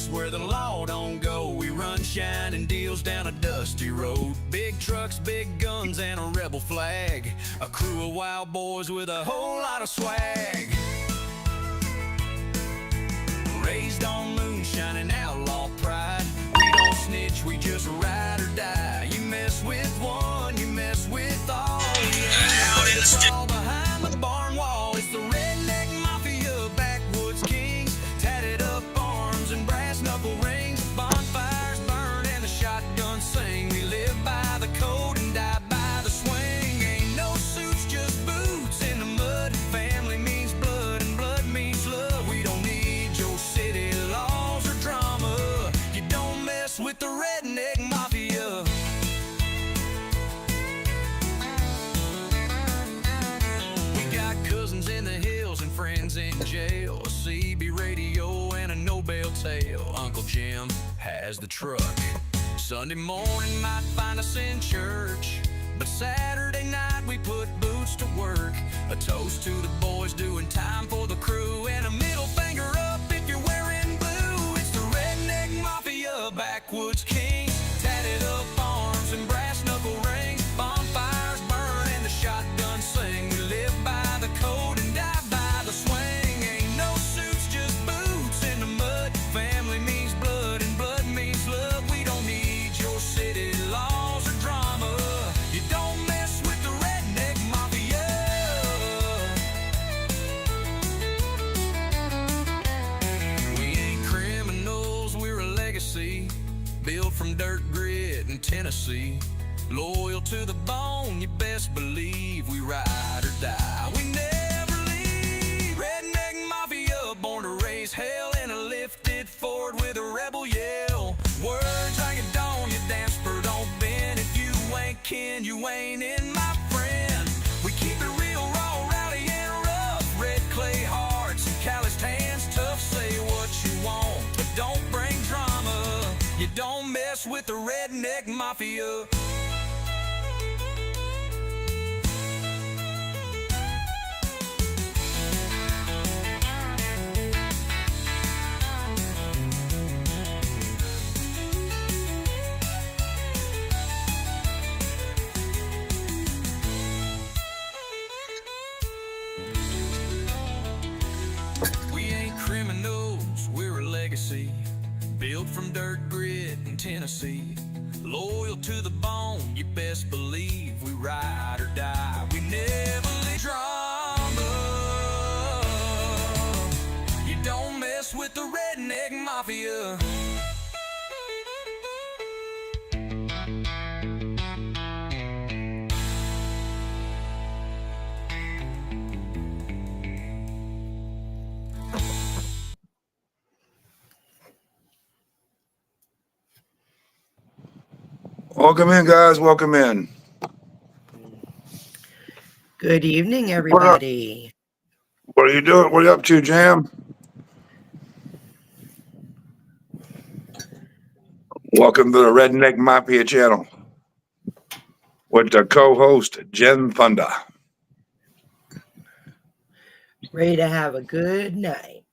place where the law don't go. We run shining deals down a dusty road. Big trucks, big guns, and a rebel flag. A crew of wild boys with a whole lot of swag. Raised on moonshine and outlaw pride. We don't snitch, we just ride or die. You mess with one, you mess with all. Out in the street behind the barn wall, it's the Redneck Mafia, backwoods kings. Tatted up arms and brass knuckle rings. Bonfires burn and the shotguns sing. We live by the code and die by the swing. Ain't no suits, just boots in the mud. Family means blood and blood means love. We don't need your city laws or drama. You don't mess with the Redneck Mafia. Cousins in the hills and friends in jail. A CB radio and a no bail tale. Uncle Jim has the truck. Sunday morning might find us in church, but Saturday night we put boots to work. A toast to the boys doing time for the crew, and a middle finger up if you're wearing blue. It's the Redneck Mafia, backwoods king. Tatted up arms and brass knuckle rings. Bonfires burn and the shotguns sing. We live by the code and die by the swing. Ain't no suits, just boots in the mud. Family means blood and blood means love. We don't need your city laws or drama. You don't mess with the Redneck Mafia. We ain't criminals, we're a legacy, built from dirt, grit, and Tennessee. Loyal to the bone, you best believe. We ride or die, we never leave. Redneck Mafia, born to raise hell in a lifted Ford with a rebel yell. Words like a dawn, you dance for don't bend. If you ain't kin, you ain't in, my friend. We keep it real, raw, rowdy, and rough. Red clay hearts and calloused hands, tough. Say what you want, but don't bring drama. You don't mess with the Redneck Mafia. Criminals, we're a legacy, built from dirt, grit, and Tennessee. Loyal to the bone, you best believe. We ride or die, we never leave drama. You don't mess with the Redneck Mafia. Welcome in, guys. Welcome in. Good evening, everybody. What are you doing? What are you up to, Jam? Welcome to the Redneck Mafia channel with the co-host, Jen Thunder. Ready to have a good night.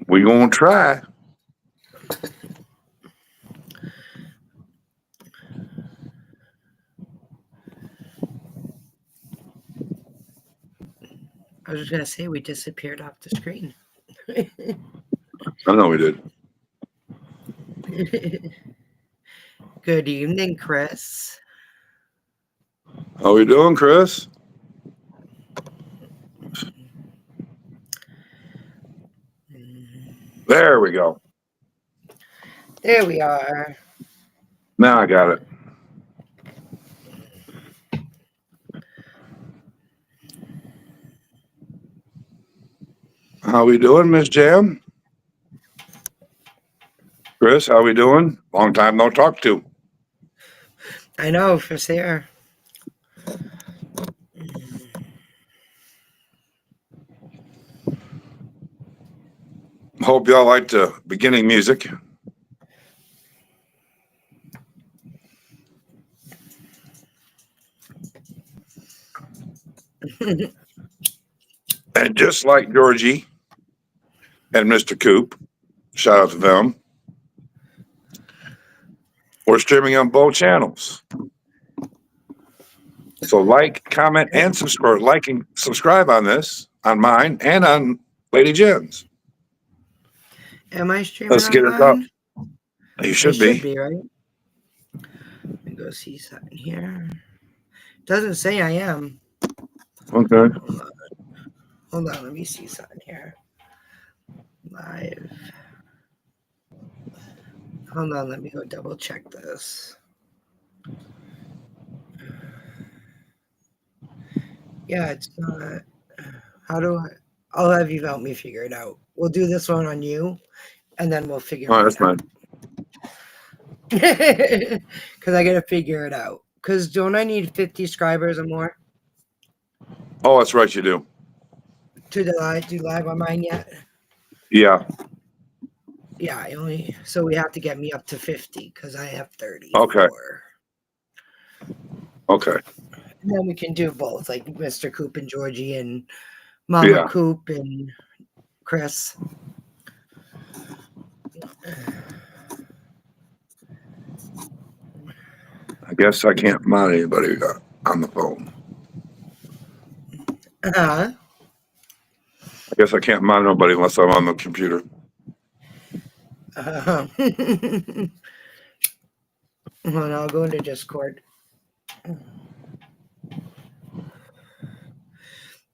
We gonna try. I was just going to say we disappeared off the screen. I know we did. Good evening, Chris. How we doing, Chris? There we go. There we are. Now I got it. How we doing, Miss Jam? Chris, how we doing? Long time no talk to. I know, for sure. Hope y'all liked the beginning music. And just like Georgie and Mr. Coop, Shout out to them. We're streaming on both channels. So like, comment, and subscribe. Like and subscribe on this, on mine, and on Lady Jen's. Am I streaming Let's get it up. online? You I should should be. be, right? Let me go see something here. Doesn't say I am. Okay. Hold on, let me see something here. Live. Hold on, let me go double check this. Yeah, it's not. How do I? I'll have you help me figure it out. We'll do this one on you, and then we'll figure Oh, it that's out. fine. Because I gotta figure it out. Because don't I need 50 subscribers or more Oh, that's right, you do. to do live on mine yet? Yeah. Yeah, so we have to get me up to 50 because I have 30. Okay. Okay. And then we can do both, like Mr. Coop and Georgie and Mama Yeah. Coop and Chris. I guess I can't mod anybody on the phone. Uh-huh. I guess I can't mod nobody unless I'm on the computer. Uh-huh. Hold on, I'll go into Discord.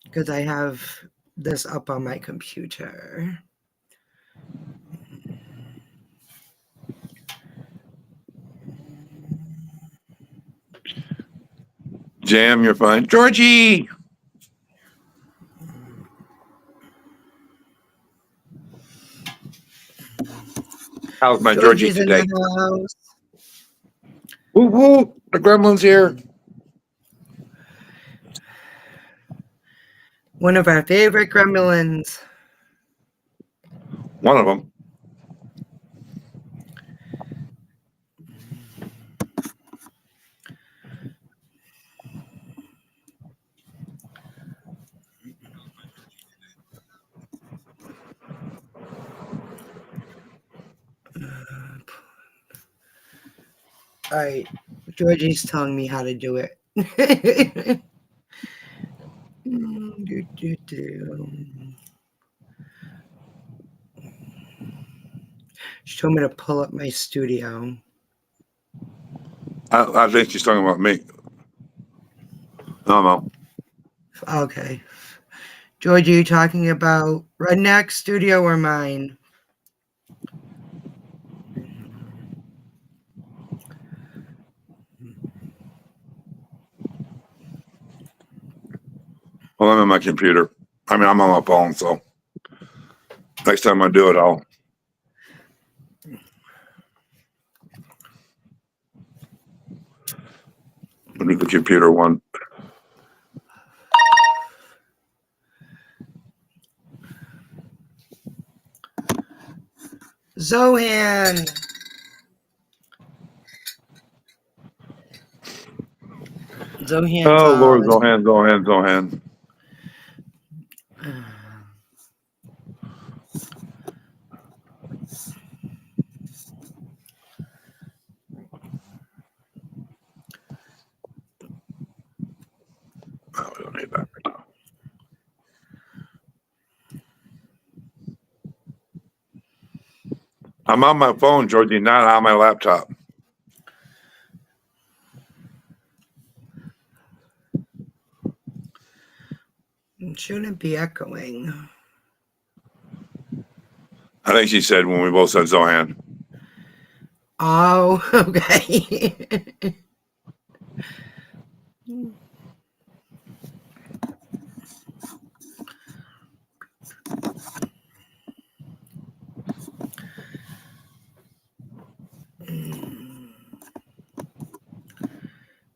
Because I have this up on my computer. Jam, you're fine. Georgie! How's my Georgie Georgie's in today? the house. Woo woo! The gremlin's here. One of our favorite gremlins. One of them. All right, Georgie's telling me how to do it. She told me to pull up my studio. I think she's talking about me. No. Okay. Georgie, you talking about Redneck Studio or mine? Well, I'm on my computer. I mean, I'm on my phone, so next time I do it, I'll do the computer one. Zohan. Zohan's Oh, Lord, Zohan. Oh, we don't need that right now. I'm on my phone, Georgie, not on my laptop. It shouldn't be echoing. I think she said when we both said Zohan. Oh, okay.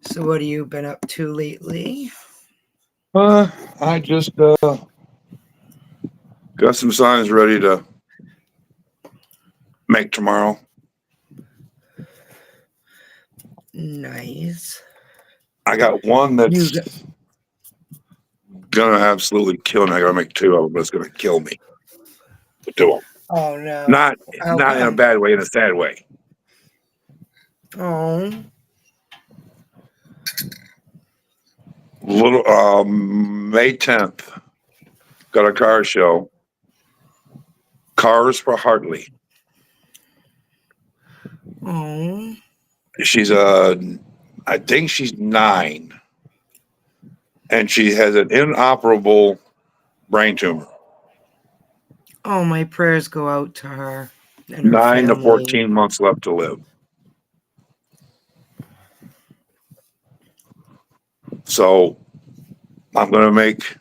So what have you been up to lately? I just got some signs ready to make tomorrow. Nice. I got one that's gonna absolutely kill me. I gotta make two of them, but it's gonna kill me. The two of them. Oh no. Not How not in a come? bad way, in a sad way. Oh. Little May 10th, got a car show. Cars for Hartley. Oh. She's I think she's 9, and she has an inoperable brain tumor. Oh, my prayers go out to her and her 9 to family. 14 months left to live. So I'm going to make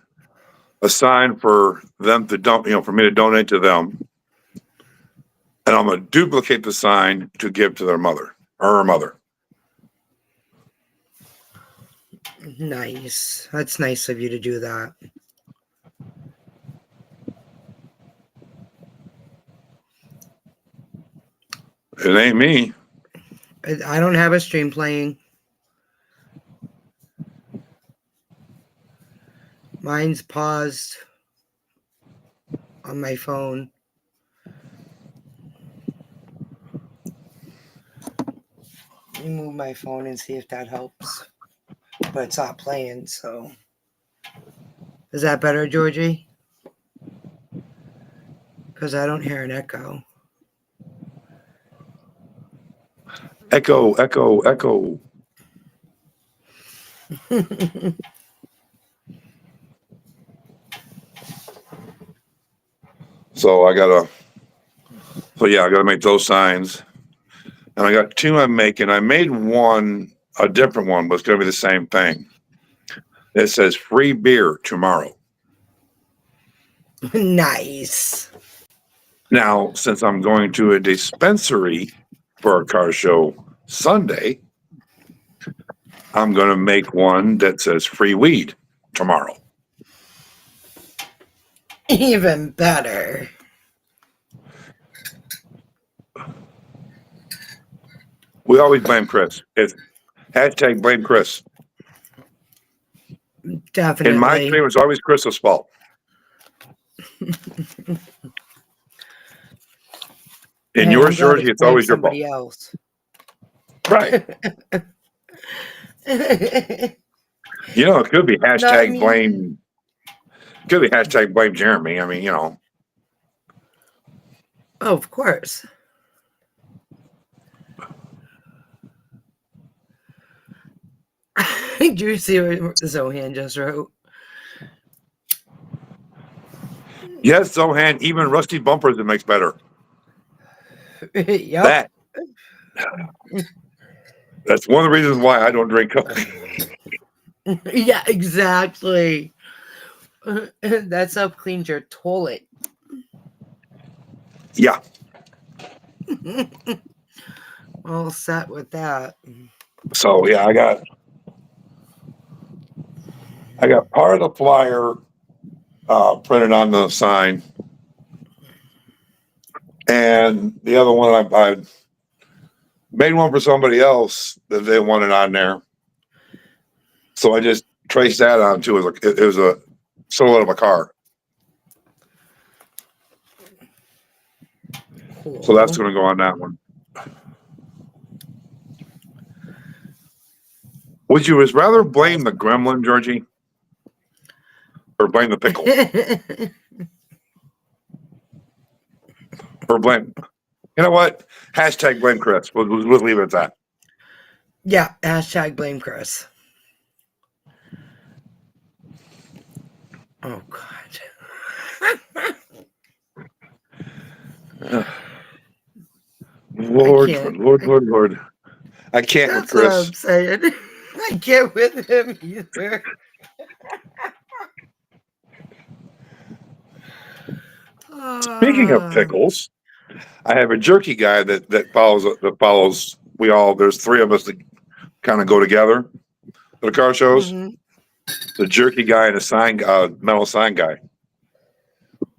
a sign for them to for me to donate to them, and I'm going to duplicate the sign to give to their mother or her mother. Nice. That's nice of you to do that. It ain't me. I don't have a stream playing. Mine's paused on my phone. Let me move my phone and see if that helps. But it's not playing, so. Is that better, Georgie? Because I don't hear an echo. Echo, echo, echo. So I gotta make those signs. And I got 2 I'm making. I made one, a different one, but it's gonna be the same thing. It says free beer tomorrow. Nice. Now, since I'm going to a dispensary for a car show Sunday, I'm gonna make one that says free weed tomorrow. Even better. We always blame Chris. It's hashtag blame Chris. Definitely. In my stream, it's always Chris's fault. In yours, Georgie, it's always your fault. Somebody else. Right. It could be hashtag blame. Could be hashtag blame Jeremy. I mean, Oh, of course. Did you see what Zohan just wrote? Yes, Zohan, even rusty bumpers it makes better. Yep. That's one of the reasons why I don't drink coffee. Yeah, exactly. That's how cleans your toilet. Yeah. All set with that. So yeah, I got part of the flyer printed on the sign, and the other one I made one for somebody else that they wanted on there. So I just traced that on too. It was a silhouette of a car. Cool. So that's going to go on that one. Would you rather blame the gremlin, Georgie, or blame the pickle? Or blame, you know what? Hashtag blame Chris. We'll leave it at that. Yeah, hashtag blame Chris. Oh, God. Lord. I can't That's with Chris. what I'm saying. I can't with him either. Speaking of pickles, I have a jerky guy that follows. There's 3 of us that kind of go together for the car shows. Mm-hmm. The jerky guy and a metal sign guy.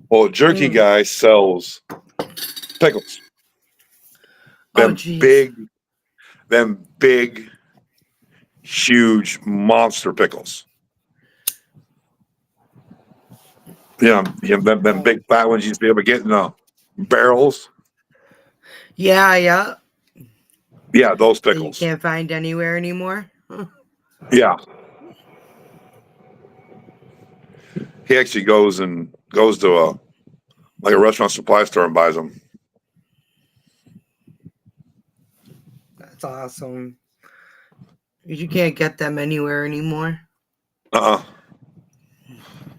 Well, the jerky guy sells pickles. Them big, huge monster pickles. Them big fat ones you used to be able to get in barrels. Yeah, yeah. Yeah, those That you pickles. can't find anywhere anymore. Yeah. He actually goes to a restaurant supply store and buys them. That's awesome. You can't get them anywhere anymore. Uh-uh.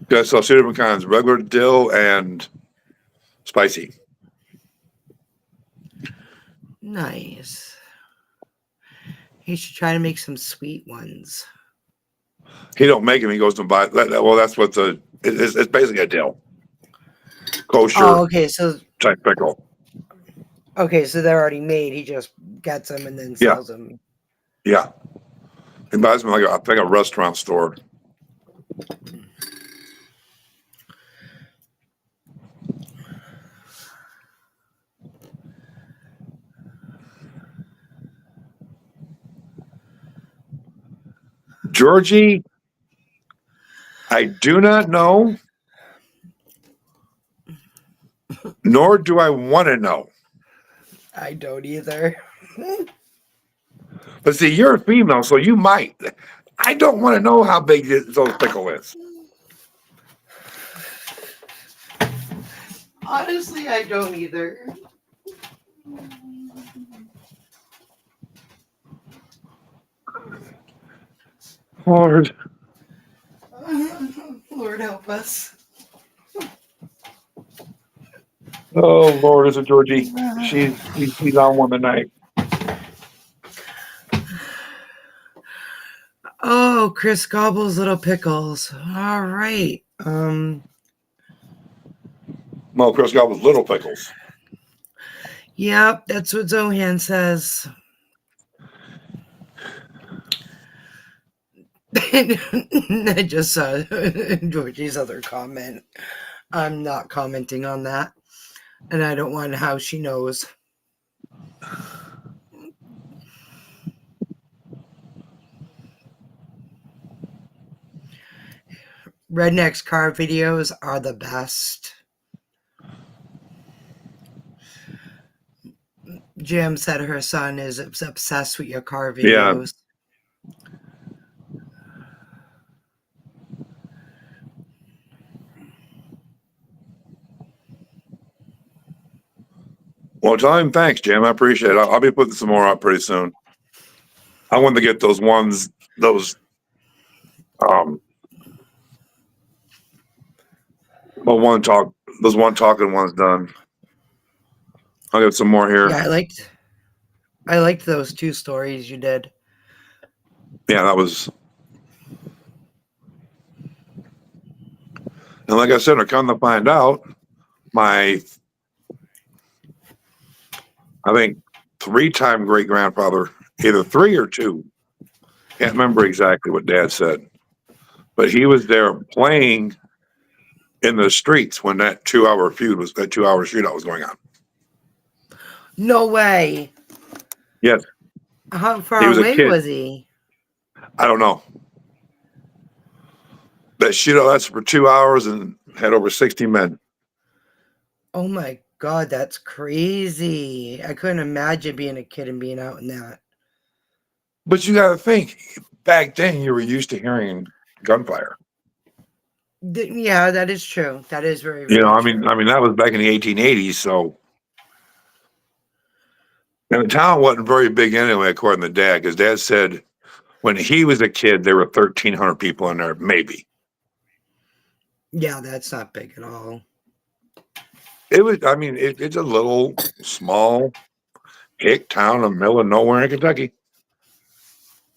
Yeah, so 2 different kinds, regular dill and spicy. Nice. He should try to make some sweet ones. He don't make them. He goes to buy. Well, that's what it's basically a dill kosher Oh, okay. So type pickle. they're already made. He just gets them and then Yeah, sells them. yeah. He buys them I think a restaurant store. Georgie, I do not know, nor do I want to know. I don't either. But see, you're a female, so you might. I don't want to know how big those pickle is. Honestly, I don't either. Lord, Lord help us. oh Lord, is it Georgie? She's on one tonight. Oh, Chris Gobble's little pickles. All right. Well, Chris got with little pickles. Yep, that's what Zohan says. I just saw Georgie's other comment. I'm not commenting on that. And I don't want how she knows. Redneck's car videos are the best. Jim said her son is obsessed with your car Yeah. videos. Well, tell him thanks, Jim. I appreciate it. I'll be putting some more up pretty soon. I want to get those ones, um, those one talking ones done. I'll get some more here. Yeah, I liked those 2 stories you did. Yeah, that was. And like I said, I come to find out, I think 3-time great grandfather, either 3 or 2, can't remember exactly what Dad said, but he was there playing in the streets when that 2-hour shootout was going on. No way. Yes, How he far was a away kid. was he? I don't know. That shootout lasted for 2 hours and had over 60 men. Oh my God, that's crazy. I couldn't imagine being a kid and being out in that. But you got to think, back then you were used to hearing gunfire. Yeah, that is true. That is very, You know, very I true. mean that was back in the 1880s. So, and the town wasn't very big anyway, according to Dad, because Dad said when he was a kid there were 1,300 people in there, maybe. Yeah, that's not big at all. It was. I mean, it's a little small hick town in the middle of nowhere in Kentucky.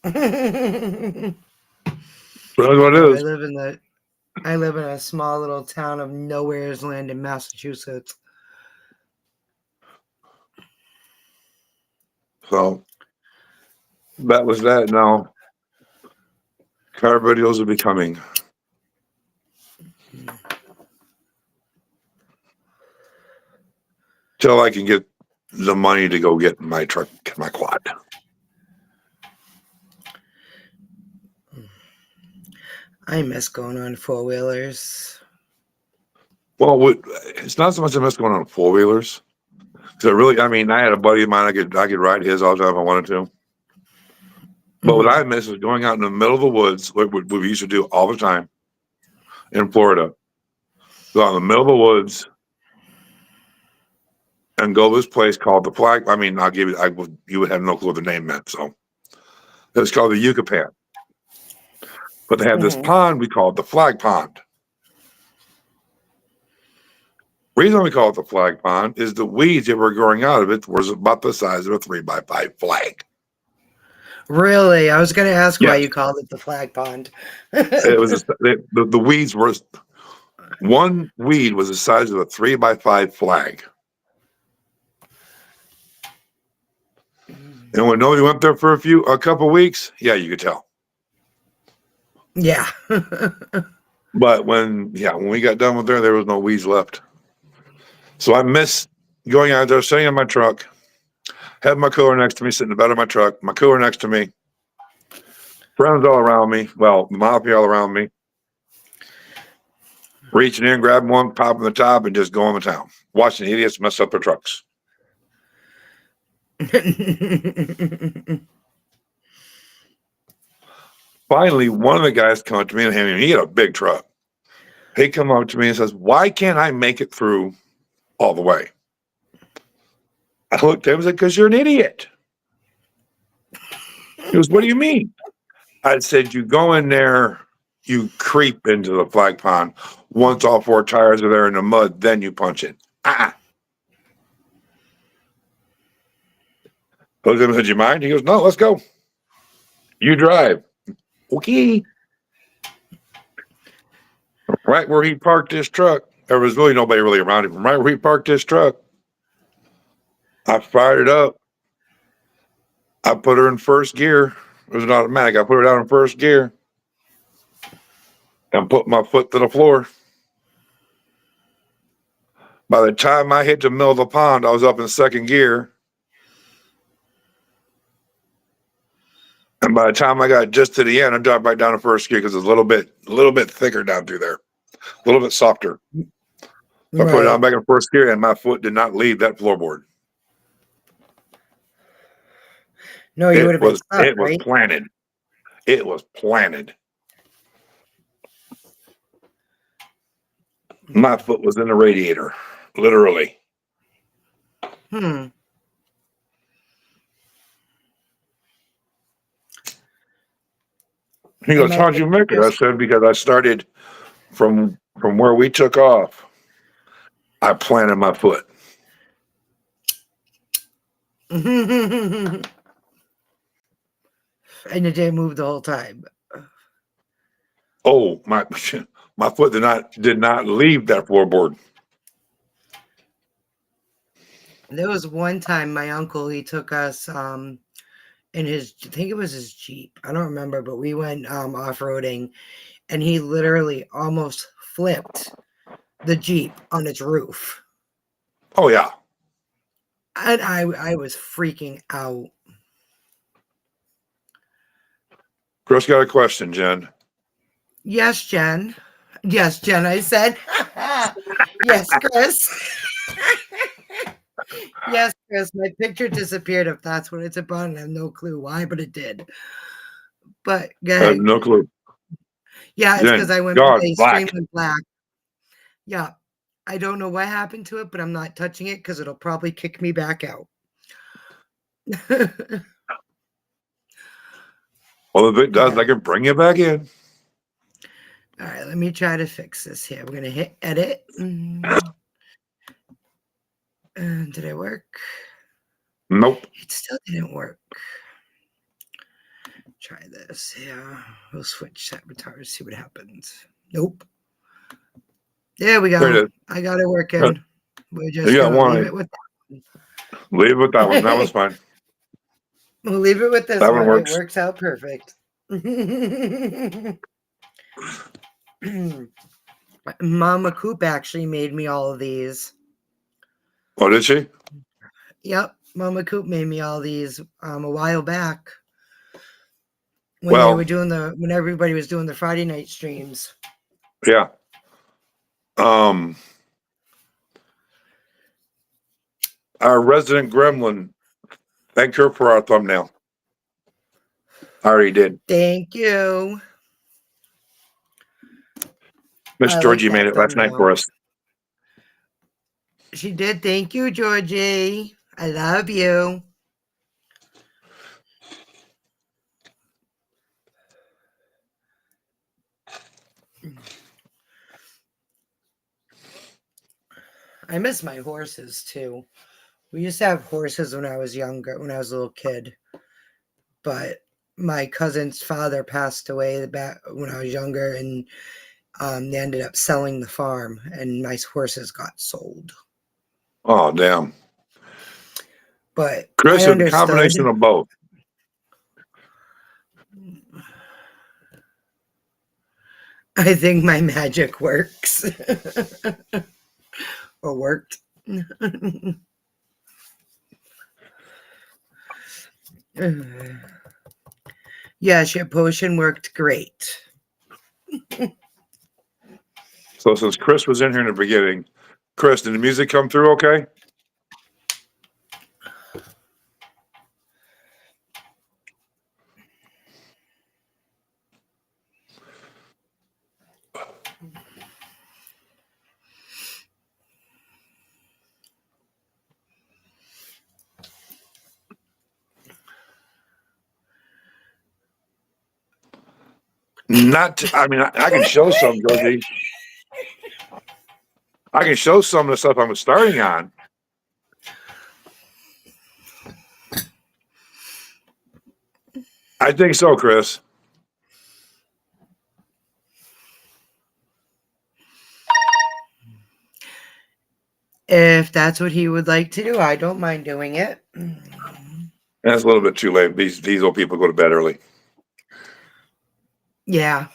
No, So that's what it is. I live in a small little town of nowhere's land in Massachusetts. So that was that. Now car videos will be coming. Till I can get the money to go get my truck, get my quad. I miss going on 4-wheelers. Well, it's not so much I miss going on four wheelers. So I mean, I had a buddy of mine. I could ride his all the time if I wanted to. But what I miss is going out in the middle of the woods, like what we used to do all the time in Florida. Go out in the middle of the woods and go to this place called the Flag. I mean, I'll give you. You would have no clue what the name meant. So it's called the Yucatan. But they have this pond we call it the Flag Pond. Reason we call it the Flag Pond is the weeds that were growing out of it was about the size of a 3x5 flag. Really? I was going to ask why Yes. you called it the flag pond. It was the weeds were one weed was the size of a 3x5 flag. And when nobody went there for a couple of weeks, yeah, you could tell. Yeah. But when we got done with there was no weeds left. So I miss going out there, sitting in my truck, having my cooler next to me, sitting in the bed of my truck, my cooler next to me, friends all around me, well, the mafia all around me, reaching in, grabbing one, popping the top, and just going to town, watching idiots mess up their trucks. Finally, one of the guys come up to me and he had a big truck. He come up to me and says, "Why can't I make it through all the way?" I looked at him and said, "Because you're an idiot." He goes, "What do you mean?" I said, "You go in there, you creep into the flag pond. Once all four tires are there in the mud, then you punch it." Looked at him and said, "You mind?" He goes, "No, let's go. You drive." Okay. Right where he parked his truck, there was really nobody really around him. Right where he parked his truck, I fired it up. I put her in first gear. It was an automatic. I put her down in first gear and put my foot to the floor. By the time I hit the middle of the pond, I was up in second gear. And by the time I got just to the end, I dropped back down to first gear because it's a little bit thicker down through there, a little bit softer. So I put it down back in first gear, and my foot did not leave that floorboard. No, you would have been stuck, It was right? planted. It was planted. My foot was in the radiator, literally. He goes, "How'd you make it?" I said, "Because I started from where we took off. I planted my foot." And it didn't move the whole time. Oh, my foot did not leave that floorboard. There was one time my uncle, he took us in his, I think it was his Jeep. I don't remember, but we went off-roading and he literally almost flipped the Jeep on its roof. Oh yeah. And I was freaking out. Chris got a question, Jen. Yes, Jen. Yes, Jen, I said. Yes, Chris. Yes, Chris, my picture disappeared if that's what it's about, and I have no clue why, but it did. But I have no clue. yeah, it's because I went God, my black. stream went black. Yeah. I don't know what happened to it, but I'm not touching it because it'll probably kick me back out. Well, if it does, I can bring you back in. All right, let me try to fix this here. We're going to hit edit. Did it work? Nope. It still didn't work. Try this. Yeah, we'll switch avatars, see what happens. Nope. There we go. There it is. I got it working. We're just going to leave it with that one. Leave it with that one. That one's fine. We'll leave it with this That one. one works. It works out perfect. Mama Coop actually made me all of these. Oh, did she? Yep. Mama Coop made me all these a while back. When they were doing when everybody was doing the Friday night streams. Yeah. our resident gremlin. Thank her for our thumbnail. I already did. Thank you. Miss I like Georgie made that it last night thumbnail. for us. She did. Thank you, Georgie. I love you. I miss my horses too. We used to have horses when I was younger, when I was a little kid. But my cousin's father passed away back when I was younger, and they ended up selling the farm, and my horses got sold. Oh, damn. But Chris, I it's a combination understood. of both. I think my magic works. Or worked. Yes, your potion worked great. So since Chris was in here in the beginning, Chris, did the music come through okay? I mean, I can show some, Georgie. I can show some of the stuff I'm starting on. I think so, Chris. If that's what he would like to do, I don't mind doing it. That's a little bit too late. These old people go to bed early. Yeah.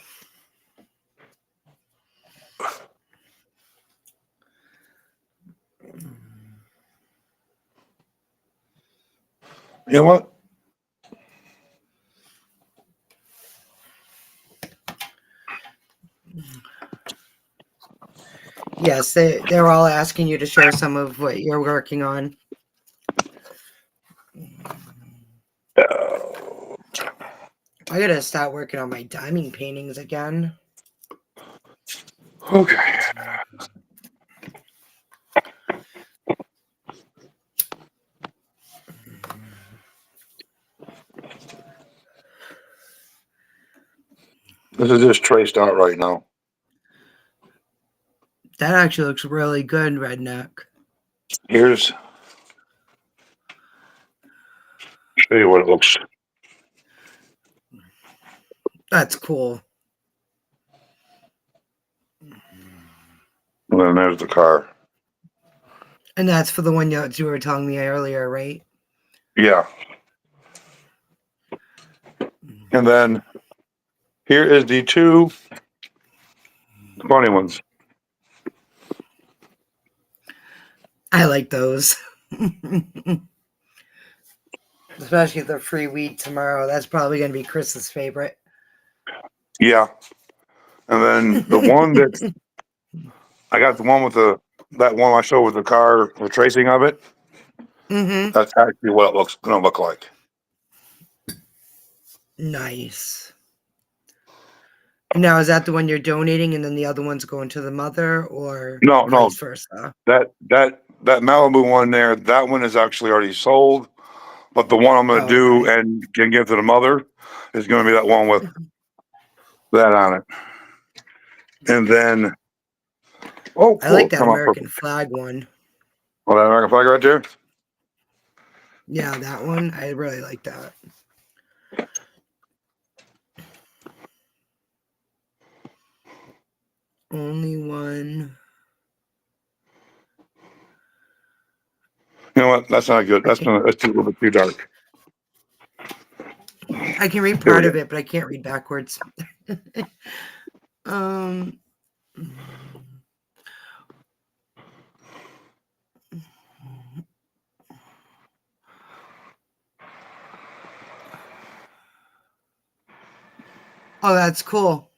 You know what? Yes, they're all asking you to share some of what you're working on. I gotta start working on my diamond paintings again. Okay. This is just traced out right now. That actually looks really good, Redneck. Here's show you what it looks. That's cool. And then there's the car. And that's for the one you were telling me earlier, right? Yeah. And then here is the two funny ones. I like those. Especially the free weed tomorrow. That's probably going to be Chris's favorite. Yeah. And then the one that I got, the one with that one I showed with the car, the tracing of it. Mm-hmm. That's actually what it looks gonna look like. Nice. Now, is that the one you're donating and then the other one's going to the mother, or No, vice versa? that Malibu one there, that one is actually already sold. But the one I'm gonna Oh, do okay. and can give to the mother is gonna be that one with that on it. And then, oh, I cool, like it's that come out American perfect. flag one. Oh, that American flag right there. Yeah, that one. I really like that. Only one. You know what? That's not good. I can, That's too, a little bit too dark. I can read There we part go. of it, but I can't read backwards. um. Oh, that's cool.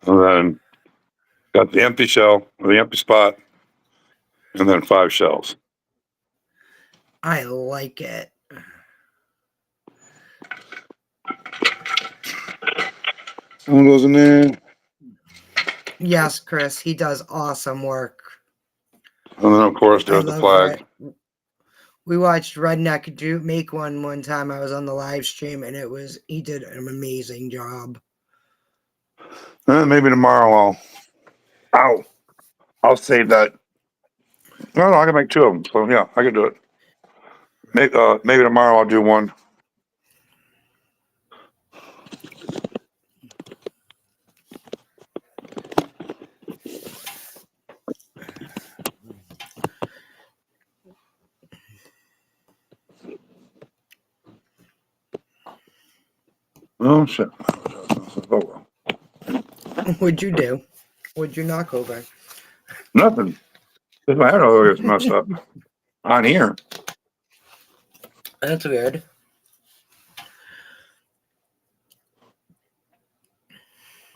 And then got the empty shell, or the empty spot, and then 5 shells. I like it. One goes in there. Yes, Chris, he does awesome work. And then, of course, I there's the love flag. it. We watched Redneck make one time. I was on the live stream, and he did an amazing job. And maybe tomorrow I'll save that. No, I can make 2 of them. So yeah, I can do it. Maybe tomorrow I'll do one. Oh shit! Oh, well. What'd you do? What'd you knock over? Nothing. If I had all gets messed up on here. That's weird.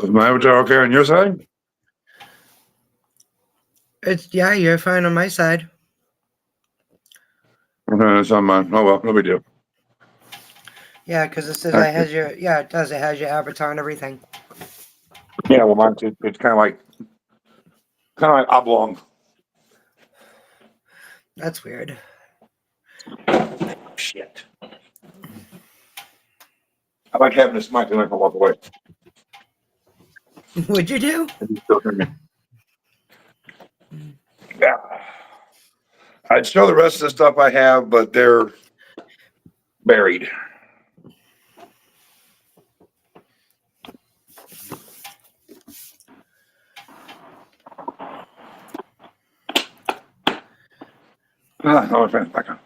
Is my avatar okay on your side? Yeah, you're fine on my side. Okay, it's on mine. Oh well, no big deal. Yeah, because it says Alright. it does. It has your avatar and everything. Yeah, well, mine too. It's kind of like oblong. That's weird. Shit. I like having this mic and I can walk away. What'd you do? And you still hear me. Yeah. I'd show the rest of the stuff I have, but they're buried. Oh, back on.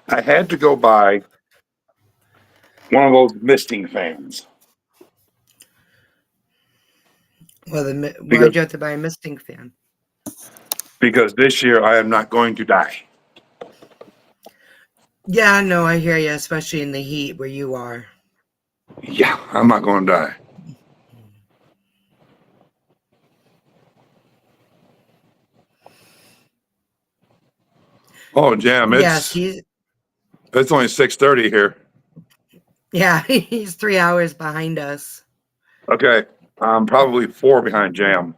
I had to go buy one of those misting fans Well, because why'd you have to buy a misting fan? because this year I am not going to die. Yeah, no, I hear you, especially in the heat where you are. Yeah, I'm not going to die. Oh, Jam, Yes, it's only 6:30 here. yeah, he's 3 hours behind us. Okay, I'm probably 4 behind Jam.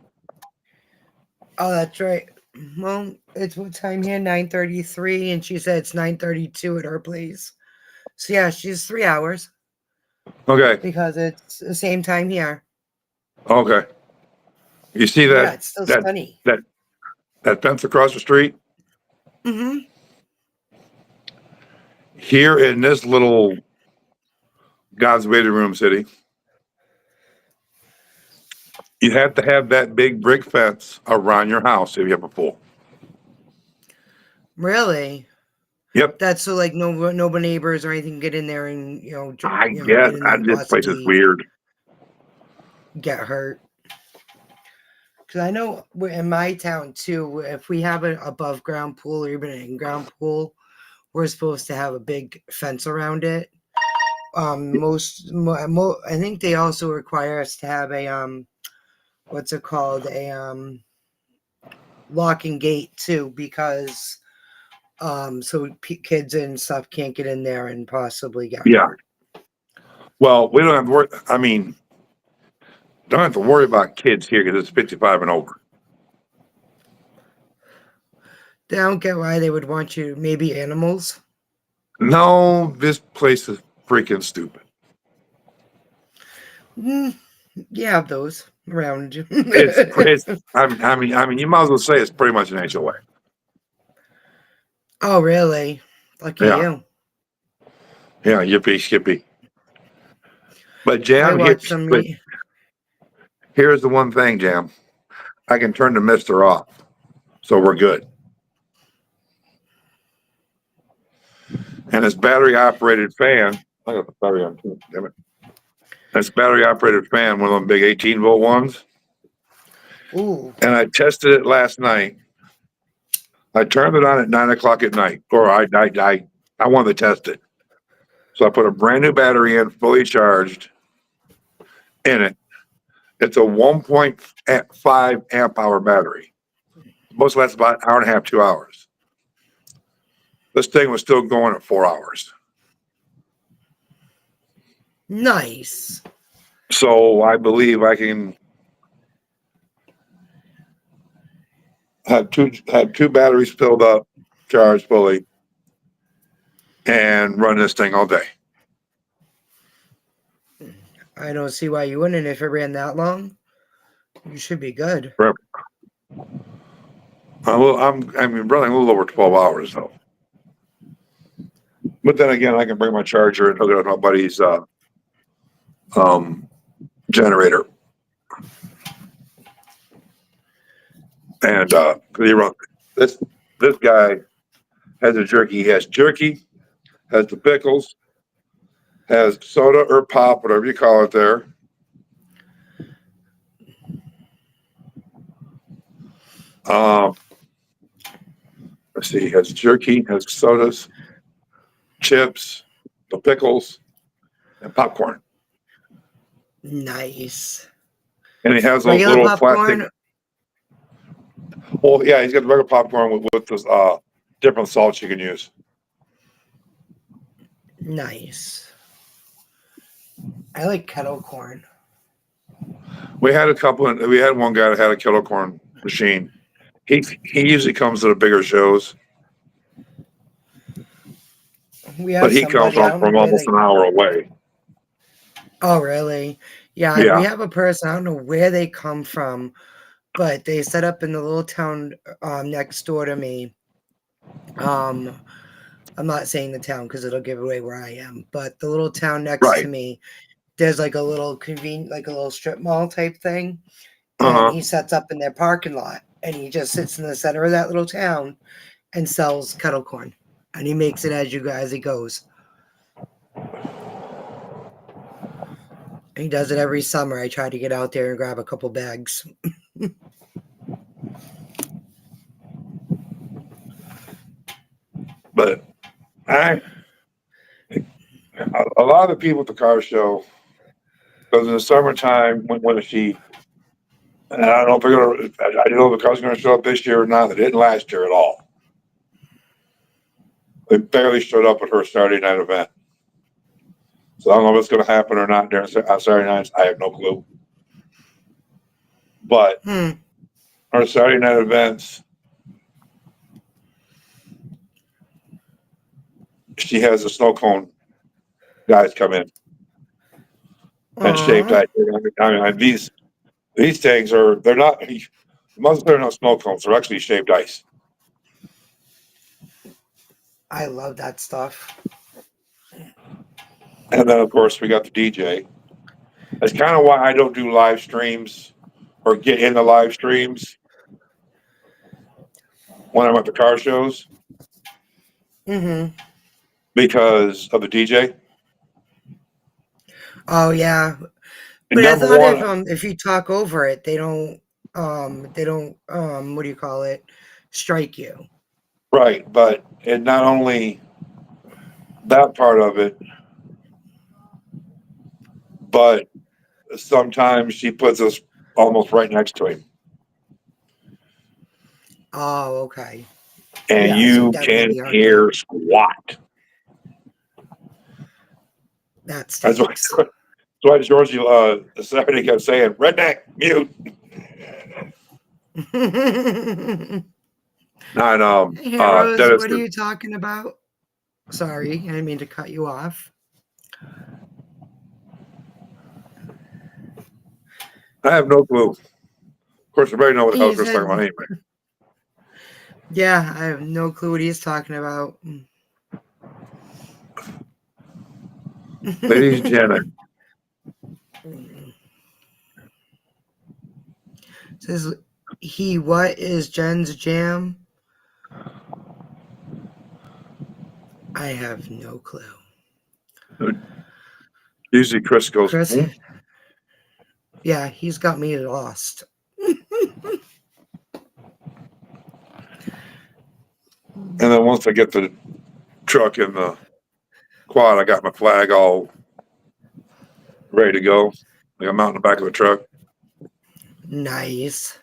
Oh, that's right. Well, it's what time here? 9:33, and she said it's 9:32 at her place. So yeah, she's 3 hours Okay, because it's the same time here. okay. You see Yeah, that it's still that sunny. that fence across the street? Mm-hmm. Here in this little God's waiting room city, you have to have that big brick fence around your house if you have a pool. Really? Yep. That's so like no neighbors or anything get in there and I get guess in there and this place is possibly weird. get hurt. Because I know in my town too, if we have an above ground pool or even an in ground pool, we're supposed to have a big fence around it. I think they also require us to have a what's it called, a locking gate too, because so kids and stuff can't get in there and possibly get Yeah. hurt. Well, we don't have to worry. I mean, don't have to worry about kids here because it's 55 and over. They don't get why they would want you. Maybe animals. No, this place is freaking stupid. Mm, you have those around you. It's I mean, you might as well say it's pretty much an HOA. Oh, really? Lucky Yeah, you. yeah, yippee skippy. But I Jam, watched some. but here's the one thing, Jam. I can turn the mister off, so we're good. And this battery operated fan, I got the battery on too, damn it. This battery operated fan, one of them big 18-volt ones. Ooh, And I tested it last night. I turned it on at 9 o'clock at night, or I wanted to test it. So I put a brand new battery in, fully charged in it. It's a 1.5 amp hour battery. Most lasts about an hour and a half, 2 hours. This thing was still going at 4 hours. Nice. So I believe I can have two batteries filled up, charged fully, and run this thing all day. I don't see why you wouldn't if it ran that long. You should be good. Forever. I'm running a little over 12 hours though. But then again, I can bring my charger and hook it up to my buddy's generator. And he run this guy has a jerky. He has jerky, has the pickles, has soda or pop, whatever you call it there. Let's see, has jerky, has sodas, chips, the pickles, and popcorn. Nice. And he has those Regular little popcorn. plastic. Well, yeah, he's got the regular popcorn with this different salts you can use. Nice. I like kettle corn. We had one guy that had a kettle corn machine. He usually comes to the bigger shows, but he comes from almost an hour away. Oh, really? Yeah, Yeah. we have a person, I don't know where they come from, but they set up in the little town next door to me. I'm not saying the town because it'll give away where I am, but the little town next to me, there's like a little like a little strip mall type thing. And he sets up in their parking lot and he just sits in the center of that little town and sells kettle corn. And he makes it as he goes. He does it every summer. I try to get out there and grab a couple bags. But a lot of the people at the car show, because in the summertime, when she, and I don't know if I don't know if the car's going to show up this year or not. They didn't last year at all. They barely showed up at her Saturday night event. So I don't know what's going to happen or not during Saturday nights. I have no clue. But our Saturday night events, she has the snow cone guys come in and shaved ice. I mean, these things they're not snow cones. They're actually shaved ice. I love that stuff. And then, of course, we got the DJ. That's kind of why I don't do live streams or get into live streams when I'm at the car shows. Because of the DJ. Oh yeah, but I thought if you talk over it, they don't what do you call it, strike you. Right, but it not only that part of it, but sometimes she puts us almost right next to him. Oh, okay. And you can hear squat. That's why Georgie Saturday kept saying, "Redneck, mute." Heroes, what are you talking about? Sorry, I didn't mean to cut you off. I have no clue. Of course, everybody knows what the hell we're talking about anyway. Yeah, I have no clue what he's talking about. Ladies and gentlemen. Says what is Jen's jam? I have no clue. Usually Chris goes, yeah, he's got me lost. And then once I get the truck in the quad, I got my flag all ready to go. Like I'm out in the back of the truck. Nice.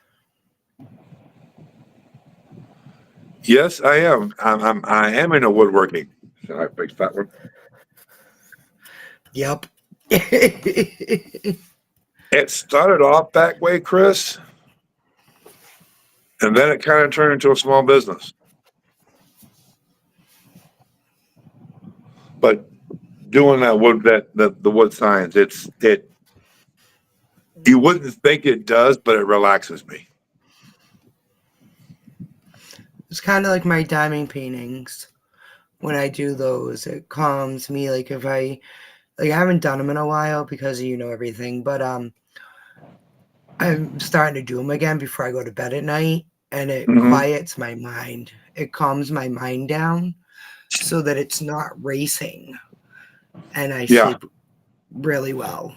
Yes, I am. I am into woodworking. Should I fix that one? Yep. It started off that way, Chris, and then it kind of turned into a small business. But doing that wood, the wood signs, it. You wouldn't think it does, but it relaxes me. It's kind of like my diamond paintings. When I do those, it calms me. Like if I haven't done them in a while because everything, but I'm starting to do them again before I go to bed at night, and it Hmm. quiets my mind. It calms my mind down so that it's not racing, and I Yeah. sleep really well.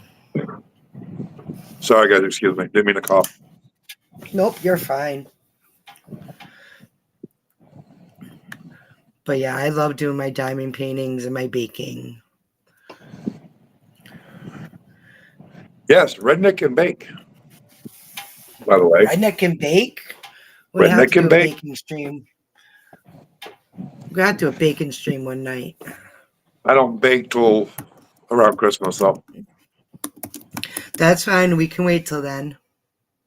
Sorry, guys. Excuse me. Didn't mean to cough. Nope, you're fine. But yeah, I love doing my diamond paintings and my baking. Yes, redneck can bake. By the way, Redneck can bake. We're gonna have redneck to do can a bake. baking stream. We're gonna have to do a baking stream one night. I don't bake till around Christmas, so That's fine. We can wait till then.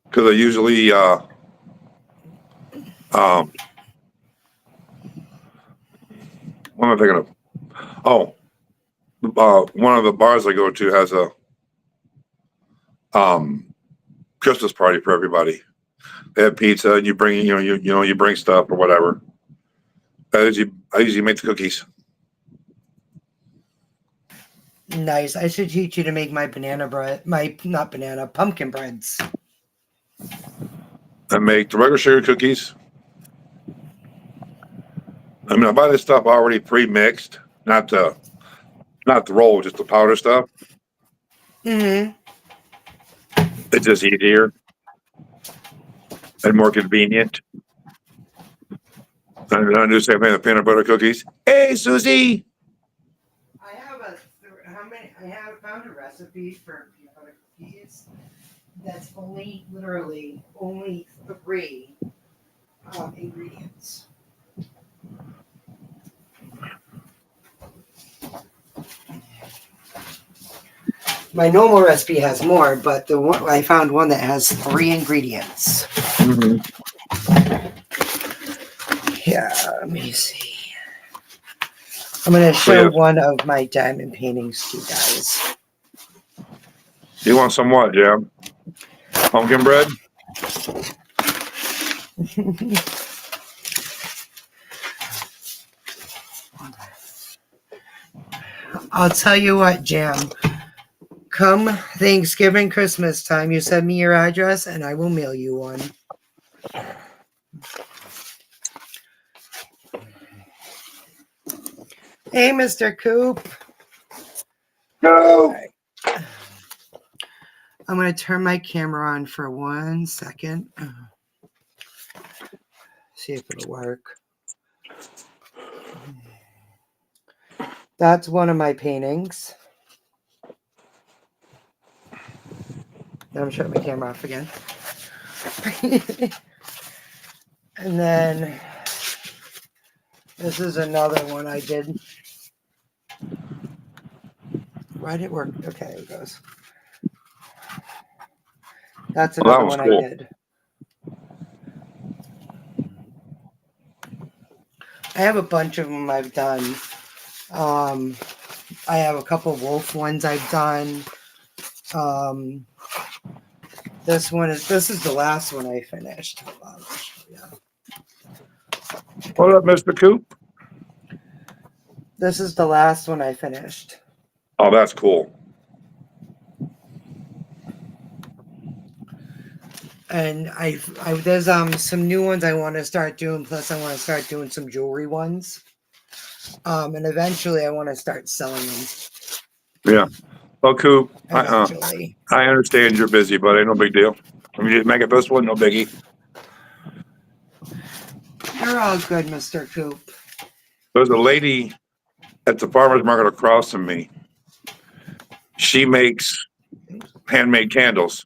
because I usually um what am I thinking of? Oh, one of the bars I go to has a Christmas party for everybody. They have pizza, and you bring you bring stuff or whatever. I usually make the cookies. Nice. I should teach you to make my banana bread. My not banana, pumpkin breads. I make the regular sugar cookies. I mean, I buy this stuff already pre-mixed, not the roll, just the powder stuff. Mm-hmm. It's just easier and more convenient. I do the same thing with peanut butter cookies. Hey, Susie. I have I have found a recipe for peanut butter cookies that's literally only 3 ingredients. My normal recipe has more, but the one I found one that has 3 ingredients. Mm-hmm. Yeah, let me see. I'm gonna So show yes, one of my diamond paintings to you guys. you want some what, Jim? Pumpkin bread? I'll tell you what, Jam. Come Thanksgiving, Christmas time, you send me your address and I will mail you one. Hey, Mr. Coop. No. Right. I'm going to turn my camera on for 1 second. See if it'll work. That's one of my paintings. Now I'm shutting my camera off again. And then this is another one I did. Why did it work? Okay, there it goes. That's Well, that another was one I cool. did. I have a bunch of them I've done. I have a couple wolf ones I've done. This is the last one I finished. Hold on, I'll show you. What up, Mr. Coop? This is the last one I finished. Oh, that's cool. And there's some new ones I want to start doing. Plus, I want to start doing some jewelry ones. And eventually, I want to start selling them. Yeah. Well, Coop, Eventually, I understand you're busy, but ain't no big deal. I mean, you make it this one, no biggie. you're all good, Mr. Coop. There's a lady at the farmer's market across from me. She makes handmade candles.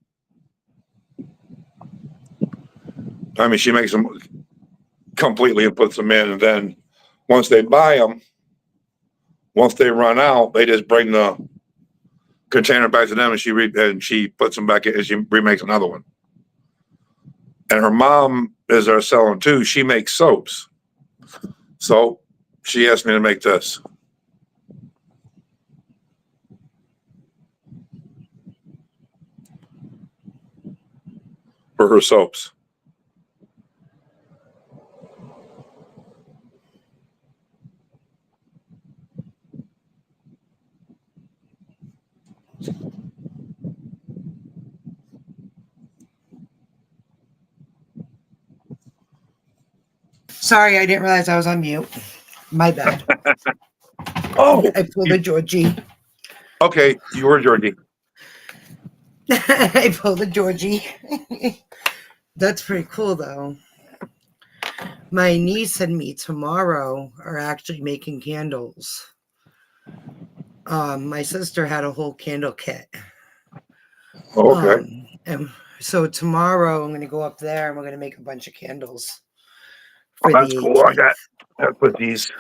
I mean, she makes them completely and puts them in, and then once they buy them, once they run out, they just bring the container back to them, and she puts them back in, and she remakes another one. And her mom is our selling too. She makes soaps, so she asked me to make this for her soaps. Sorry, I didn't realize I was on mute. My bad. Oh, I pulled a Georgie. okay. You were Georgie. I pulled a Georgie. That's pretty cool, though. My niece and me tomorrow are actually making candles. My sister had a whole candle kit. Okay. And so tomorrow I'm going to go up there and we're going to make a bunch of candles Oh, for that's the cool. 18th. I put these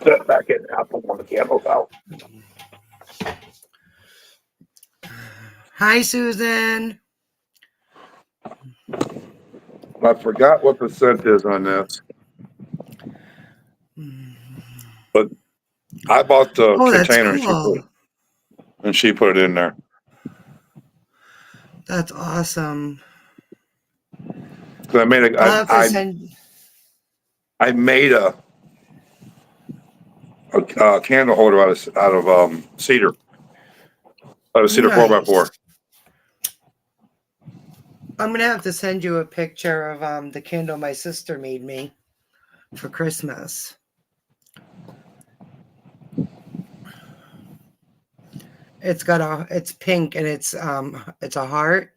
set back in. I'll put one of the candles out. Hi, Susan. I forgot what the scent is on this, but I bought the Oh, that's container cool. and she put it in there. That's awesome. So I made I'll have to send. I made a candle holder out of cedar, out of cedar Nice. 4x4. I'm going to have to send you a picture of the candle my sister made me for Christmas. It's pink and it's a heart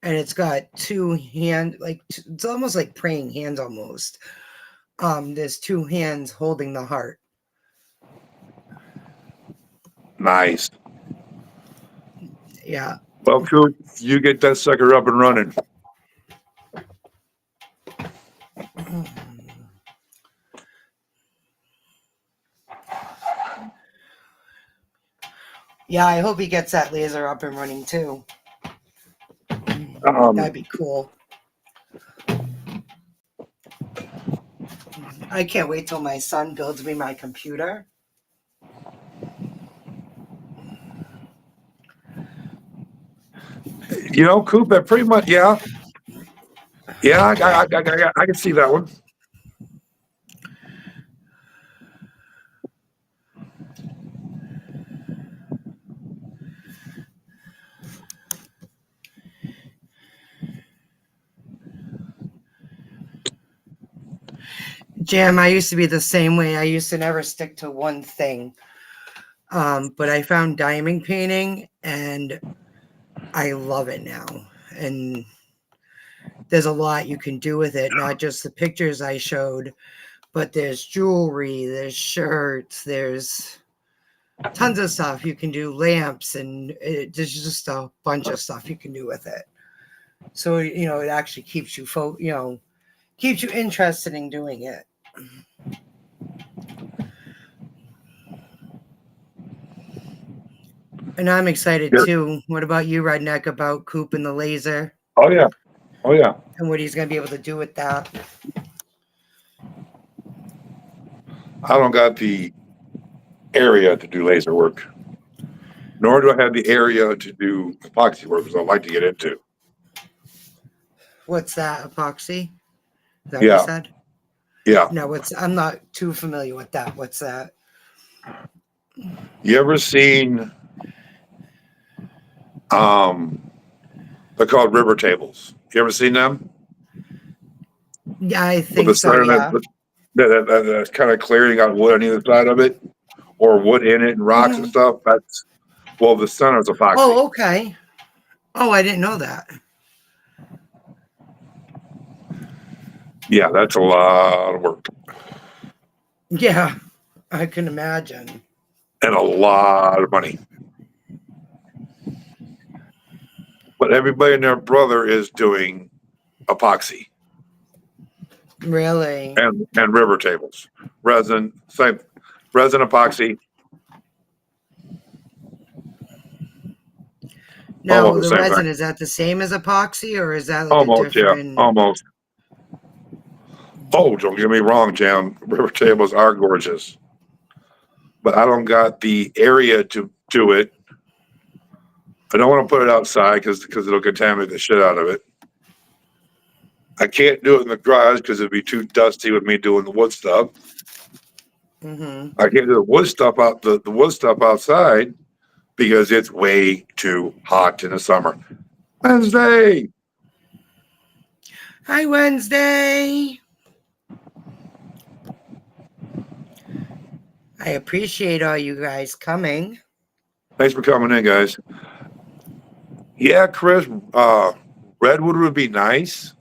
and it's got two it's almost like praying hands almost. There's two hands holding the heart. Nice. Yeah. Well, Coop, you get that sucker up and running. Yeah, I hope he gets that laser up and running too. That'd be cool. I can't wait till my son builds me my computer. You know, Coop, that pretty much, yeah. Yeah, I can see that one. Jam, I used to be the same way. I used to never stick to one thing. But I found diamond painting and I love it now. And there's a lot you can do with it, not just the pictures I showed, but there's jewelry, there's shirts, there's tons of stuff you can do, lamps, and there's just a bunch of stuff you can do with it. So, it actually keeps you, keeps you interested in doing it. And I'm excited too. What about you, Redneck, about Coop and the laser? Oh, yeah. Oh, yeah. And what he's going to be able to do with that? I don't got the area to do laser work, nor do I have the area to do epoxy work, because I'd like to get into. What's that, epoxy? Is that what Yeah. you said? Yeah. No, I'm not too familiar with that. What's that? You ever seen, they're called river tables. You ever seen them? Yeah, I With think the so, center yeah. that's kind of clear, you got wood on either side of it, or wood in it and rocks and stuff. The center is epoxy. Oh, okay. Oh, I didn't know that. Yeah, that's a lot of work. Yeah, I can imagine. And a lot of money. But everybody and their brother is doing epoxy. Really? and river tables, resin, same resin epoxy, Now, almost the the same resin, thing. is that the same as epoxy or is that like a Almost, yeah, different? almost. Oh, don't get me wrong, Jam. River tables are gorgeous, but I don't got the area to do it. I don't want to put it outside because it'll contaminate the shit out of it. I can't do it in the garage because it'd be too dusty with me doing the wood stuff. Mm-hmm. I can't do the wood stuff outside because it's way too hot in the summer. Wednesday. Hi, Wednesday. I appreciate all you guys coming. Thanks for coming in, guys. Yeah, Chris, redwood would be nice,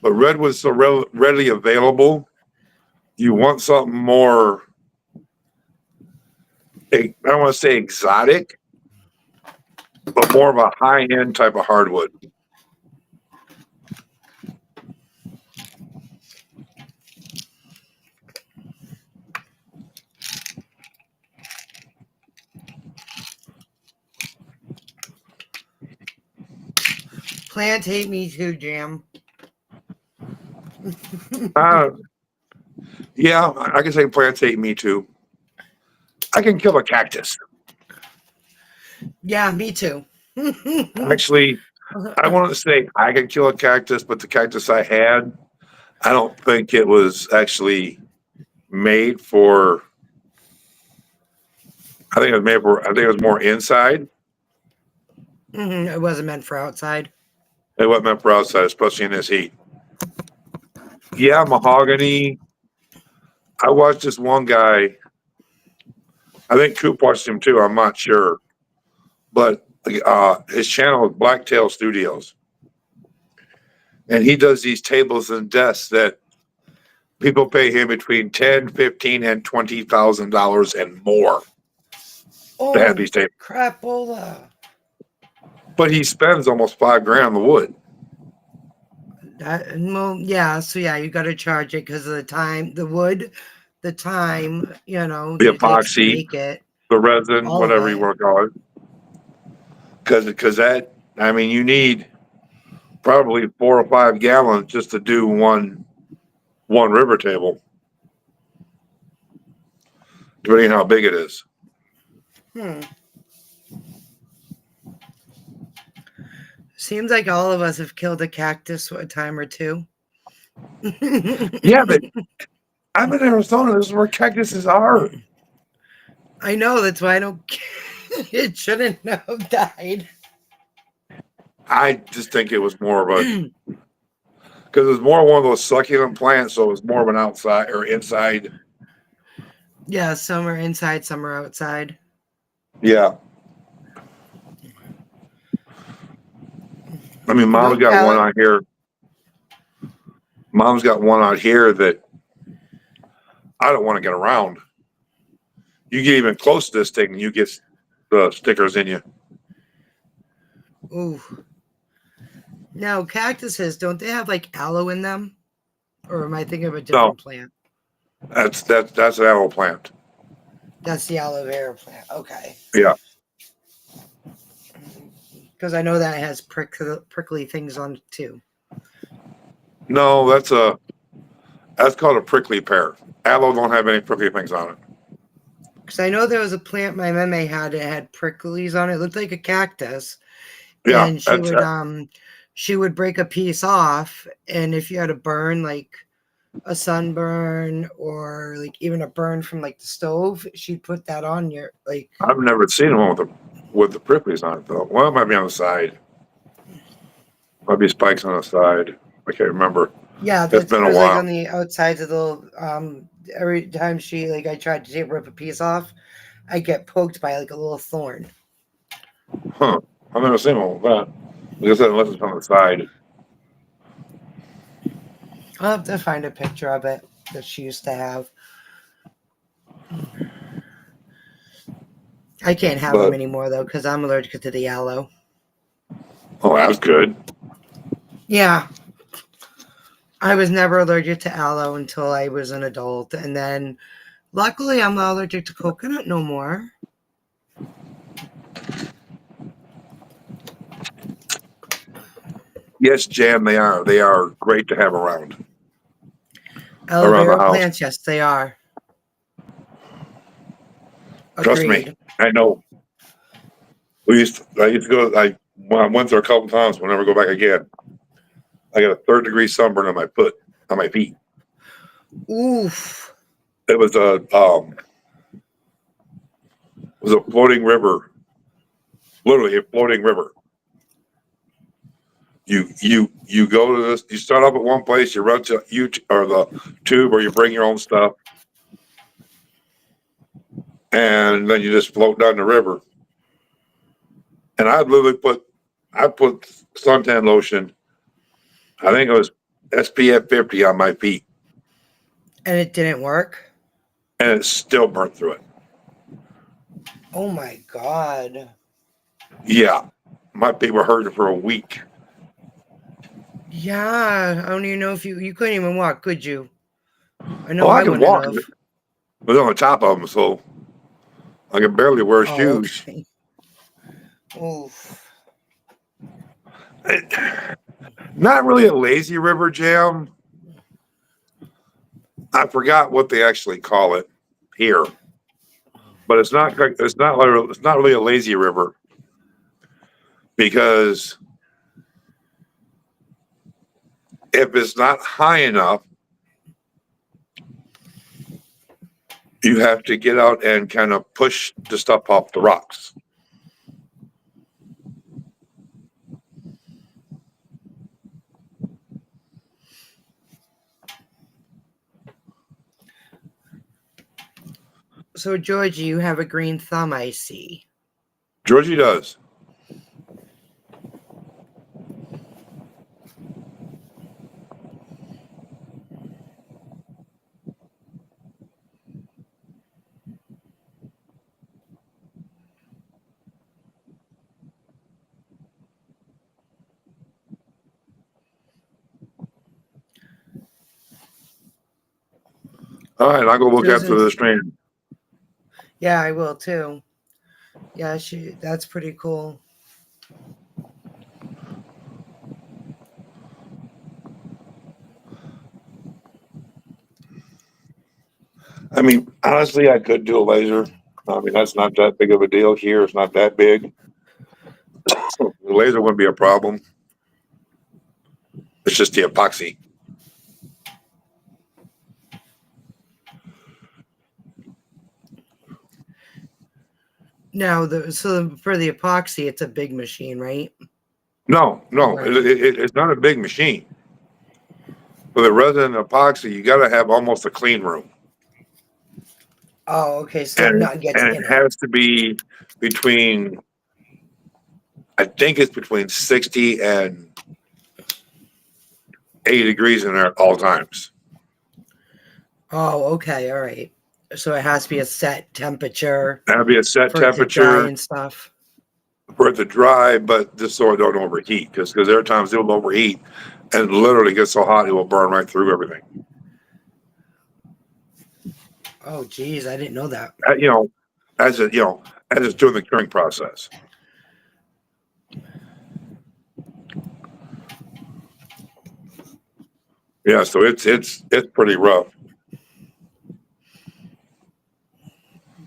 but redwood's so readily available. You want something more, I don't want to say exotic, but more of a high end type of hardwood. Plant hate me too, Jam. Uh, yeah, I can say plants hate me too. I can kill a cactus. Yeah, me too. Actually, I want to say I can kill a cactus, but the cactus I had, I don't think it was actually made for. I think it was made for. I think it was more inside. It wasn't meant for outside. It wasn't meant for outside, especially in this heat. Yeah, mahogany. I watched this one guy. I think Coop watched him too. I'm not sure, but his channel is Blacktail Studios, and he does these tables and desks that people pay him between 10, 15, and $20,000 and more to have Oh, these tables. crapola. But he spends almost $5 grand on the wood. Well, yeah, so yeah, you got to charge it because of the time, the wood, the time, The that it takes to epoxy, make it, the resin, all of whatever you it. want to call it. Because that, I mean, you need probably 4 or 5 gallons just to do one river table, depending on how big it is. Hmm. Seems like all of us have killed a cactus a time or two. Yeah, but I'm in Arizona. This is where cactuses are. I know, that's why I don't. It shouldn't have died. I just think it was more of a because it's more one of those succulent plants, so it's more of an outside or inside. Yeah, some are inside, some are outside. Yeah, I mean, Go, mom's got one Cal. out here. Mom's got one out here that I don't want to get around. You get even close to this thing, and you get the stickers in you. Ooh. Now, cactuses, don't they have like aloe in them? Or am I thinking of a No, different plant? that's an aloe plant. That's the aloe vera plant. Okay. Yeah, Because I know that has prickly things on it too. no, that's called a prickly pear. Aloe don't have any prickly things on it. Because I know there was a plant my meme had, it had pricklies on it. It looked like a cactus. Yeah, And that's she would break a piece off, and if you had a burn, like a sunburn or like even a burn from like the stove, she'd put that on your like. I've never seen one with the pricklies on it though. Well, it might be on the side. Might be spikes on the side. I can't remember. Yeah, It's that's been it a was like while. on the outsides of the little. Every time she like I tried to rip a piece off, I get poked by like a little thorn. Huh? I've never seen one with that. Like I said, unless it's on the side. I'll have to find a picture of it that she used to have. I can't have them But anymore though because I'm allergic to the aloe. oh, that's good. Yeah. I was never allergic to aloe until I was an adult, and then luckily I'm not allergic to coconut no more. Yes, Jan, they are. They are great to have Aloe around the vera house. plants, yes, they are. Trust me, Agreed. I know. I used to go. I went there a couple times. We'll never go back again. I got a third-degree sunburn on my foot, on my feet. Oof. It was a floating river, literally a floating river. You go to this. You start off at one place. You run to you or the tube, or you bring your own stuff, and then you just float down the river. And I put suntan lotion. I think it was SPF 50 on my feet, And it didn't work? and it still burnt through it. Oh my God. Yeah, my feet were hurting for a week. Yeah, I don't even know if you couldn't even walk, could you? I know Well, I I could wouldn't walk. have. It was on the top of them, so I could barely wear Oh, shoes. okay. Oof. Not really a lazy river jam. I forgot what they actually call it here, but it's not really a lazy river because if it's not high enough, you have to get out and kind of push the stuff off the rocks. So, Georgie, you have a green thumb, I see. Georgie does. All right, I'll go look after Susan, this train. yeah, I will too. Yeah, that's pretty cool. I mean, honestly, I could do a laser. I mean, that's not that big of a deal here. It's not that big. The laser wouldn't be a problem. It's just the epoxy. Now, so for the epoxy, it's a big machine, right? No, no, Right. it's not a big machine. For the resin epoxy, you got to have almost a clean room, Oh, okay. So not gets and in it it. has to be between. I think it's between 60 and 80 degrees in there at all times. Oh, okay. All right. So it has to be a set temperature That'd be a set for it to dry temperature and stuff. for it to dry, but just so it don't overheat. Because there are times it'll overheat and literally get so hot it will burn right through everything. Oh, geez, I didn't know that. You know, as it's doing the curing process. Yeah, so it's pretty rough.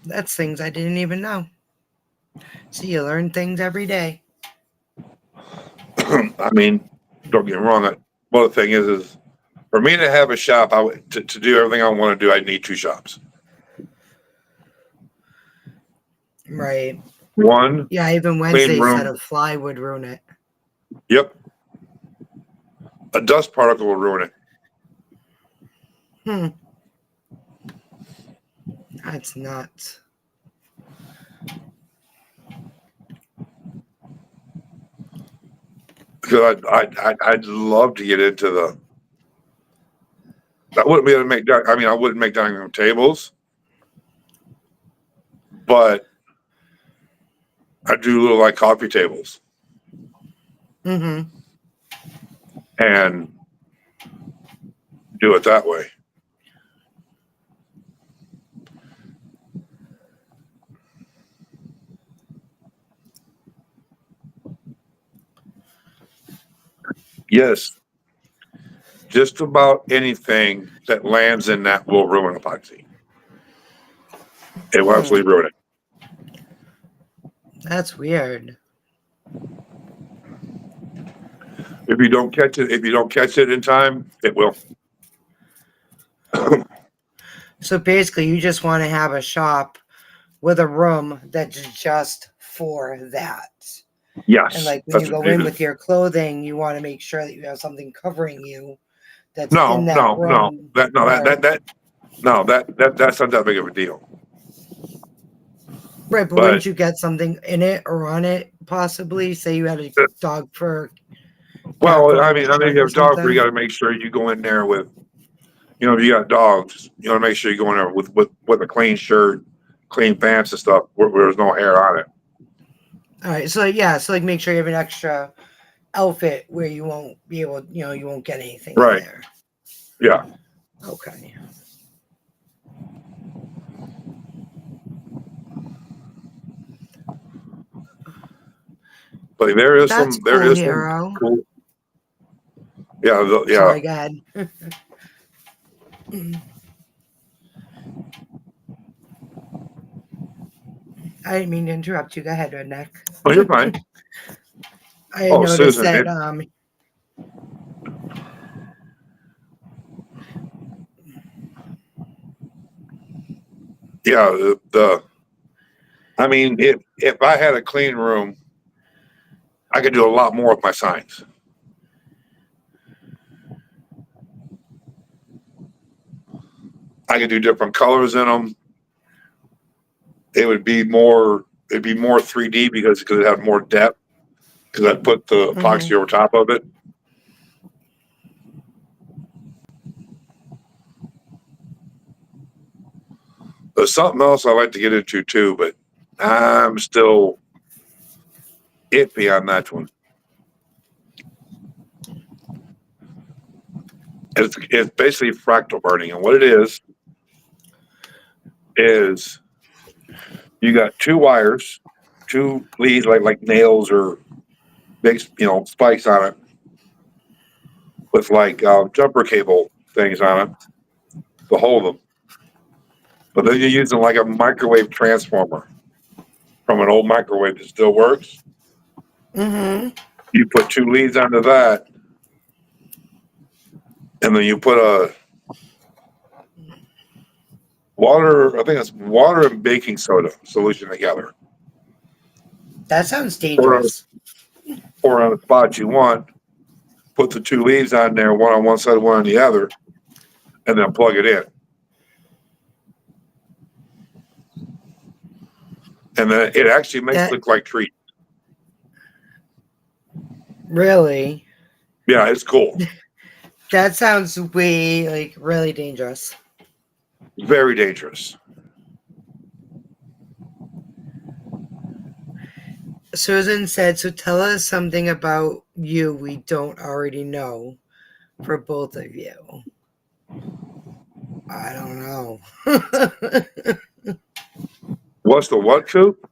That's things I didn't even know. See, you learn things every day. I mean, don't get me wrong. Well, the thing is for me to have a shop, to do everything I want to do, I need two shops. Right. One Yeah, even clean Wednesday said room. a fly would ruin it. Yep, a dust particle will ruin it. Hmm. That's nuts. Because I'd love to get into the. I wouldn't be able to make. I mean, I wouldn't make dining room tables, but I do little like coffee tables, Mm-hmm. and do it that way. Yes, just about anything that lands in that will ruin epoxy. It will absolutely ruin it. That's weird. If you don't catch it in time, it will. So basically, you just want to have a shop with a room that's just for that. Yes. And like when you go in with your clothing, you want to make sure that you have something covering you that's in that room. That's not that big of a deal. Right, but wouldn't you get something in it or on it possibly? Say you had a dog fur. Well, I mean, if you have a dog fur, you got to make sure you go in there with, if you got dogs, you want to make sure you go in there with a clean shirt, clean pants and stuff where there's no hair on it. All right, so yeah, so like make sure you have an extra outfit where you won't be able, you won't get anything in there. Yeah. Okay. But there is That's some Hero. cool. Yeah, Sorry, go ahead. I didn't mean to interrupt you. Go ahead, Redneck. Oh, you're fine. I noticed Susan, that. Yeah, I mean, if I had a clean room, I could do a lot more with my signs. I could do different colors in them. It'd be more 3D because it had more depth because I put the epoxy over top of it. There's something else I like to get into too, but I'm still iffy on that one. It's basically fractal burning, and what it is you got two wires, two leads like nails or big spikes on it with like jumper cable things on it to hold them. But then you're using like a microwave transformer from an old microwave that still works. You put two leads onto that, and then you put a I think it's water and baking soda solution together. That sounds dangerous. Pour on the spot you want, put the two leads on there, one on one side, one on the other, and then plug it in. And then it actually makes it look like trees. Really? Yeah, it's cool. That sounds way really dangerous. Very dangerous. Susan said, so tell us something about you we don't already know for both of you. I don't know. What's the what, Coop?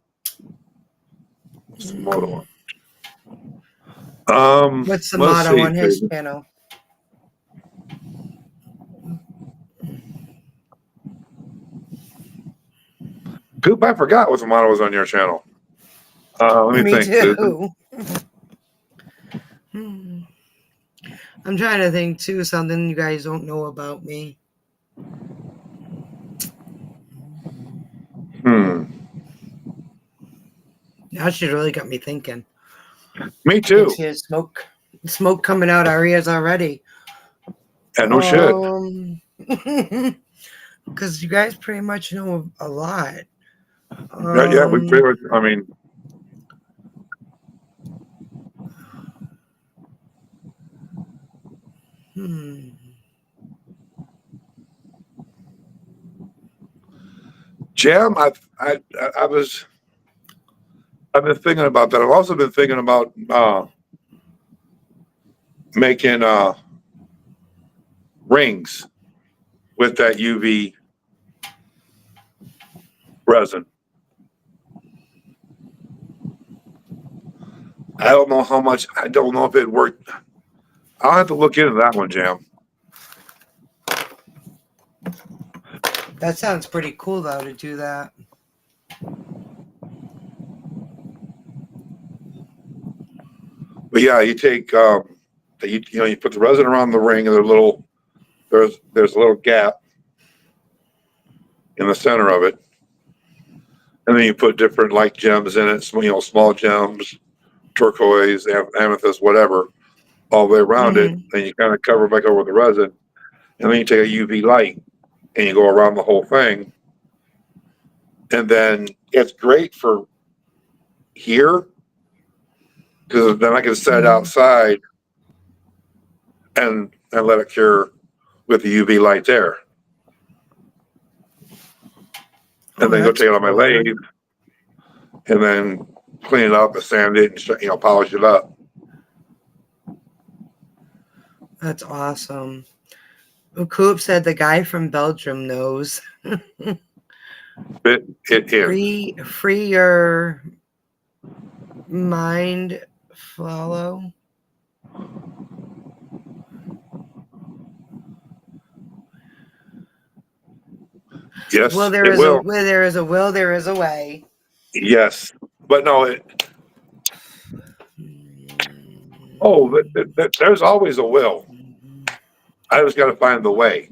What's the motto on? What's the motto on his channel? Coop, I forgot what the motto was on your channel. Let me think. Too. I'm trying to think too, something you guys don't know about me. Now she's really got me thinking. Me too. I can see smoke coming out our ears already. Yeah, no shit. Because you guys pretty much know a lot. Yeah, we pretty much, I mean. Jam, I've been thinking about that. I've also been thinking about making rings with that UV resin. I don't know how much. I don't know if it worked. I'll have to look into that one, Jam. That sounds pretty cool, though, to do that. But yeah, you take you put the resin around the ring, and there's a little gap in the center of it, and then you put different like gems in it. Small gems, turquoise, amethyst, whatever, all the way around it. Mm-hmm. Then you kind of cover back over with the resin, and then you take a UV light and you go around the whole thing. And then it's great for here because then I can set it Mm-hmm. outside and let it cure with the UV light there. Oh, And then go that's take it on my cool. lathe and then clean it up and sand it and polish it up. That's awesome. Coop said the guy from Belgium knows. It is. Free your mind, follow. Yes, There it is will. where there is a will, there is a way. Yes, but no. There's always a will. I just got to find the way.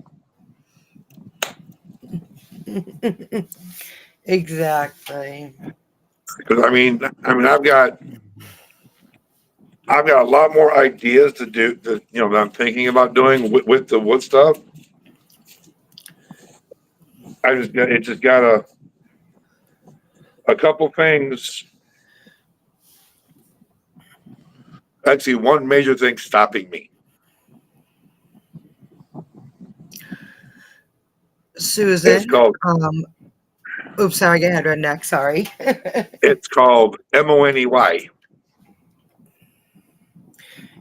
Exactly. Because I've got a lot more ideas to do that I'm thinking about doing with the wood stuff. It just got a couple things. Actually, one major thing stopping me. Susan. It's called Oops, sorry, go ahead, Redneck. Sorry. MONEY.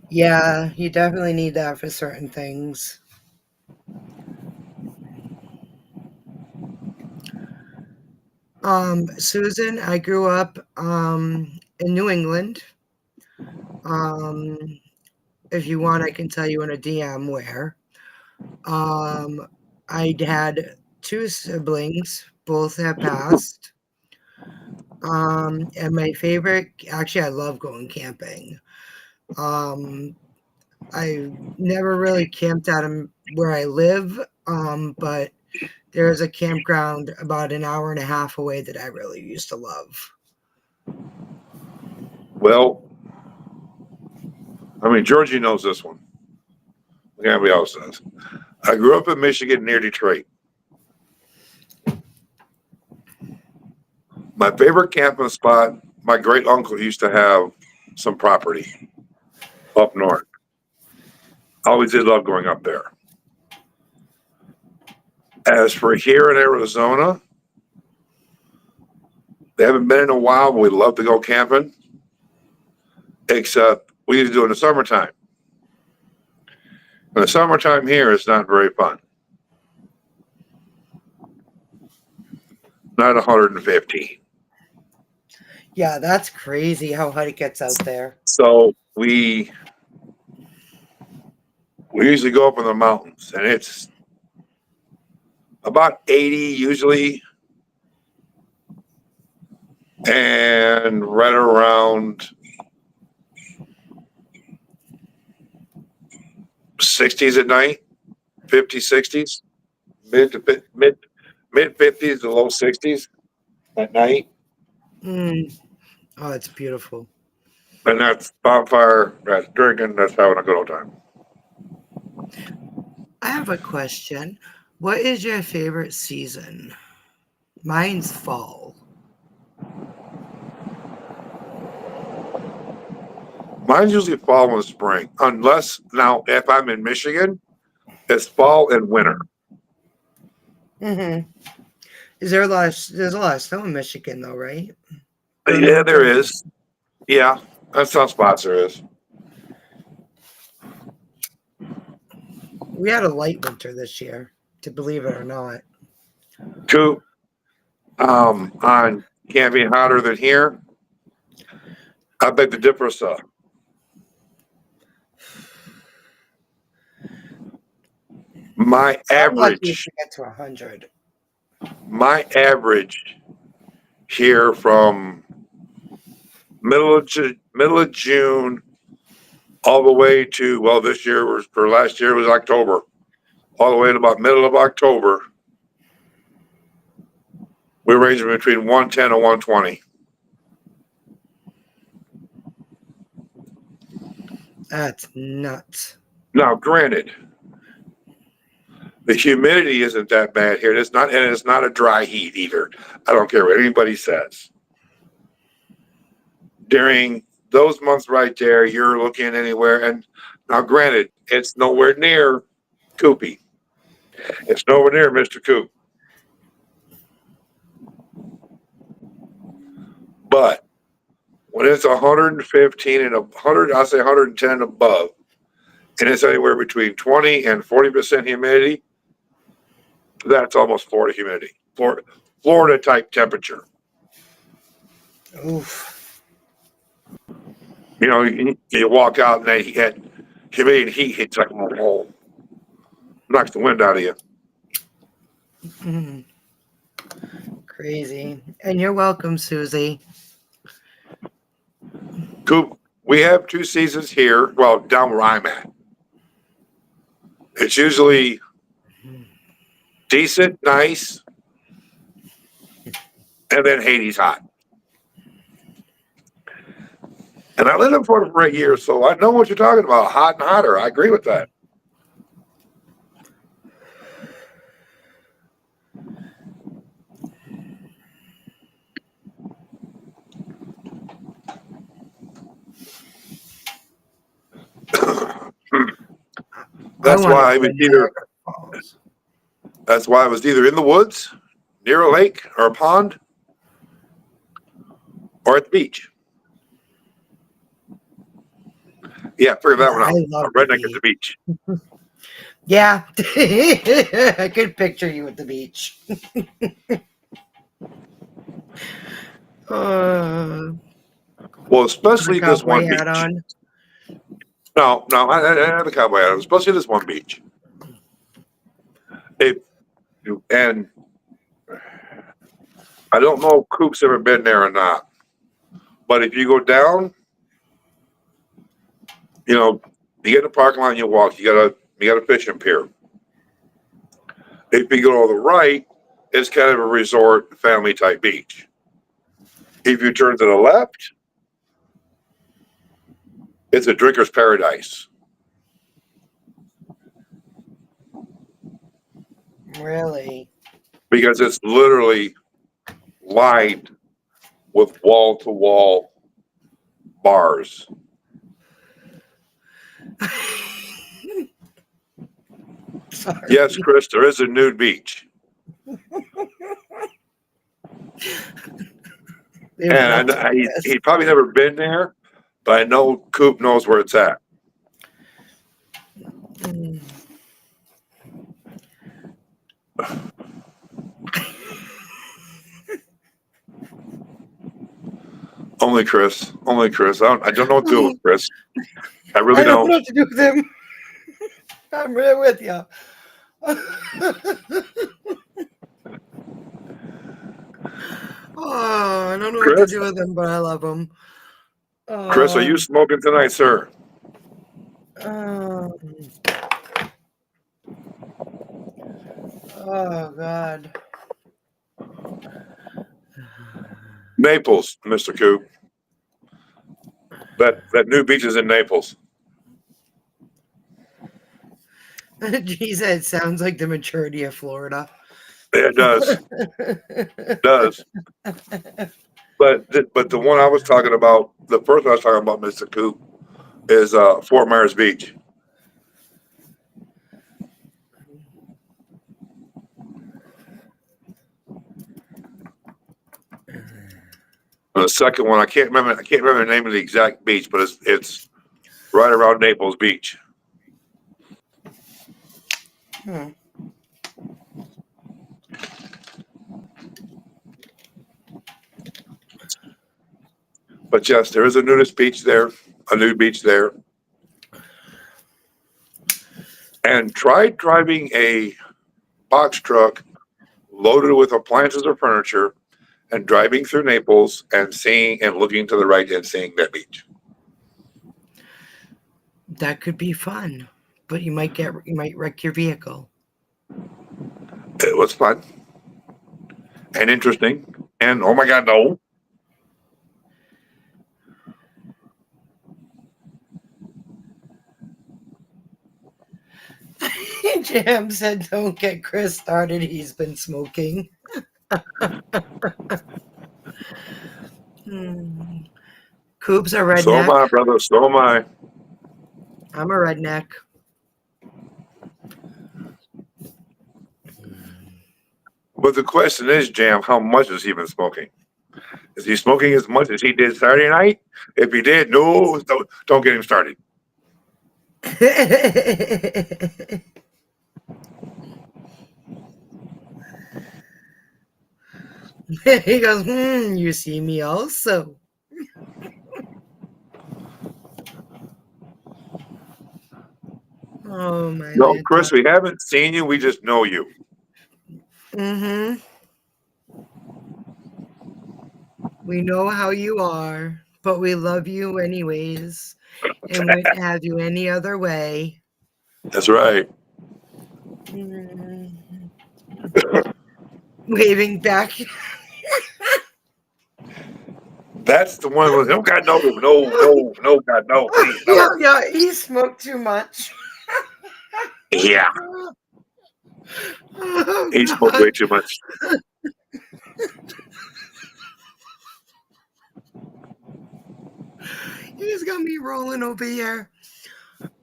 Yeah, you definitely need that for certain things. Susan, I grew up in New England. Um, if you want, I can tell you in a DM where. I had two siblings, both have passed. And my favorite, actually, I love going camping. Um, I never really camped out where I live, but there's a campground about an hour and a half away that I really used to love. Well, Georgie knows this one. Everybody else does. I grew up in Michigan near Detroit. My favorite camping spot, my great uncle used to have some property up north. I always did love going up there. As for here in Arizona, they haven't been in a while, but we'd love to go camping. Except we need to do it in the summertime. In the summertime here is not very fun. Not 150. Yeah, that's crazy how hot it gets out there. So we usually go up in the mountains, and it's about 80 usually, and right around 60s at night, 50s, 60s, mid 50s to low 60s at night. Oh, it's beautiful. And that's bonfire, that's drinking, that's having a good old time. I have a question. What is your favorite season? Mine's fall. Mine's usually fall and spring, unless now if I'm in Michigan, it's fall and winter. Mm-hmm. There's a lot of snow in Michigan though, right? Yeah, there is. Yeah, that's some spots there is. We had a light winter this year, to believe it or not. Coop, on can't be hotter than here. I beg to differ, sir. My I'm lucky if average, we get to 100. my average here from middle of June all the way to, well, this year was, or last year was October, all the way to about middle of October. We're ranging between 110 and 120. That's nuts. Now, granted, the humidity isn't that bad here. It's not, and it's not a dry heat either. I don't care what anybody says. During those months right there, you're looking anywhere. And now, granted, it's nowhere near Coopy. It's nowhere near Mr. Coop. But when it's 115 and 100, I'll say 110 and above, and it's anywhere between 20 and 40% humidity, that's almost Florida humidity, Florida type temperature. Oof. You know, you walk out and they had humidity and heat hits like, oh, knocks the wind out of you. Mm. Crazy. And you're welcome, Susie. Coop, we have 2 seasons here. Well, down where I'm at, it's usually decent, nice, and then Hades hot. And I lived in Florida for 8 years, so I know what you're talking about. Hot and hotter. I agree with that. That's why I was either. That's why I was either in the woods, near a lake or a pond, or at the beach. Yeah, figure that one out. I love A redneck at the beach. Yeah. I could picture you at the beach. Well, especially this cowboy one beach. hat on. No, I have a cowboy hat on, especially this one beach. And I don't know if Coop's ever been there or not, but if you go down, you know, you get in the parking lot and you walk, you got a fishing pier. If you go to the right, it's kind of a resort family type beach. If you turn to the left, it's a drinker's paradise. Really? Because it's literally lined with wall to wall bars. Sorry. Yes, Chris, there is a nude beach. And he's probably never been there, but I know Coop knows where it's at. Only Chris. Only Chris. I don't know what to do with Chris. I really don't don't. know what to do with him. I'm right with you. Oh, I don't know what to do with him, but I love him. Chris, are you smoking tonight, sir? Oh, God. Naples, Mr. Coop. That new beach is in Naples. He said, sounds like the maturity of Florida. It does. It does. But the one I was talking about, the first one I was talking about, Mr. Coop, is Fort Myers Beach. And the second one, I can't remember the name of the exact beach, but it's right around Naples Beach. Hmm. But yes, there is a nudist beach there, a nude beach there. And try driving a box truck loaded with appliances or furniture and driving through Naples and seeing and looking to the right and seeing that beach. That could be fun, but you might wreck your vehicle. It was fun and interesting. And oh my God, no. Jam said, "Don't get Chris started. He's been smoking." Hmm. Coop's a So am redneck. I, brother. So am I. I'm a redneck. But the question is, Jam, how much has he been smoking? Is he smoking as much as he did Saturday night? If he did, no, don't get him started. He goes, you see me also. Oh, my No, Lanta. Chris, we haven't seen you. We just know you. Mm-hmm. We know how you are, but we love you anyways and wouldn't have you any other way. That's right. Mm. Waving back. That's the one with, oh God, no, no, God, no, please, Yeah, no. yeah, he smoked too much. Yeah, Oh, he smoked God. way too much. He's got me rolling over here.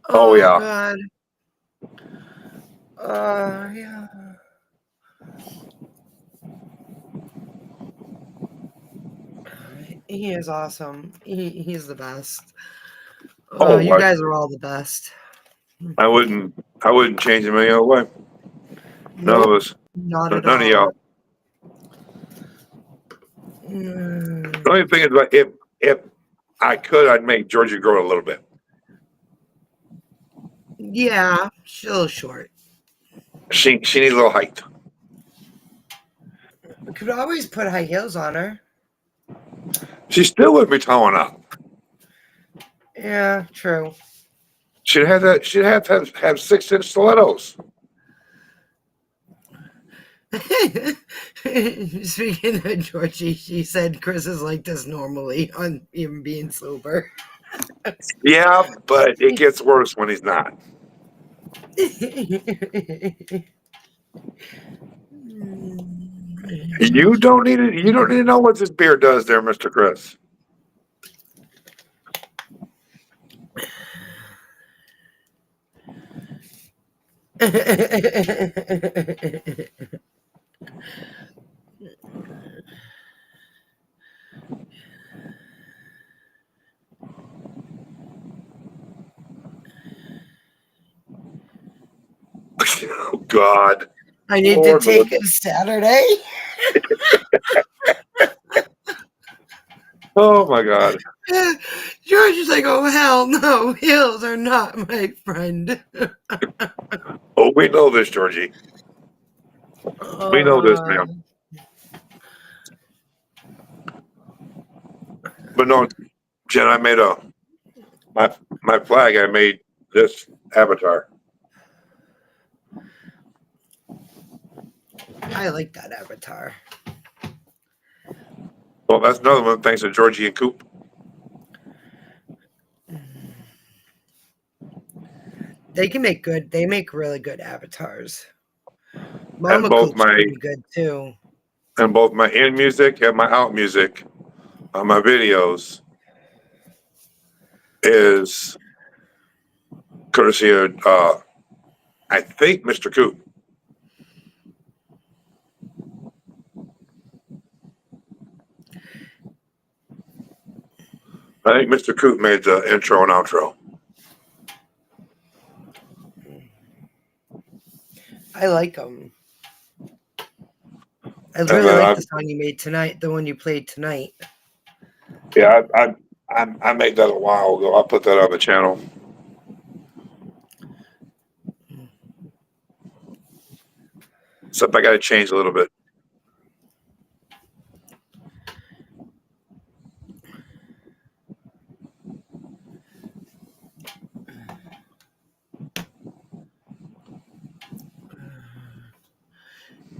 Oh, Oh, yeah. God. Yeah. He is awesome. He's the best. Oh, You what? guys are all the best. I wouldn't change him any other way. None of Nope, us, not at none of all. y'all. The only thing is, like, if I could, I'd make Georgie grow a little bit. Yeah, she's a little short. She needs a little height. We could always put high heels on her. She still would be towing up. Yeah, true. She'd have that. She'd have to have 6-inch stilettos. Speaking of Georgie, she said Chris is like this normally on even being sober. Yeah, but it gets worse when he's not. You don't need it. You don't need to know what this beer does, there, Mister Chris. Oh God, I need to Lord, Lord. take it Saturday. Oh my God. George is like, oh hell no, heels are not my friend. Oh, we know this, Georgie. We know this, Uh, ma'am. But no, Jen, I made my flag. I made this avatar. I like that avatar. Well, that's another one thanks to Georgie and Coop. They make really good avatars. And Mama both Coop's my pretty good too. in music and my out music on my videos is courtesy of I think Mr. Coop. I think Mr. Coop made the intro and outro. I like them. I And really then like the song you made tonight, the one you played tonight. I made that a while ago. I put that on the channel. Except I got to change a little bit.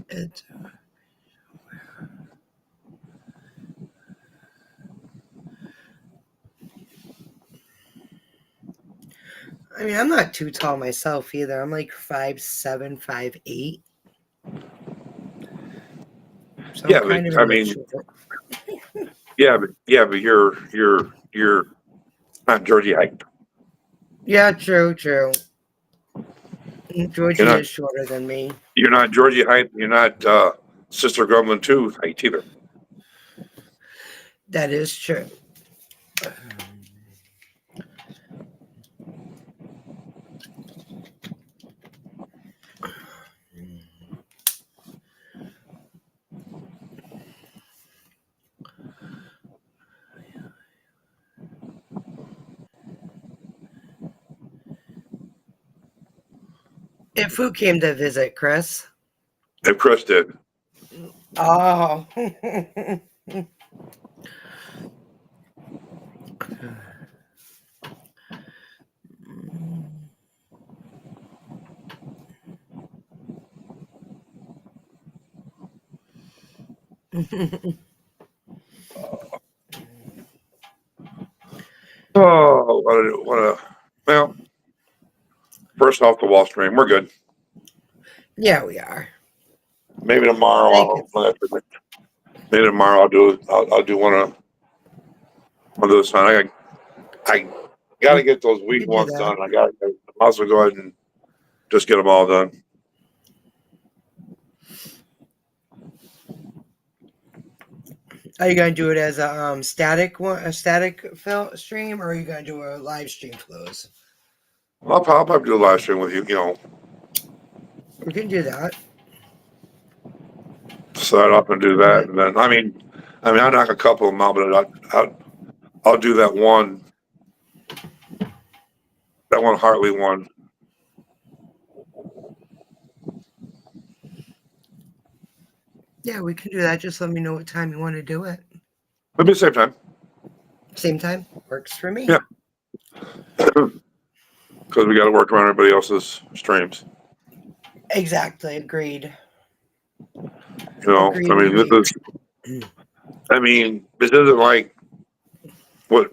It's, I mean, I'm not too tall myself either. I'm like 5'7", 5'8". So I'm Yeah, but kind of I in the mean, short. but you're not Georgie height. Yeah, true. You're Georgie not is shorter than me. you're not Georgie height. You're not Sister Gremlin 2 height either. That is true. If who came to visit, Chris? If Chris did. Oh. Oh, well, first off the wall stream, we're good. Yeah, we are. Maybe I think tomorrow it's maybe tomorrow I'll do one of those. I got to get those we weed can do ones that. done. I might as well go ahead and just get them all done. Are you gonna do it as a static film stream, or are you gonna do a live stream for those? I'll probably do a live stream with you. We can do that. Set up and do that, But and then I'll knock a couple of them out, but I'll do that one Hartley one. yeah, we can do that. Just let me know what time you want to do it. Maybe the same time. Same time works for me. Yeah. Because we got to work around everybody else's streams. Exactly. Agreed. You know, Agreed. Agreed. this isn't like what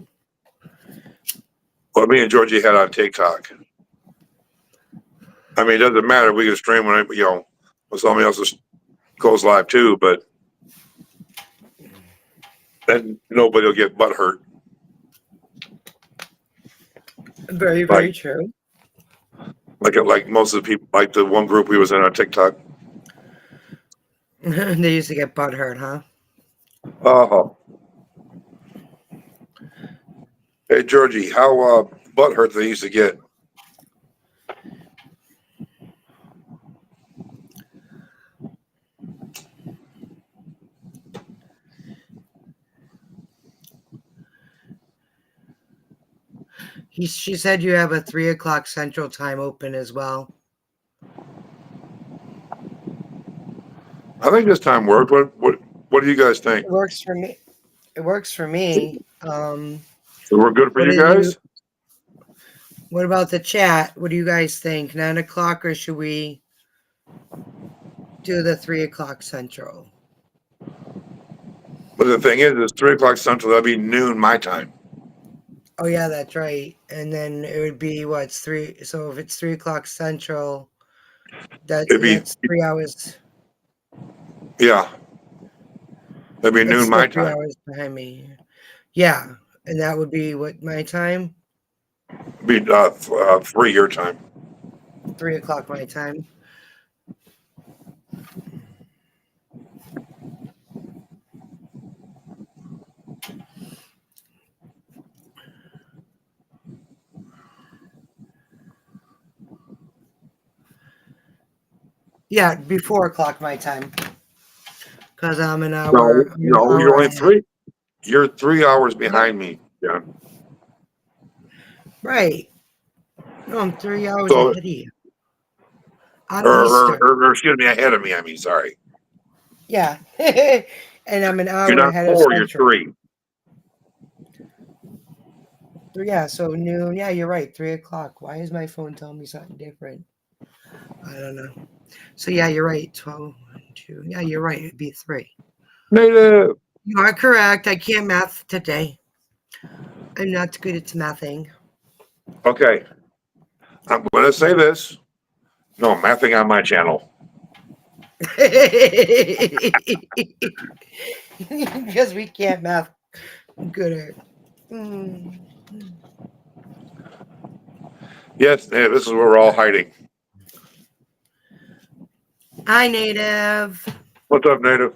me and Georgie had on TikTok. It doesn't matter. We can stream when somebody else goes live too, but then nobody will get butt hurt. Very, Like very true. like most of the people, like the one group we was in on TikTok. They used to get butt hurt, huh? Oh, hey Georgie, how butt hurt they used to get? She said you have a 3 o'clock Central Time open as well. I think this time worked. What do you guys think? It works for me. It works for me. We're good for What you did you? guys. What about the chat? What do you guys think? 9 o'clock, or should we do the 3 o'clock Central? But the thing is, it's 3 o'clock Central. That'll be noon my time. Oh yeah, that's right. And then it would be what's three. So if it's 3 o'clock Central, It'd be that's 3 hours. yeah. It'd be That's noon still my three time. hours behind me. Yeah, and that would be what my time. It'd be 3 your time. 3 o'clock my time. Yeah, before o'clock my time. Because I'm an No, hour. I'm an no, you're hour only ahead. three. You're 3 hours No, behind me. Yeah. right. No, I'm 3 hours So, ahead of you. I'm Eastern. or excuse me, ahead of me. I mean, sorry. Yeah. And I'm an You're hour not ahead of 4. You're Central. 3. Yeah, so noon. Yeah, you're right. 3 o'clock. Why is my phone telling me something different? I don't know. So yeah, you're right. 12, 1, 2. Yeah, you're right. It'd be 3. Native. You are correct. I can't math today. I'm not good at mathing. Okay. I'm going to say this. No mathing on my channel. Because we can't math good at. Mm. Yes, this is where we're all hiding. Hi, Native. What's up, Native?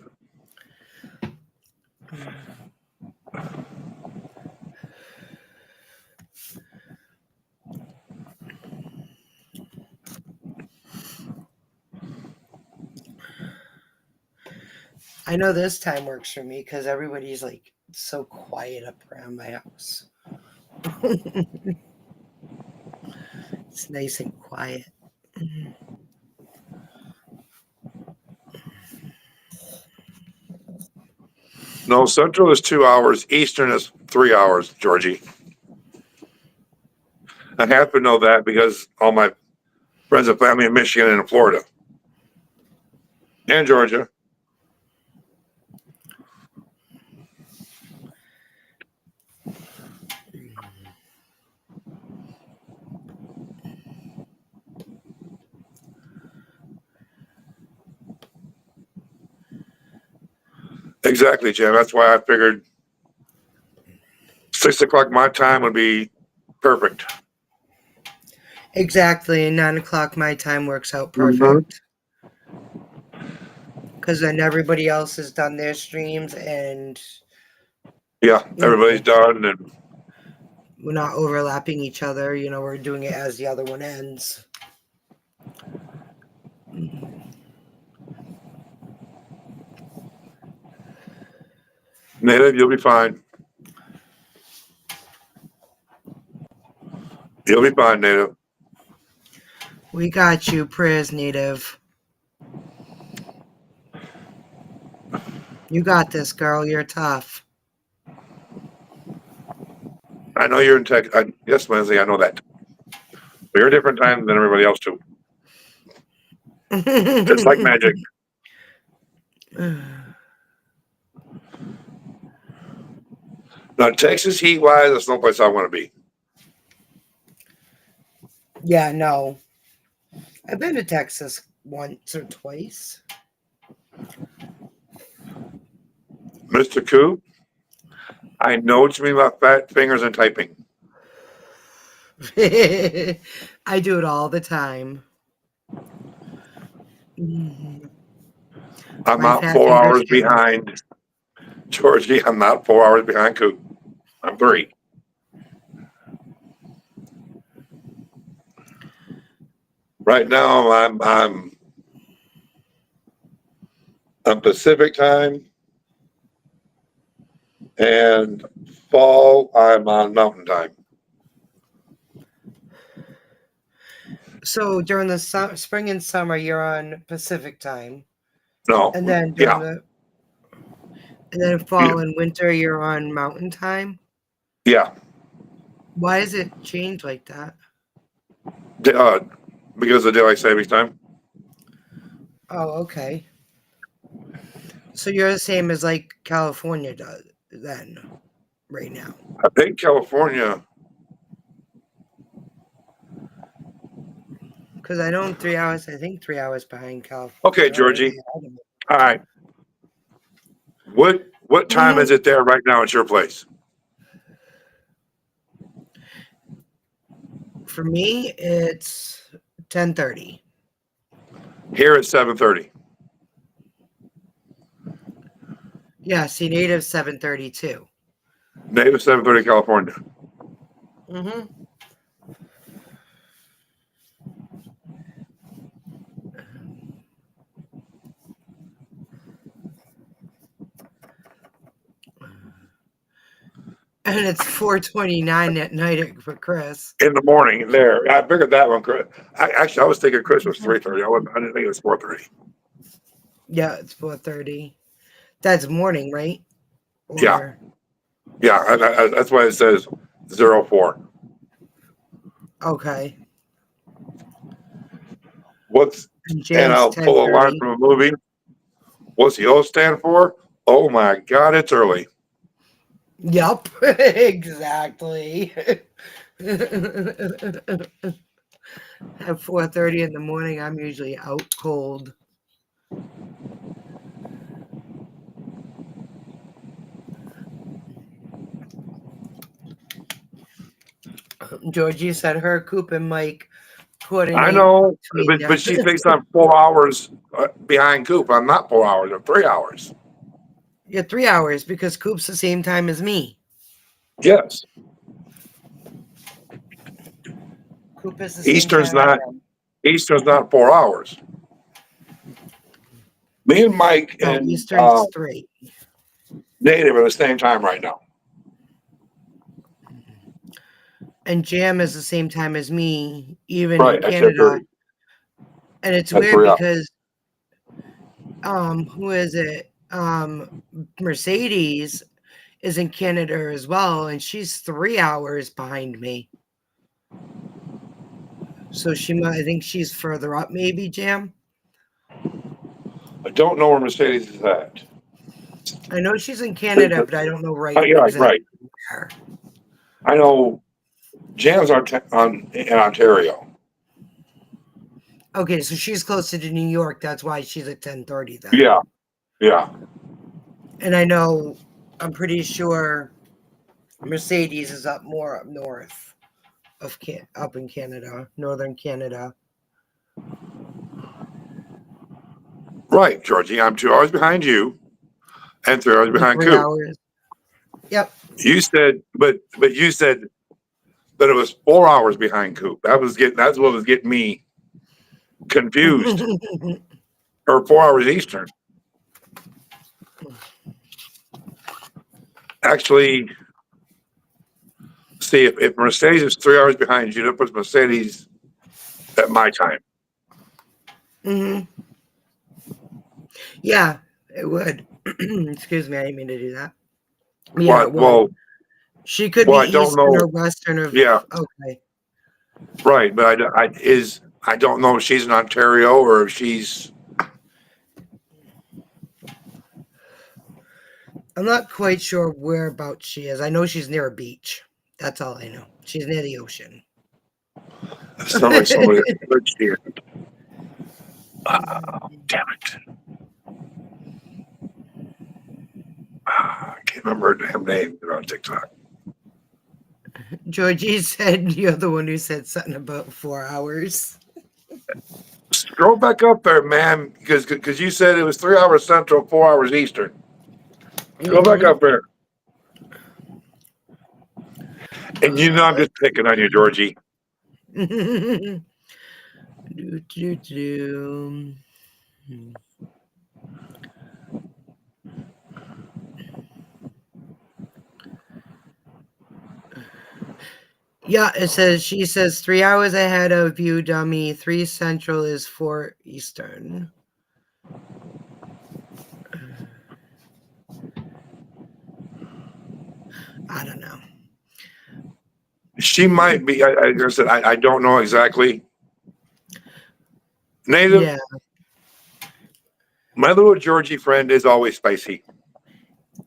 I know this time works for me because everybody's like so quiet up around my house. It's nice and quiet. No, Central is 2 hours. Eastern is 3 hours, Georgie. I have to know that because all my friends and family in Michigan and in Florida and Georgia. Exactly, Jim. That's why I figured 6 o'clock my time would be perfect. Exactly. 9 o'clock my time works out Mm-hmm. perfect. Because then everybody else has done their streams and, Yeah, you everybody's know, done. And we're not overlapping each other. You know, we're doing it as the other one ends. Native, you'll be fine. You'll be fine, Native. We got you, prayers, Native. You got this, girl. You're tough. I know you're in tech. Yes, Lindsay, I know that. But you're a different time than everybody else, too. Just like magic. Now, Texas heat wise, that's no place I want to be. Yeah, no. I've been to Texas once or twice. Mr. Coop, I know what you mean about fat fingers and typing. I do it all the time. Mhm. I'm My out fat 4 hours fingers get work. behind Georgie. I'm not 4 hours behind Coop. I'm 3. Right now, I'm Pacific time, and fall I'm on Mountain time. So during the spring and summer, you're on Pacific time, No, and then yeah, fall and winter, you're on Mountain time. yeah. Why is it changed like that? Uh, because of daylight savings time. Oh, okay. So you're the same as like California does then, right now. I think California. Because I know I'm 3 hours. I think 3 hours behind California. Okay, Or are they Georgie. ahead of me? All right. What time Mhm. is it there right now at your place? For me, it's 10:30. Here at 7:30. Yeah, see, native 7:32. Native 7:30 California. Mm-hmm. And it's 4:29 at night for Chris. in the morning there. I figured that one. Actually, I was thinking Chris was 3:30. I didn't think it was 4:30. Yeah, it's 4:30. That's morning, right? Yeah, Or yeah. That's why it says 04. okay. What's And and Jam's I'll pull a line 10:30. from a movie. What's the O stand for? Oh my God, it's early. Yup, exactly. At 4:30 in the morning, I'm usually out cold. Georgie said her, Coop, and Mike I coordinate know, between but them. she thinks I'm 4 hours behind Coop. I'm not 4 hours. I'm 3 hours. You're 3 hours because Coop's the same time as me. Yes, Coop is the same Eastern's time I not. am. Eastern's not 4 hours. Me and Mike No, and Eastern's 3. Native are the same time right now. And Jam is the same time as me, even in Right at ten Canada. thirty. And it's At weird 3 hours. because who is it? Mercedes is in Canada as well, and she's 3 hours behind me. So I think she's further up, maybe, Jam. I don't know where Mercedes is at. I know she's in Canada, but I don't know Oh, yeah, right. exactly where. I know Jan's in Ontario. Okay, so she's closer to New York. That's why she's at 10:30 then. Yeah, yeah. And I'm pretty sure Mercedes is up north up in Canada, northern Canada. Right, Georgie. I'm 2 hours behind you and 3 hours And behind 3 Coop. hours. Yep. You said, but you said that it was 4 hours behind Coop. That's what was getting me confused. Or 4 hours Eastern. Actually, see if Mercedes is 3 hours behind you, that puts Mercedes at my time. hmm Yeah, it would. Excuse me, I didn't mean to do that. Yeah, it would. Well, She could be I don't eastern or know. western of. Yeah, Okay. right. But I don't know if she's in Ontario or if she's. I'm not quite sure whereabouts she is. I know she's near a beach. That's all I know. She's near the ocean. Somebody. Let's see it. Damn it. I can't remember her damn name. They're on TikTok. Georgie said you're the one who said something about 4 hours. Scroll back up there, man, because you said it was 3 hours Central, 4 hours Eastern. Go back up there. And you know I'm just picking on you, Georgie. do, do, do. Yeah, she says 3 hours ahead of you, dummy. 3 Central is 4 Eastern. I don't know. She might be. Like I said, I don't know exactly. Native, Yeah, my little Georgie friend is always spicy,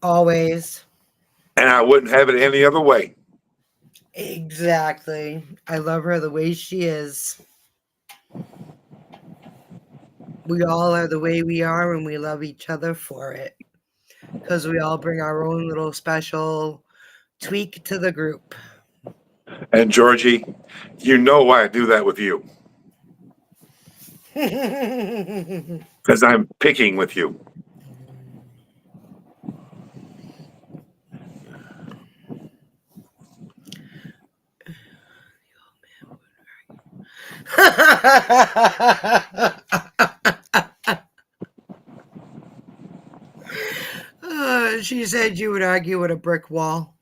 always. and I wouldn't have it any other way. Exactly. I love her the way she is. We all are the way we are, and we love each other for it. Because we all bring our own little special tweak to the group. And Georgie, you know why I do that with you. Because I'm picking with you. She said you would argue with a brick wall.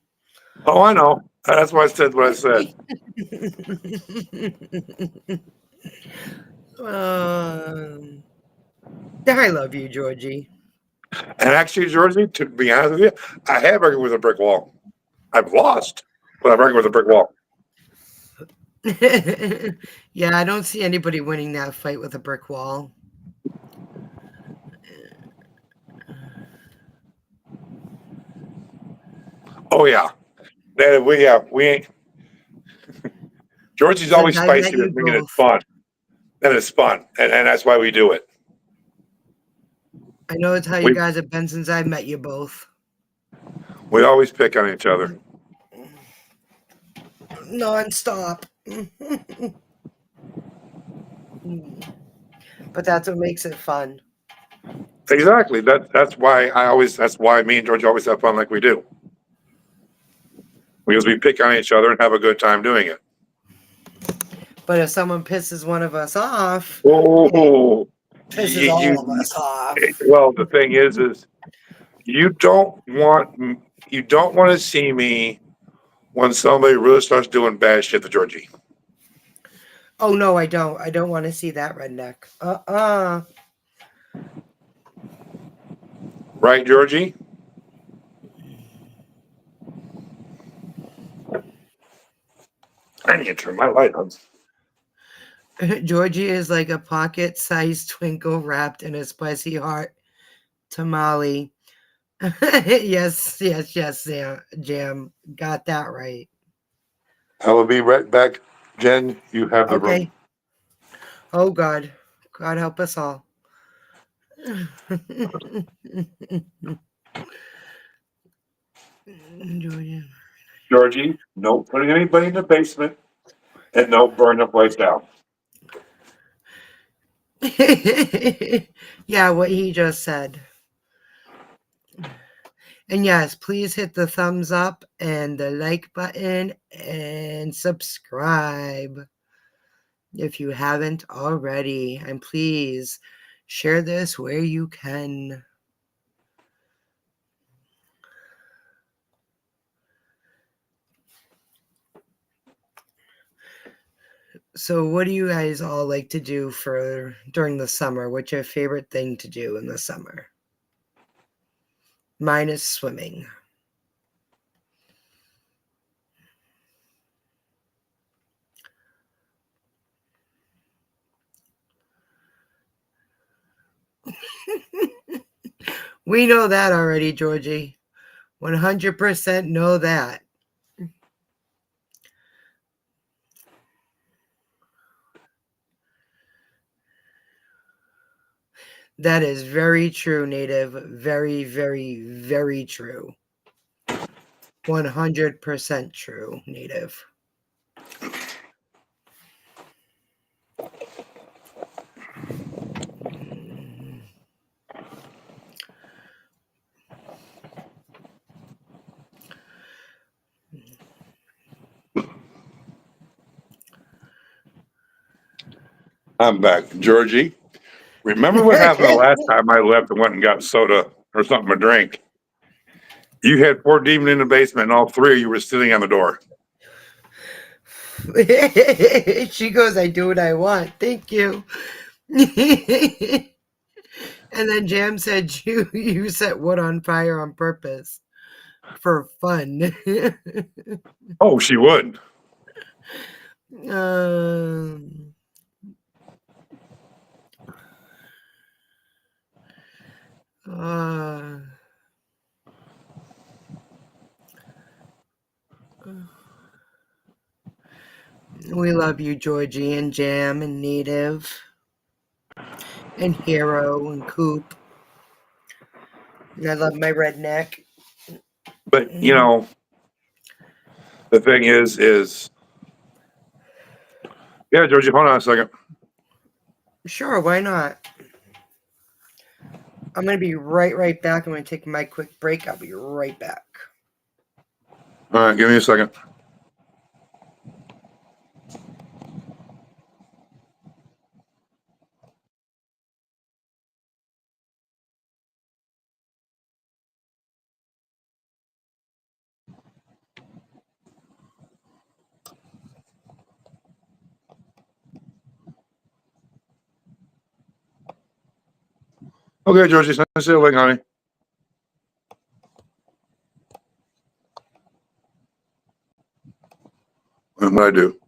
Oh, I know. That's why I said what I said. um, I love you, Georgie. And actually, Georgie, to be honest with you, I have argued with a brick wall. I've lost, but I've argued with a brick wall. Yeah, I don't see anybody winning that fight with a brick wall. Oh yeah, we ain't. Georgie's Since always I've met spicy you with me, and it's both, fun. And it's fun, and that's why we do it. I know it's how you We guys have been since I've met you both. we always pick on each other. Non-stop. But that's what makes it fun. Exactly. That's why me and Georgie always have fun like we do. Because we pick on each other and have a good time doing it. But if someone pisses one of us off, it Oh, pisses all of us off. well, the thing is you don't want you don't want to see me when somebody really starts doing bad shit to Georgie, Oh no, I don't. I don't want to see that redneck. right, Georgie? I need to turn my light on. Georgie is like a pocket-sized twinkle wrapped in a spicy hot tamale. Yes, yes, yes, Jam. Got that right. I will be right back. Jen, you have the room. Okay. Oh God. God help us all. Georgia. Georgie, no putting anybody in the basement and no burn the place down. Yeah, what he just said. And yes, please hit the thumbs up and the like button and subscribe if you haven't already. And please share this where you can. So, what do you guys all like to do for during the summer? What's your favorite thing to do in the summer? Mine is swimming. We know that already, Georgie. 100% know that. That is very true, Native. Very, very, very true. 100% true, Native. I'm back. Georgie, remember what happened the last time I left and went and got soda or something to drink? You had four demons in the basement, and all three of you were sitting on the door. She goes, I do what I want. Thank you. And then Jam said you set wood on fire on purpose for fun. Oh, she would. um, uh, we love you, Georgie and Jam and Native and Hero and Coop. And I love my redneck. But the thing is, yeah, Georgie, hold on a second. Sure, why not? I'm going to be right back. I'm going to take my quick break. I'll be right back. All right, give me a second. Okay, Georgie, send us the link, honey. And what I do?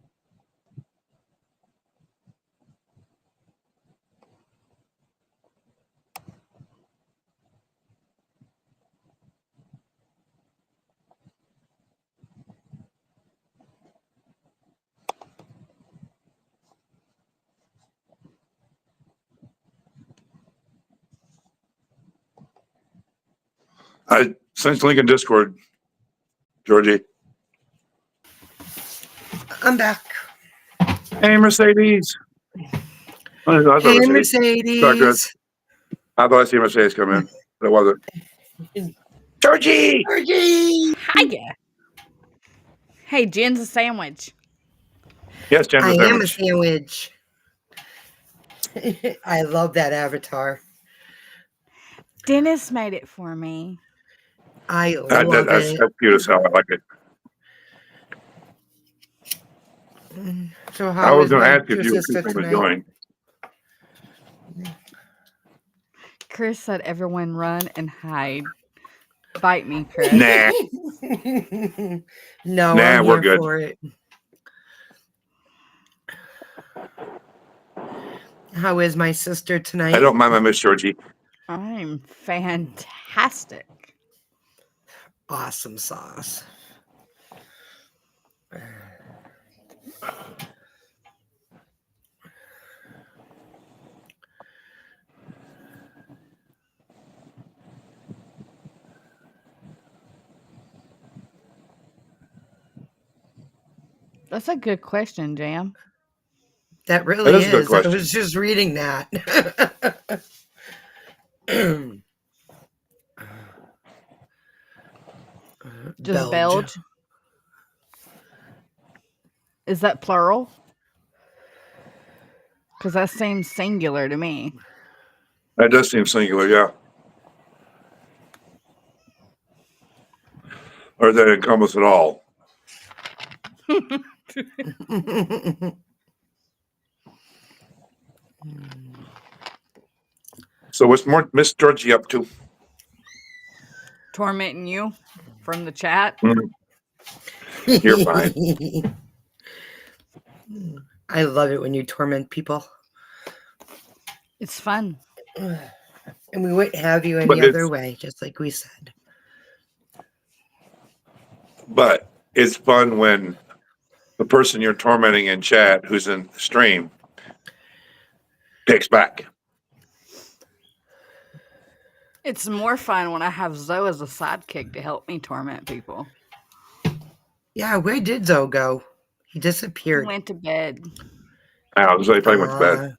I sent the link in Discord, Georgie. I'm back. Hey, Mercedes. I thought Hey, Mercedes. Sorry, Chris. Mercedes. I thought I see Mercedes come in. That wasn't. Georgie! Georgie. Hiya. Hey, Jen's a sandwich. Yes, Jen's I a am a sandwich. sandwich. I love that avatar. Dennis made it for me. I love That's it. cute as hell. I like it. So I how was is going to my ask if two you sister was tonight? doing. Chris said, everyone run and hide. Bite me, Chris. Nah, No, nah, I'm we're here good. for it. How is my sister tonight? I don't mind my Miss Georgie. I'm fantastic. Awesome sauce. That's a good question, Jam. That really That is a good is. I question. was just reading that. Just Belge. Is that plural? Because that seems singular to me. That does seem singular, yeah. Or that encompass it all. So what's more Miss Georgie up to? Tormenting you from the chat. You're fine. I love it when you torment people. It's fun. And we wouldn't have you any But other it's way, just like we said. but it's fun when the person you're tormenting in chat who's in the stream takes back. It's more fun when I have Zoe as a sidekick to help me torment people. Yeah, where did Zoe go? He He disappeared. went to bed. I was like, probably went to bed.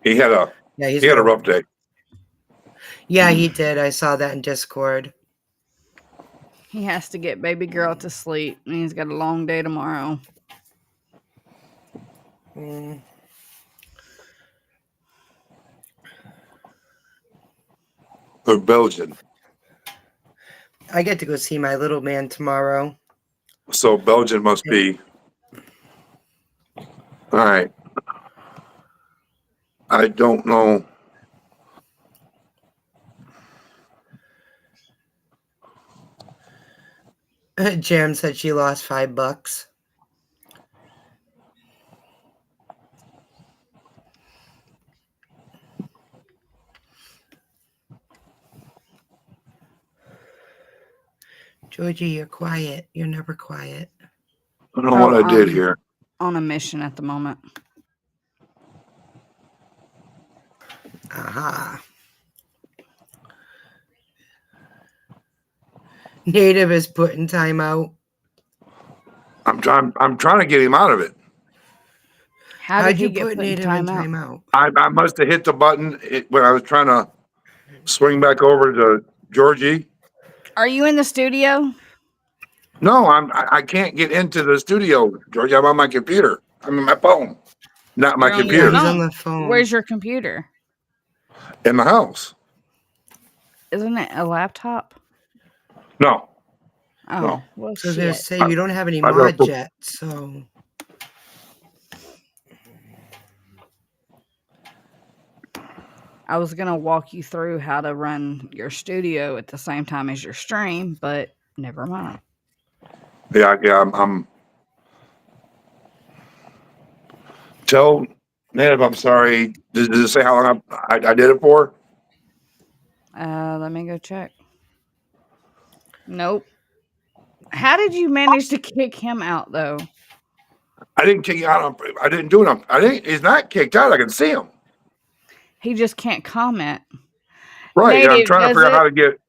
He had a Yeah, he had a rough day. Yeah, he did. I saw that in Discord. He has to get baby girl to sleep, and he's got a long day tomorrow. Mm. They're Belgian. I get to go see my little man tomorrow. So Belgian must be. All right. I don't know. Jam said she lost $5. Georgie, you're quiet. You're never quiet. I don't know what I did here. On a mission at the moment. Aha. Native is putting time out. I'm trying to get him out of it. How How'd did you he get put put in Native in timeout? timeout? I must have hit the button when I was trying to swing back over to Georgie. Are you in the studio? No, I can't get into the studio, Georgie. I'm on my computer. I'm on my phone, not my You're on your computer. He's on phone. the phone. Where's your computer? In the house. Isn't it a laptop? No, Oh, no. well, So I was gonna shit. say we don't have any I got mods yet, so I was gonna walk you through how to run your studio at the same time as your stream, but never mind. Yeah, I'm tell Native I'm sorry. Does it say how long I did it for? Let me go check. Nope. How did you manage to kick him out though? I didn't kick you out. I didn't do it. I didn't. He's not kicked out. I can see him. He just can't comment. Right. Yeah, I'm Native, trying to does figure out it? how to get.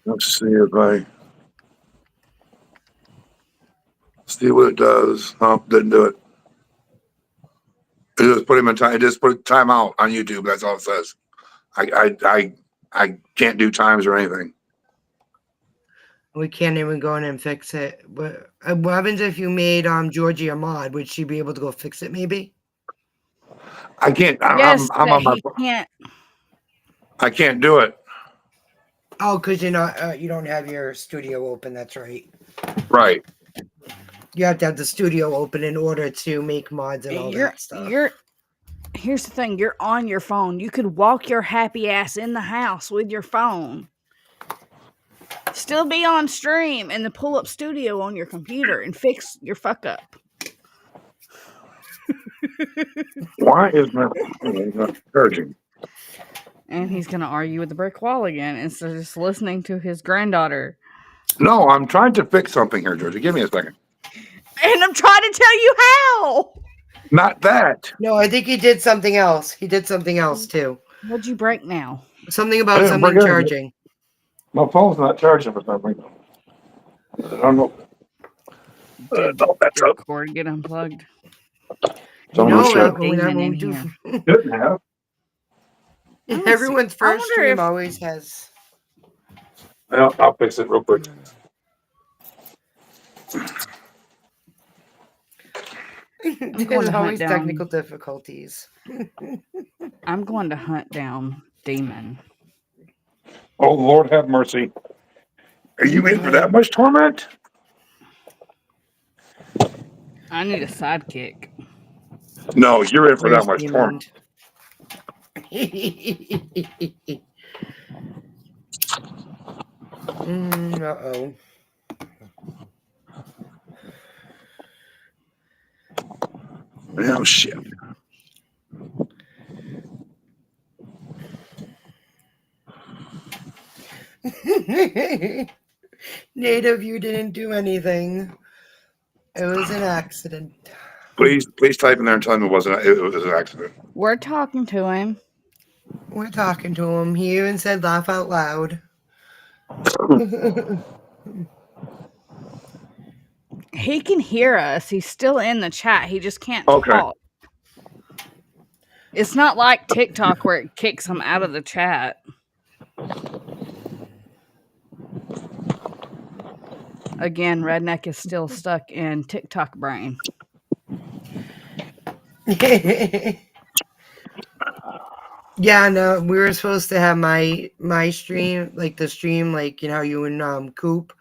Let's see if I see what it does. Oh, didn't do it. It just put him in time. It just put time out on YouTube. That's all it says. I can't do times or anything. We can't even go in and fix it. What happens if you made Georgie a mod? Would she be able to go fix it? Maybe. I can't. Yes, I'm but on my. he can't. I can't do it. Oh, because you're not. You don't have your studio open. That's right. Right. You have to have the studio open in order to make mods and all that stuff. Here's the thing, you're on your phone. You could walk your happy ass in the house with your phone. Still be on stream and then pull up studio on your computer and fix your fuck up. Why is my not charging? And he's gonna argue with the brick wall again instead of just listening to his granddaughter. No, I'm trying to fix something here, Georgia. Give me a second. And I'm trying to tell you how. Not that. No, I think he did something else. He did something else too. What'd you break now? Something I about didn't something break anything. charging. My phone's not charging for some reason. I don't know. Did No, that's your up. cord get unplugged? Someone No, should. when in we do. here. Didn't have. Everyone's first wonder stream if- always has. I'll fix it real quick. There's always technical difficulties. I'm going to hunt down Demon. Oh, Lord have mercy. Are you in for that much torment? I need a sidekick. No, you're in for that much Praise torment. Uh-oh. Oh, shit. Native, you didn't do anything. It was an accident. Please type in there and tell him it was an accident. We're talking to him. We're talking to him. He even said laugh out loud. He can hear us. He's still in the chat. He just can't talk. It's not like TikTok where it kicks him out of the chat. Again, Redneck is still stuck in TikTok brain. Yeah, no, we were supposed to have my stream, like the stream, like you know, you and Coop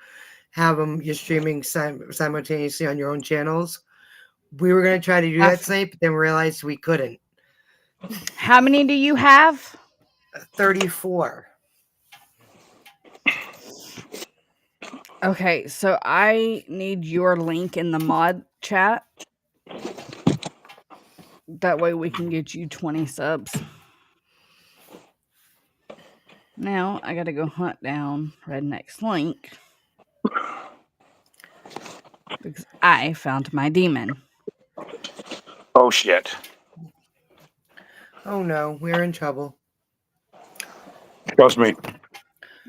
have them. You're streaming simultaneously on your own channels. We were gonna try to do that tonight, but then we realized we couldn't. How many do you have? 34. Okay, so I need your link in the mod chat. That way we can get you 20 subs. Now I gotta go hunt down Redneck's link. Because I found my demon. Oh, shit. Oh no, we're in trouble. Trust me.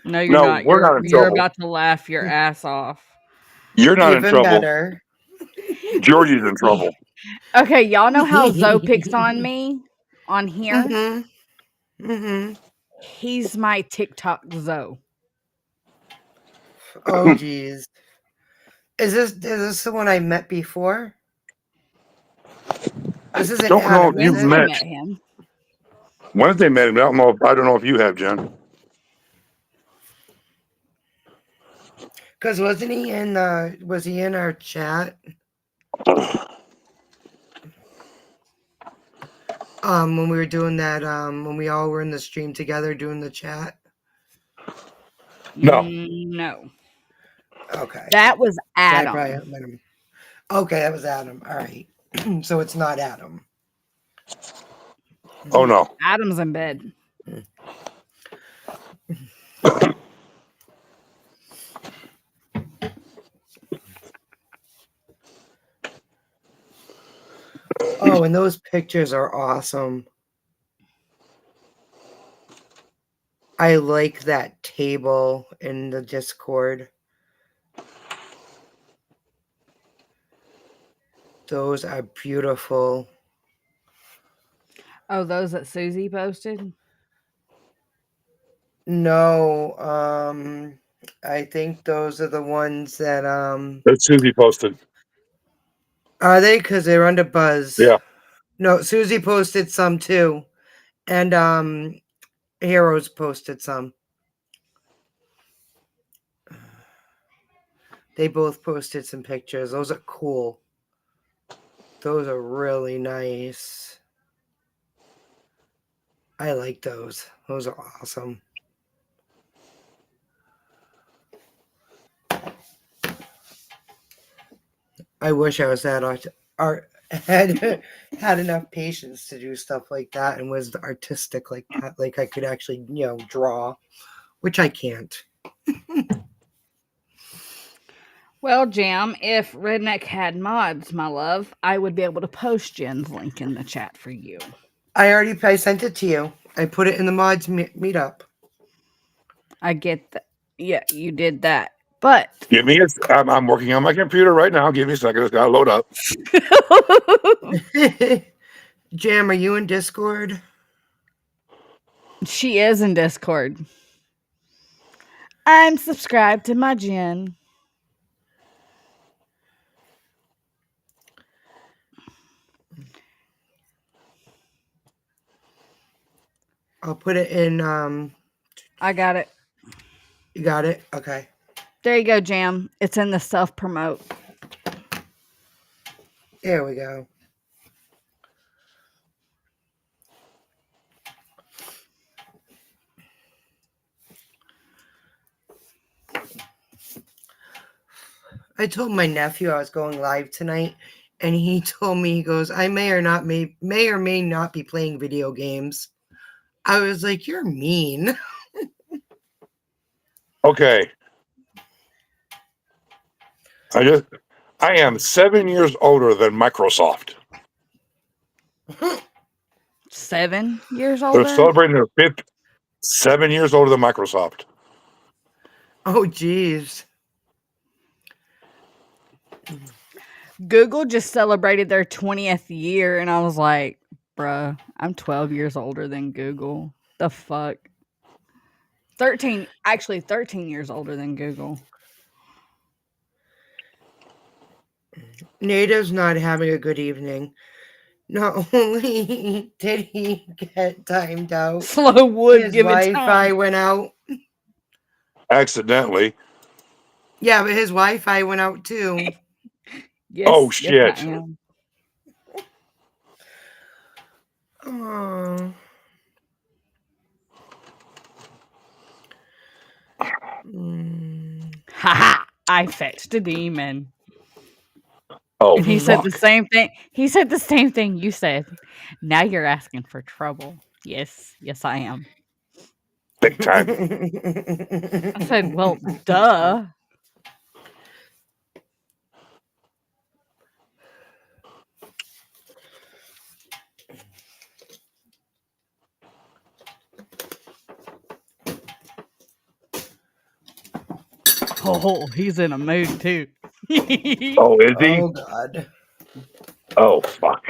No, you're not. We're not in You're trouble. about to laugh your ass off. You're not in Even trouble. better. Georgie's in trouble. Okay, y'all know how Zoe picks on me on here? Mm-hmm. Mm-hmm. He's my TikTok Zoe. Oh geez. Is this the one I met before? This isn't Don't know Adam, if you've is it? met. him. When did they met him? I don't know if you have, Jen. Because was he in our chat? When we were doing that, when we all were in the stream together doing the chat. No. No. Okay. That was I Adam. probably met him. Okay, that was Adam. All right. So it's not Adam. Oh no. Adam's in bed. Oh, and those pictures are awesome. I like that table in the Discord. Those are beautiful. Oh, those that Susie posted? No, I think those are the ones that That Susie posted. are they? Because they're under Buzz. Yeah. No, Susie posted some too. And Heroes posted some. They both posted some pictures. Those are cool. Those are really nice. I like those. Those are awesome. I wish I was that had enough patience to do stuff like that and was artistic like that. Like I could actually, draw, which I can't. Well, Jam, if Redneck had mods, my love, I would be able to post Jen's link in the chat for you. I sent it to you. I put it in the mods meetup. I get that. Yeah, you did that. But Give me I'm working on my computer right now. Give me a second. It's got to load up. Jam, are you in Discord? she is in Discord. I'm subscribed to my Jen. I'll put it in. I got it. You got it? Okay. There you go, Jam. It's in the self promote. There we go. I told my nephew I was going live tonight, and he told me, he goes, I may or may not be playing video games. I was like, you're mean. Okay. I am 7 years older than Microsoft. 7 years They're older? celebrating their 7 years older than Microsoft. Oh, geez. Google just celebrated their 20th year, and I was like, bruh, I'm 12 years older than Google. The fuck? 13 years older than Google. Native's not having a good evening. Not only did he get timed out, Slow would his give it Wi-Fi time. went out. Accidentally. Yeah, but his Wi-Fi went out too. Yes, Oh, yes, shit. I am. Oh. Haha! I fetched a demon. Oh, And he said the fuck. same thing. He said the same thing you said. Now you're asking for trouble. Yes, I am. Big time. I said, well, duh. Oh, he's in a mood too. Oh, is he? Oh, God. Oh, fuck.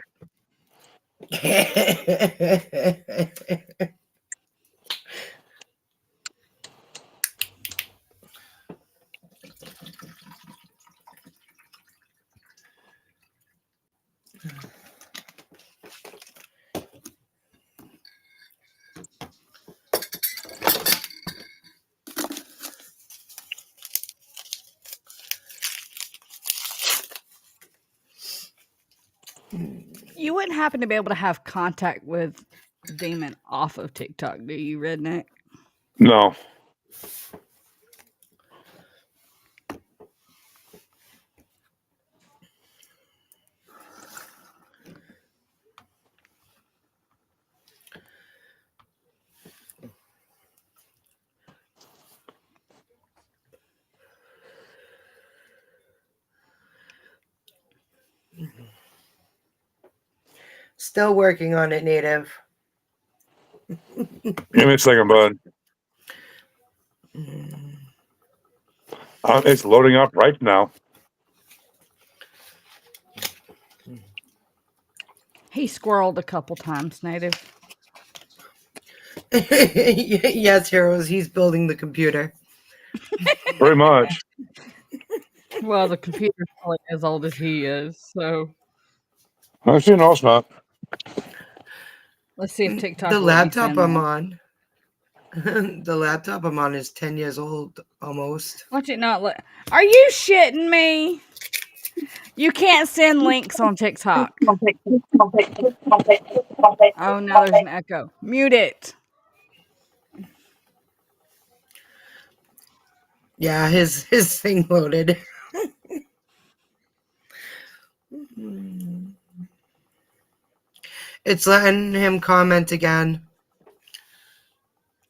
wouldn't happen to be able to have contact with Demon off of TikTok, do you, Redneck? No. Still working on it, Native. Give me a second, bud. It's loading up right now. He squirreled a couple times, Native. Yes, Heroes, he's building the computer. Very much. Well, the computer's probably as old as he is, so Actually, no, it's not. let's see if TikTok The will let me laptop send I'm that. on. The laptop I'm on is 10 years old almost. Watch it not let. Are you shitting me? You can't send links on TikTok. Oh, now there's an echo. Mute it. Yeah, his thing loaded. It's letting him comment again.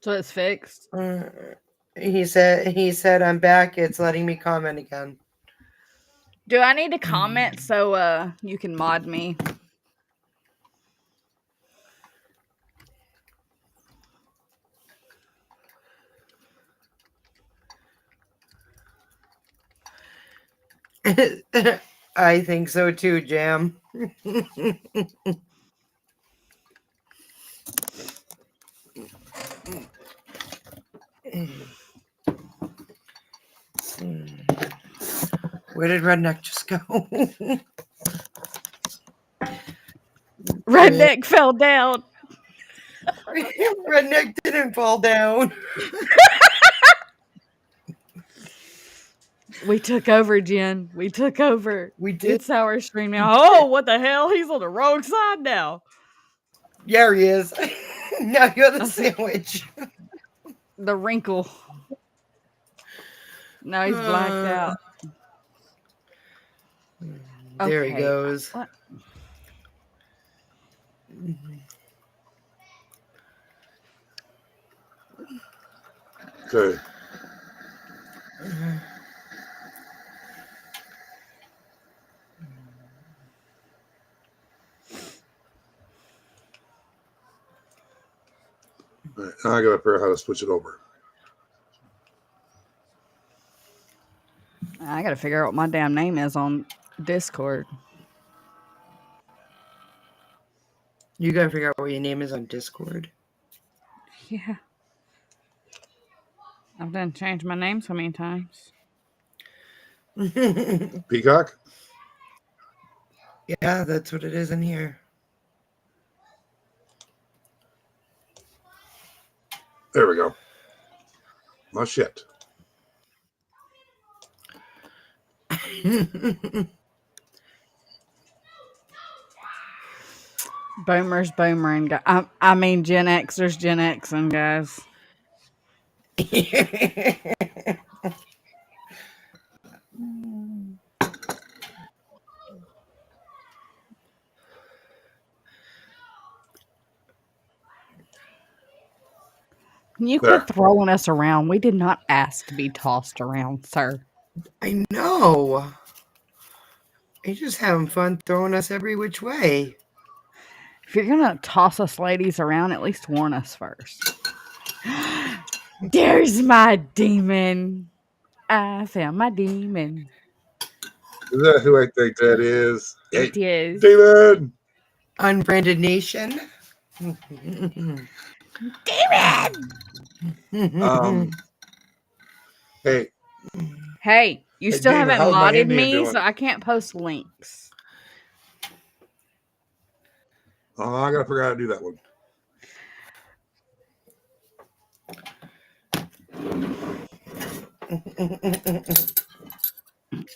So it's fixed. He said I'm back. It's letting me comment again. Do I need to comment so you can mod me? I think so too, Jam. Where did Redneck just go? Redneck fell down. Redneck didn't fall down. We took over, Jen. We took over. We did. It's our stream now. Oh, what the hell? He's on the wrong side now. Yeah, he is. Now you're the sandwich. The wrinkle. Now he's blacked out. There he Okay. goes. What? Okay. All right, now I gotta figure out how to switch it over. I gotta figure out what my damn name is on Discord. You gotta figure out what your name is on Discord. Yeah. I've done changed my name so many times. Peacock? Yeah, that's what it is in here. There we go. Oh shit. Boomers, boomering. I mean, Gen Xers, Gen Xing, guys. Can you quit throwing us around? We did not ask to be tossed around, sir. I know. You're just having fun throwing us every which way. If you're gonna toss us ladies around, at least warn us first. There's my demon. I found my demon. Is that who I think that is? It is. David! Unbranded Nation. Demon! Hey. Hey, you still David, haven't how's my modded Indian me, doing? so I can't post links. Oh, I gotta figure out how to do that one.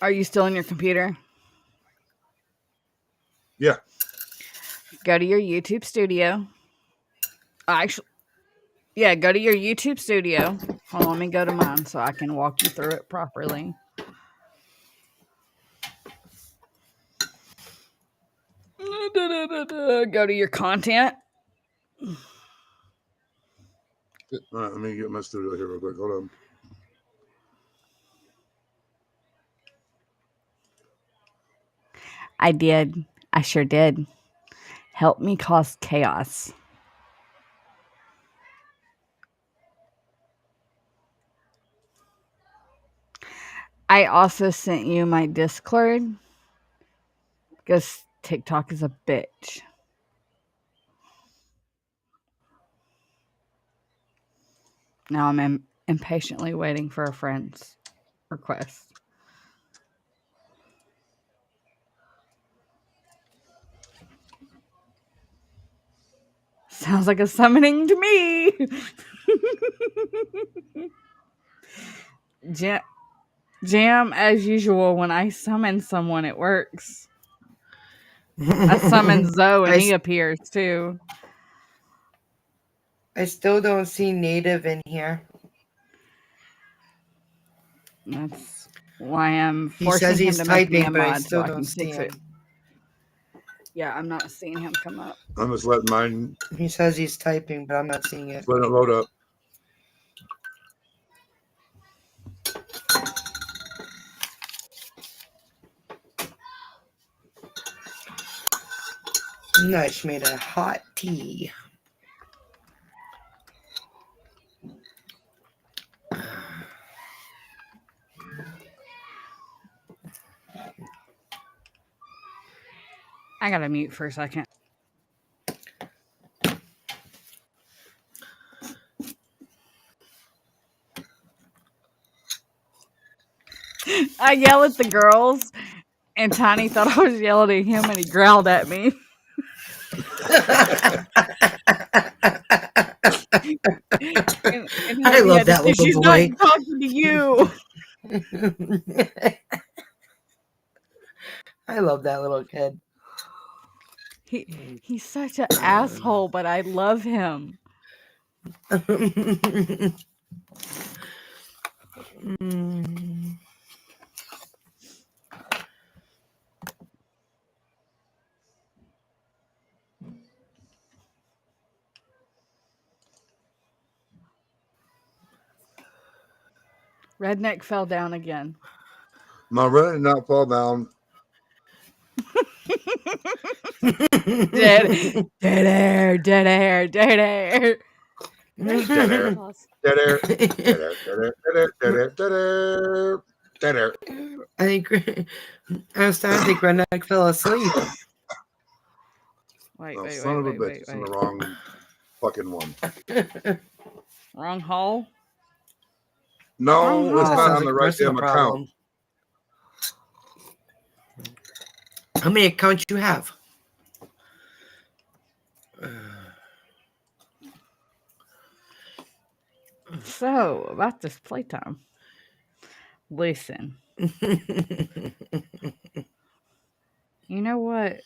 Are you still on your computer? Yeah. Go to your YouTube studio. Actually, yeah, go to your YouTube studio. Hold on, let me go to mine so I can walk you through it properly. Go to your content. All right, let me get my studio here real quick. Hold on. I did. I sure did. Help me cause chaos. I also sent you my Discord because TikTok is a bitch. Now I'm impatiently waiting for a friend's request. Sounds like a summoning to me. Jam, as usual, when I summon someone, it works. I summon Zoe and he appears too. I still don't see native in here. That's why I'm He forcing says him he's to make me a typing, but I mod so still I don't can see fix him. it. Yeah, I'm not seeing him come up. I'm just letting mine. He says he's typing, but I'm not seeing it. Let it load up. No, she made a hot tea. I gotta mute for a second. I yell at the girls, and Tiny thought I was yelling at him, and he growled at me. And I he love had to that say, little she's boy. not talking to you. I love that little kid. He's such an asshole, but I love him. Redneck fell down again. My red did not fall down. Dead air, dead air, dead air. Dead air. Dead air. Dead air. Dead air. Dead air. Dead air. Dead air. I think I was starting to think Redneck fell asleep. Wait, Oh, wait, son of a wait, bitch. wait, It's in wait. the wrong fucking one. Wrong hole? No, Oh, it's That not sounds on like the a right personal damn account. problem. How many accounts you have? So, about this playtime. Listen. You know what?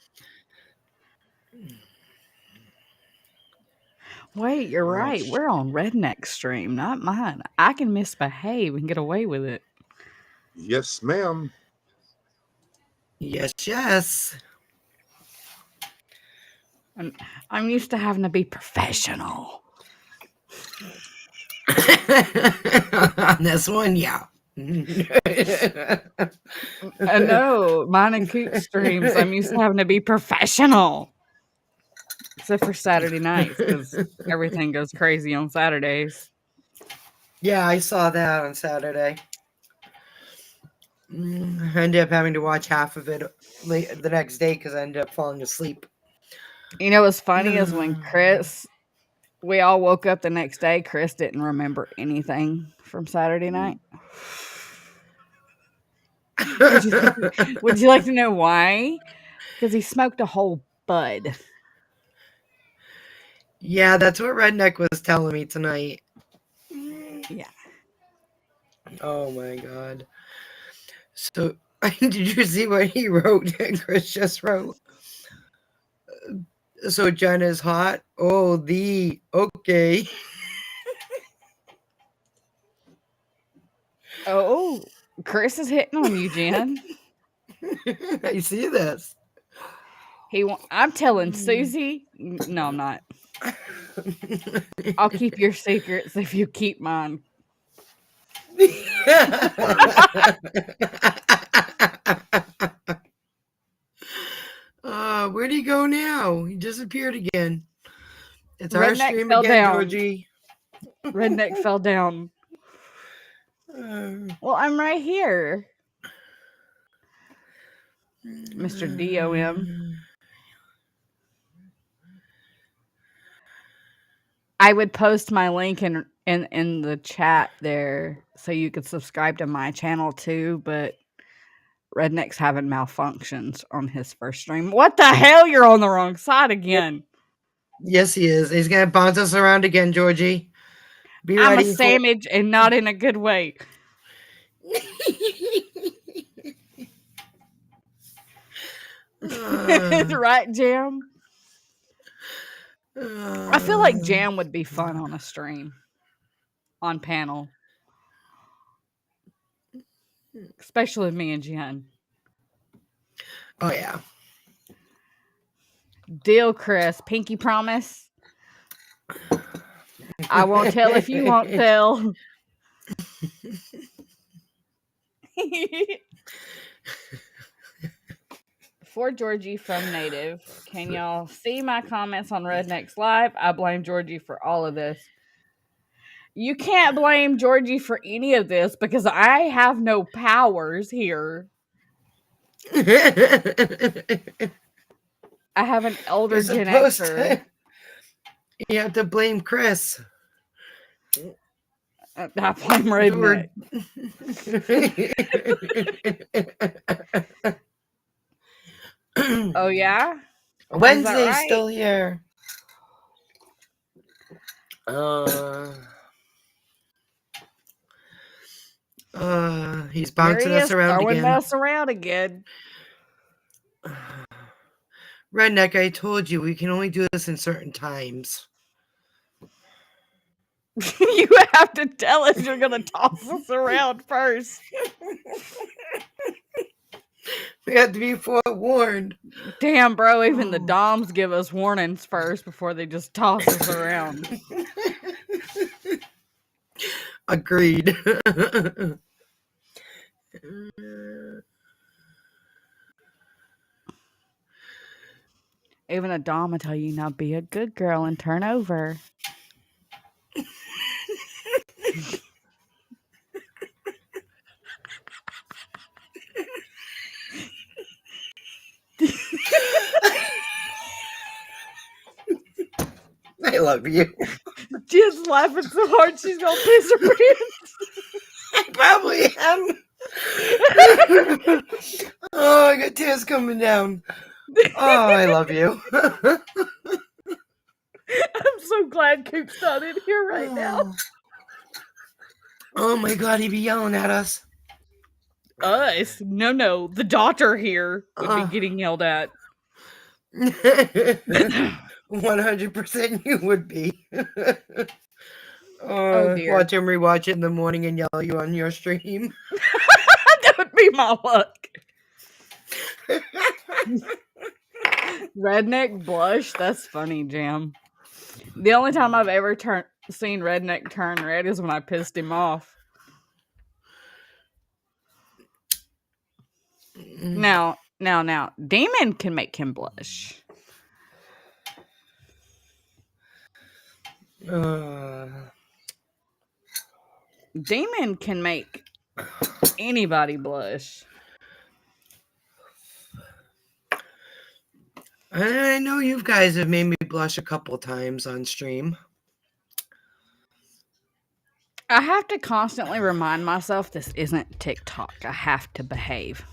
Wait, you're right. We're on Redneck stream, not mine. I can misbehave and get away with it. Yes, ma'am. Yes, yes. I'm used to having to be professional. On this one, yeah. I know. Mine and Coot streams, I'm used to having to be professional. Except for Saturday nights, because everything goes crazy on Saturdays. Yeah, I saw that on Saturday. I ended up having to watch half of it late the next day because I ended up falling asleep. You know what's funny is when we all woke up the next day, Chris didn't remember anything from Saturday night. Would you like to know why? Because he smoked a whole bud. Yeah, that's what Redneck was telling me tonight. Yeah. Oh my god. So, did you see what he wrote? Chris just wrote. So Jenna's hot. Oh, okay. Oh, Chris is hitting on you, Jen. I see this. I'm telling Susie. No, I'm not. I'll keep your secrets if you keep mine. Where'd he go now? He disappeared again. It's our Redneck stream fell again, down. Georgie. Redneck fell down. Well, I'm right here, Mr. DOM. I would post my link in the chat there so you could subscribe to my channel too, but Redneck's having malfunctions on his first stream. What the hell? You're on the wrong side again. Yes, he is. He's gonna bounce us around again, Georgie. Be I'm ready. a sandwich and not in a good way. Right, Jam? I feel like Jam would be fun on a stream. On panel. Especially me and Jen. Oh, yeah. Deal, Chris. Pinky promise? I won't tell if you won't tell. For Georgie from Native, can y'all see my comments on Redneck's Live? I blame Georgie for all of this. You can't blame Georgie for any of this because I have no powers here. I have an elder Gen Xer. You have to blame Chris. I blame Redneck. Oh, yeah? Wednesday's right? still here. He's bouncing us around again. Us around again. Redneck, I told you we can only do this in certain times. You have to tell us you're gonna toss us around first. We have to be forewarned. Damn, bro, even the Doms give us warnings first before they just toss us around. Agreed. Even a Dom will tell you, now be a good girl and turn over. I love you. Jen's laughing so hard she's gonna piss her pants. I probably am. Oh, I got tears coming down. Oh, I love you. I'm so glad Coop's not in here right now. Oh my God, he'd be yelling at us. Us? No. The daughter here would be getting yelled at. 100% you would be. Oh dear. Watch him rewatch it in the morning and yell at you on your stream. That would be my luck. Redneck blush? That's funny, Jam. The only time I've ever seen Redneck turn red is when I pissed him off. Now, Demon can make him blush. Demon can make anybody blush. I know you guys have made me blush a couple times on stream. I have to constantly remind myself this isn't TikTok. I have to behave.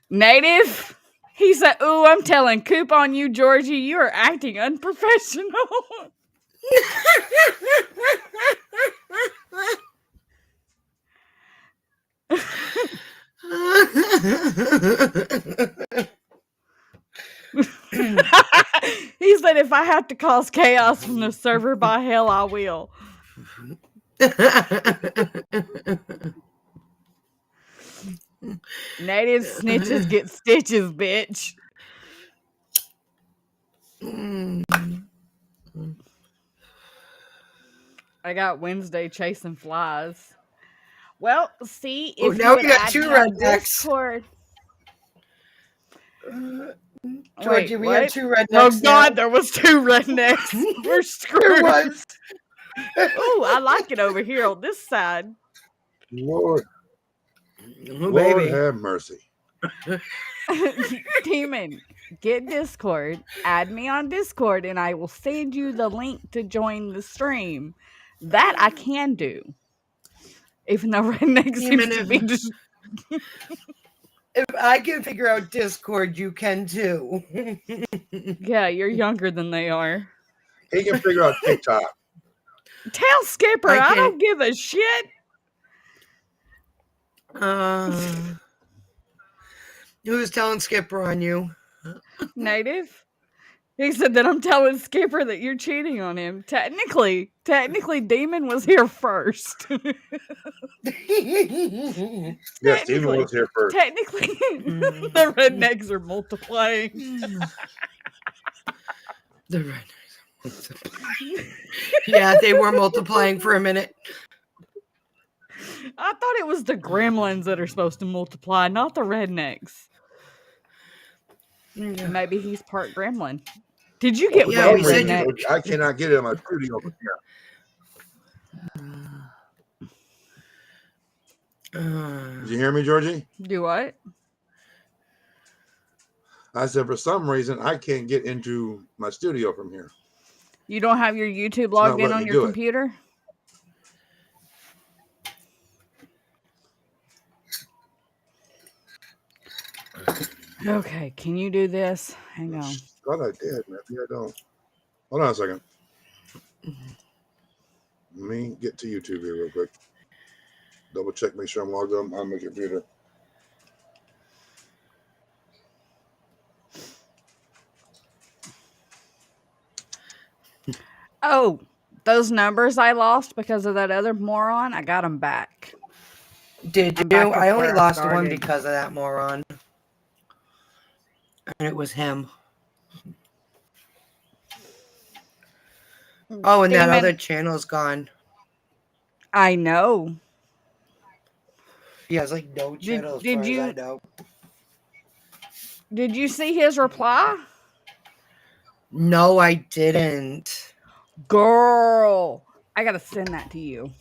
Native? He said, ooh, I'm telling Coop on you, Georgie. You are acting unprofessional. if I have to cause chaos from the server, by hell, I will. Native snitches get stitches, bitch. I got Wednesday chasing flies. Well, see if now you we would got add two me on rednecks. Discord. Georgie, we had two rednecks. Oh God, now. there was two rednecks. We're There screwed. was. Oh, I like it over here on this side. Lord, Oh, Lord baby. have mercy. Demon, get Discord, add me on Discord, and I will send you the link to join the stream. That I can do. Even though Redneck seems to be just... If I can figure out Discord, you can too. Yeah, you're younger than they are. He can figure out TikTok. Tell Skipper, I don't give a shit. Who's telling Skipper on you? Native. He said that I'm telling Skipper that you're cheating on him. Technically, Demon was here first. Yes, Demon was here first. Technically, the rednecks are multiplying. The rednecks are multiplying. Yeah, they were multiplying for a minute. I thought it was the gremlins that are supposed to multiply, not the rednecks. Maybe he's part gremlin. Did you get Yeah, wet, redneck? I cannot get it in my studio from here. Did you hear me, Georgie? Do what? I said, for some reason, I can't get into my studio from here. You don't have your YouTube logged in on your computer? Okay, can you do this? Hang on. Thought I did. Maybe I don't. Hold on a second. Let me get to YouTube here real quick. Double check, make sure I'm logged on my computer. Oh, those numbers I lost because of that other moron, I got them back. Did you? I only lost one because of that moron. And it was him. Oh, and that other channel's gone. I know. He has like no channel as far as I know. Did you see his reply? No, I didn't. Girl, I gotta send that to you.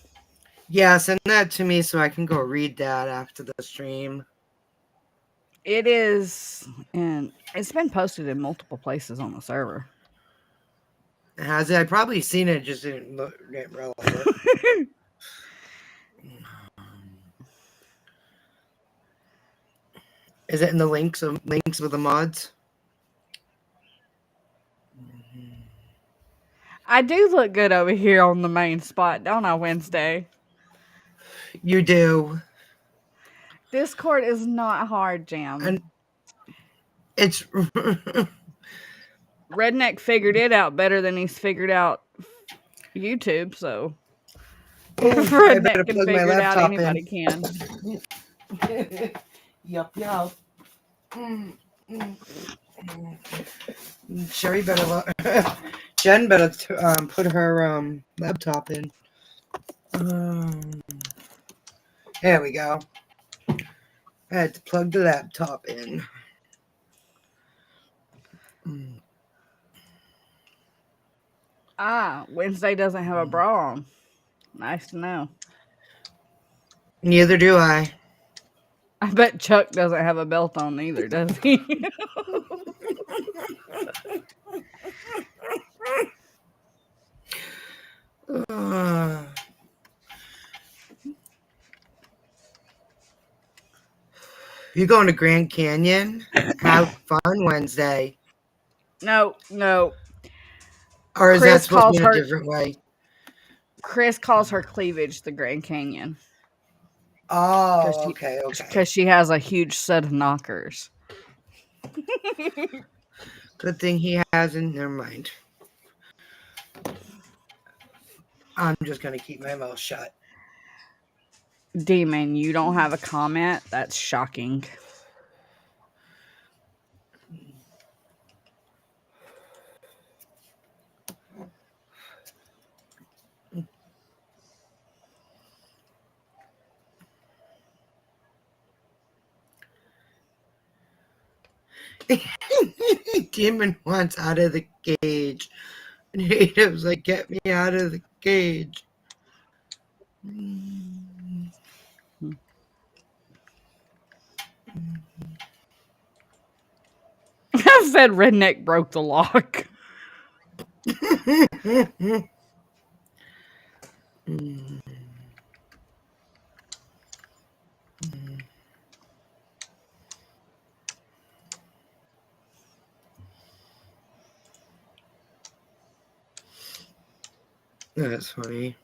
Yeah, send that to me so I can go read that after the stream. It is, and it's been posted in multiple places on the server. Has it? I've probably seen it, just didn't realize it. Is it in the links with the mods? I do look good over here on the main spot, don't I, Wednesday? You do. Discord is not hard, Jam. And it's Redneck figured it out better than he's figured out YouTube, so if I Redneck can figure it out, anybody can. Yup. Sherry better Jen better put her laptop in. There we go. I had to plug the laptop in. Wednesday doesn't have a bra on. Nice to know. Neither do I. I bet Chuck doesn't have a belt on either, does he? You going to Grand Canyon? Have fun Wednesday. No. Or is Chris that supposed to be calls a different way? Chris calls her cleavage the Grand Canyon. Oh, okay. Because she has a huge set of knockers. Good thing he hasn't. Never mind. I'm just gonna keep my mouth shut. Demon, you don't have a comment? That's shocking. Demon wants out of the cage. Native's like, get me out of the cage. I said Redneck broke the lock. That's funny.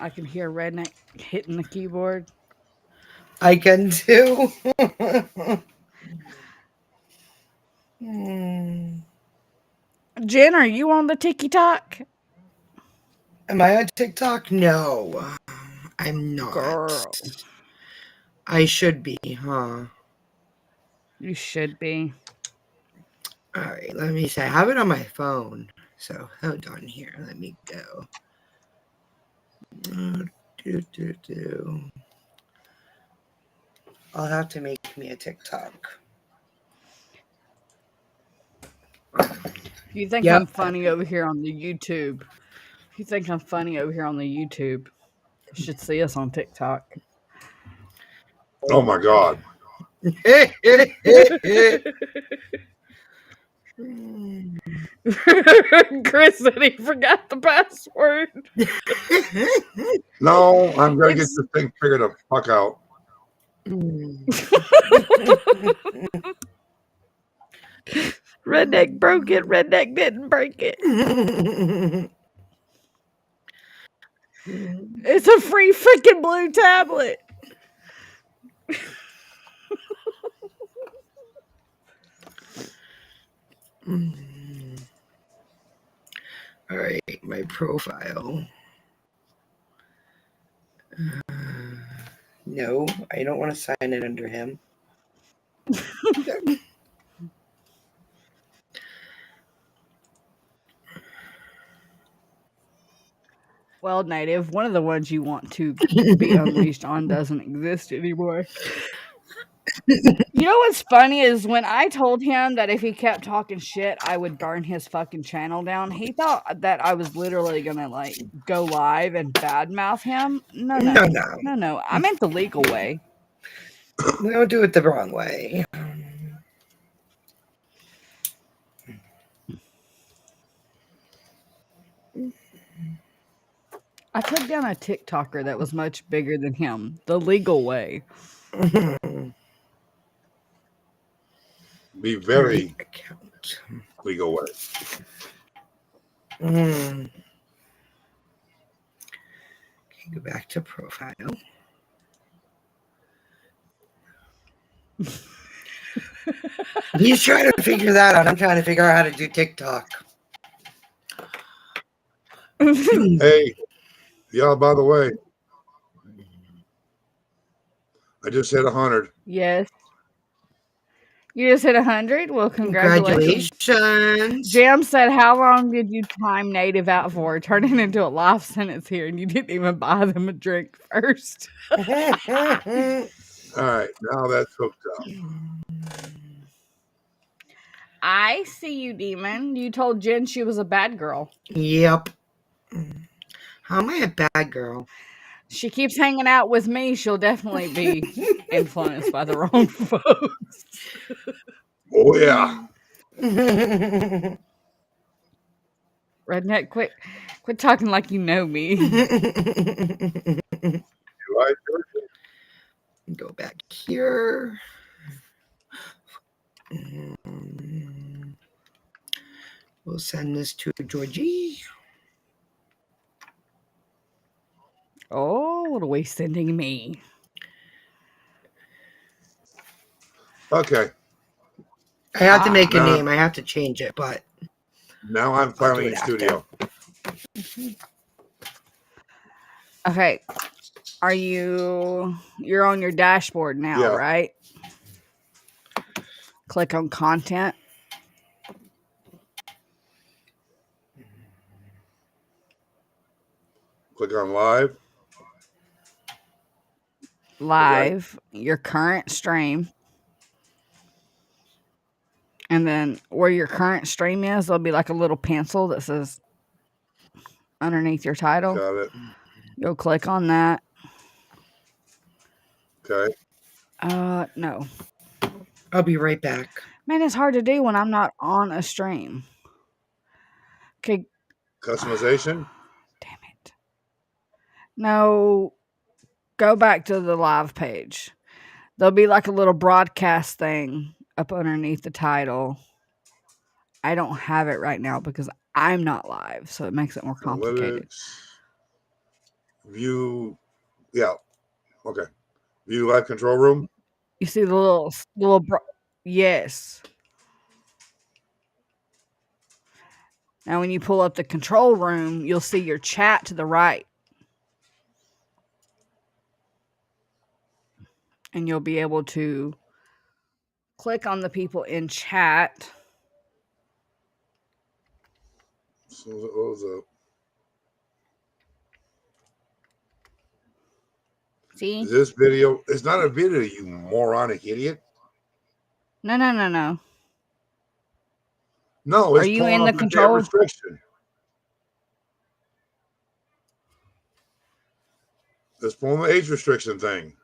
I can hear Redneck hitting the keyboard. I can too. Jen, are you on the TikTok? Am I on TikTok? No, I'm not. Girl. I should be, huh? You should be. All right, let me see. I have it on my phone. So hold on here. Let me go. I'll have to make me a TikTok. If you think Yep. I'm funny over here on the YouTube, you should see us on TikTok. Oh my God. Chris said he forgot the password. No, I'm gonna get this thing figured the fuck out. Redneck broke it. Redneck didn't break it. It's a free freaking blue tablet. All right, my profile. No, I don't want to sign it under him. Well, Native, one of the ones you want to be unleashed on doesn't exist anymore. You know what's funny is when I told him that if he kept talking shit, I would burn his fucking channel down. He thought that I was literally gonna like go live and badmouth him. No. I meant the legal way. We don't do it the wrong way. I took down a TikToker that was much bigger than him. The legal way. Be very legal way. Okay, go back to profile. He's trying to figure that out. I'm trying to figure out how to do TikTok. Hey, yeah, by the way, I just hit 100. Yes. You just hit 100? Well, congratulations. Jam said, how long did you time Native out for? Turning into a life sentence here, and you didn't even buy them a drink first. All right, now that's hooked up. I see you, Demon. You told Jen she was a bad girl. Yep. How am I a bad girl? She keeps hanging out with me. She'll definitely be influenced by the wrong folks. Oh, yeah. Redneck, quit talking like you know me. Right, go back here. We'll send this to Georgie. Oh, what are we sending me? Okay. I have to make a name. I have to change it, but now I'm finally in studio. Okay. You're on your dashboard now, Yeah. right? Click on content. Click on live. Live, your current stream. And then where your current stream is, there'll be like a little pencil that says underneath your title. Got it. You'll click on that. Okay. No. I'll be right back. Man, it's hard to do when I'm not on a stream. Okay. Customization. Damn it. No. Go back to the live page. There'll be like a little broadcast thing up underneath the title. I don't have it right now because I'm not live, so it makes it more complicated. Analytics. View. Yeah. Okay. View live control room. You see the little yes. Now when you pull up the control room, you'll see your chat to the right. And you'll be able to click on the people in chat. So what was it? See? This video, it's not a video, you moronic idiot. No. No, Are it's you pulling in up the the damn control? restriction. It's pulling the age restriction thing.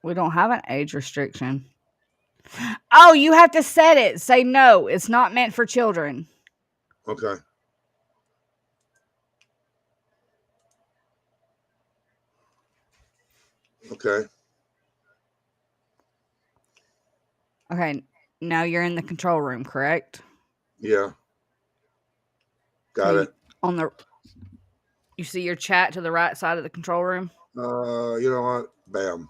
We don't have an age restriction. Oh, you have to set it. Say no, it's not meant for children. Okay. Okay. Okay, now you're in the control room, correct? Yeah. Got Okay, it. You see your chat to the right side of the control room? You know what? Bam.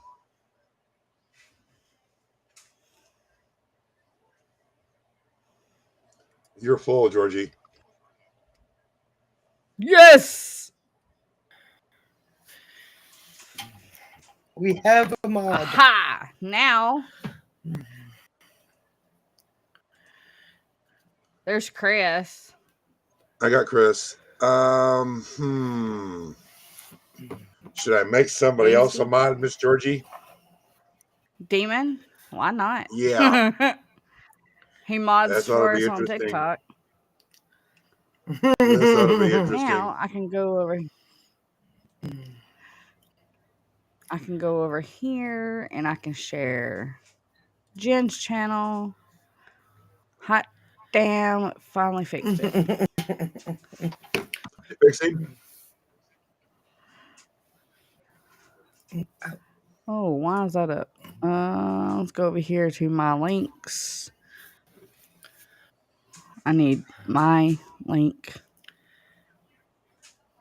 You're full, Georgie. Yes! We have a mod. Aha! Now there's Chris. I got Chris. Should I make somebody else a mod, Miss Georgie? Demon? Why not? Yeah. He mods That ought for to be us on interesting. TikTok. This ought to be interesting. Now I can go over here and I can share Jen's channel. Hot damn, finally fixed it. Fixing? Oh, why is that up? Let's go over here to my links. I need my link.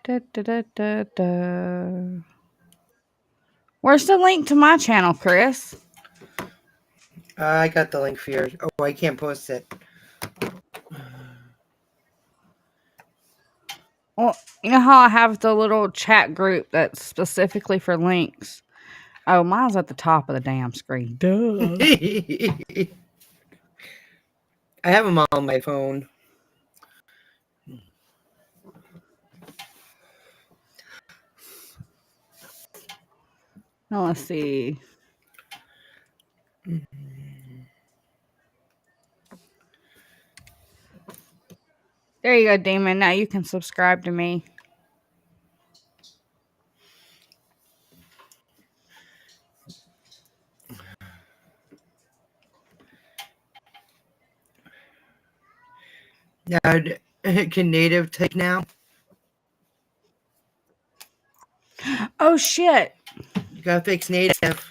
Where's the link to my channel, Chris? I got the link for yours. Oh, I can't post it. Well, you know how I have the little chat group that's specifically for links? Oh, mine's at the top of the damn screen. Duh. I have them all on my phone. Now let's see. There you go, Demon. Now you can subscribe to me. Now, can native take now? Oh, shit. You gotta fix native.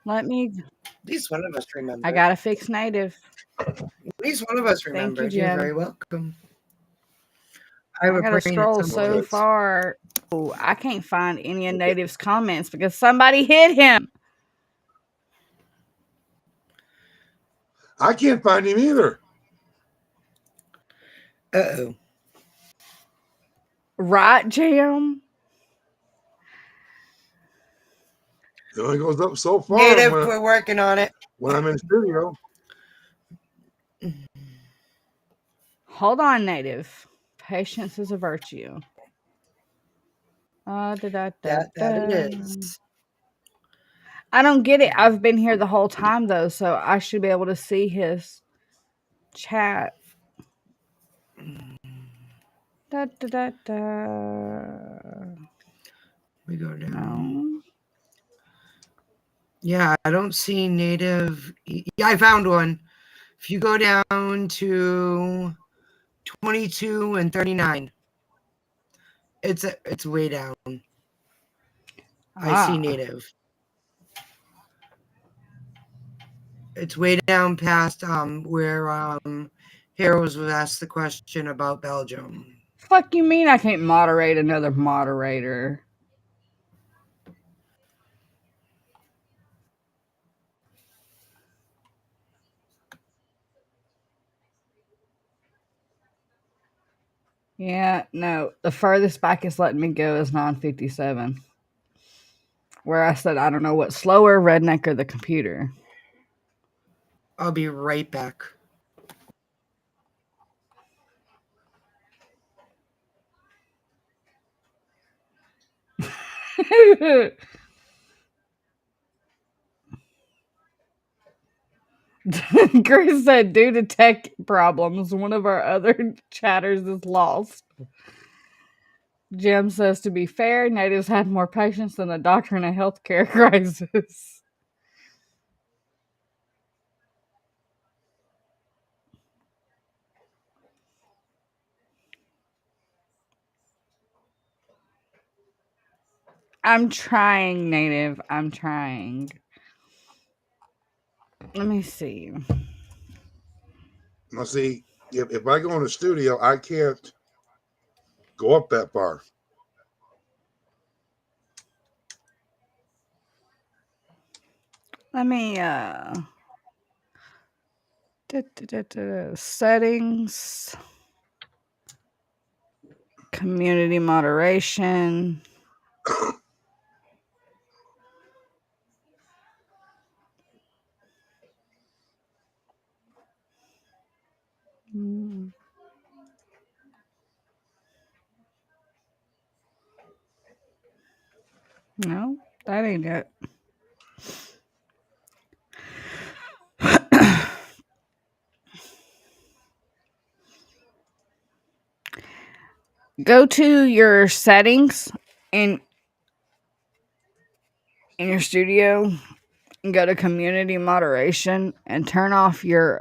Let me. At least one of us remember. I gotta fix native. At least one of us remember. you, You're Jen. very welcome. I gotta scroll so far. Oh, I can't find any of Native's comments because somebody hit him. I can't find him either. Uh-oh. Right, Jam? It only goes up so far Native, we're working on it. when I'm in studio. Hold on, Native. Patience is a virtue. That it is. I don't get it. I've been here the whole time, though, so I should be able to see his chat. Da, da, da, da. We go down. No. Yeah, I don't see native. Yeah, I found one. If you go down to 22 and 39, it's way down. I see native. It's way down past where Heroes was asked the question about Belgium. Fuck you mean I can't moderate another moderator? Yeah, no. The furthest back it's letting me go is 957. Where I said I don't know what's slower, Redneck or the computer. I'll be right back. Chris said, due to tech problems, one of our other chatters is lost. Jim says, to be fair, natives had more patience than a doctor in a healthcare crisis. I'm trying, Native. I'm trying. Let me see. Now, see, if I go in the studio, I can't go up that far. Let me settings, community moderation. No, that ain't it. Go to your settings in your studio and go to community moderation and turn off your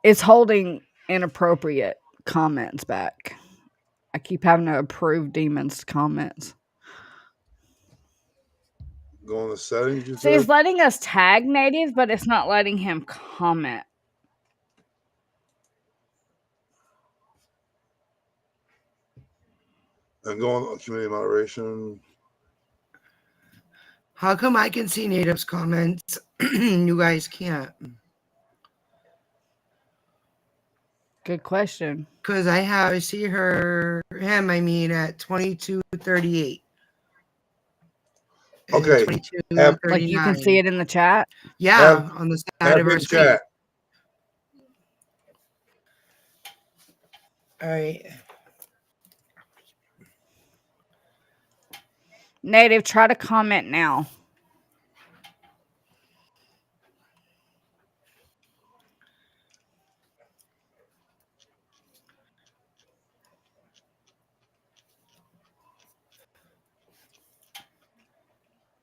it's holding inappropriate comments back. I keep having to approve Demon's comments. Go in the settings, you See, it's said? letting us tag Native, but it's not letting him comment. And go on community moderation. How come I can see natives comments? You guys can't. Good question. Because I see him, at 22:38. Okay. 22:39. Like you can see it in the chat? Yeah, on the side of our screen. Chat. All right. Native, try to comment now.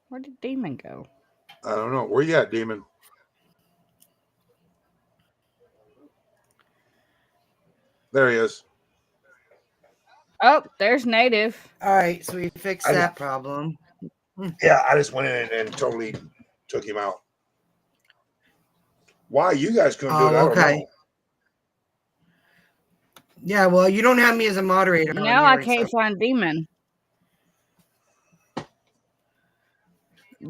Where did Demon go? I don't know. Where you at, Demon? There he is. Oh, there's Native. All right, so we fixed that problem. Yeah, I just went in and totally took him out. Why you guys couldn't do it? I don't know. Yeah, well, you don't have me as a moderator. No, I can't find Demon.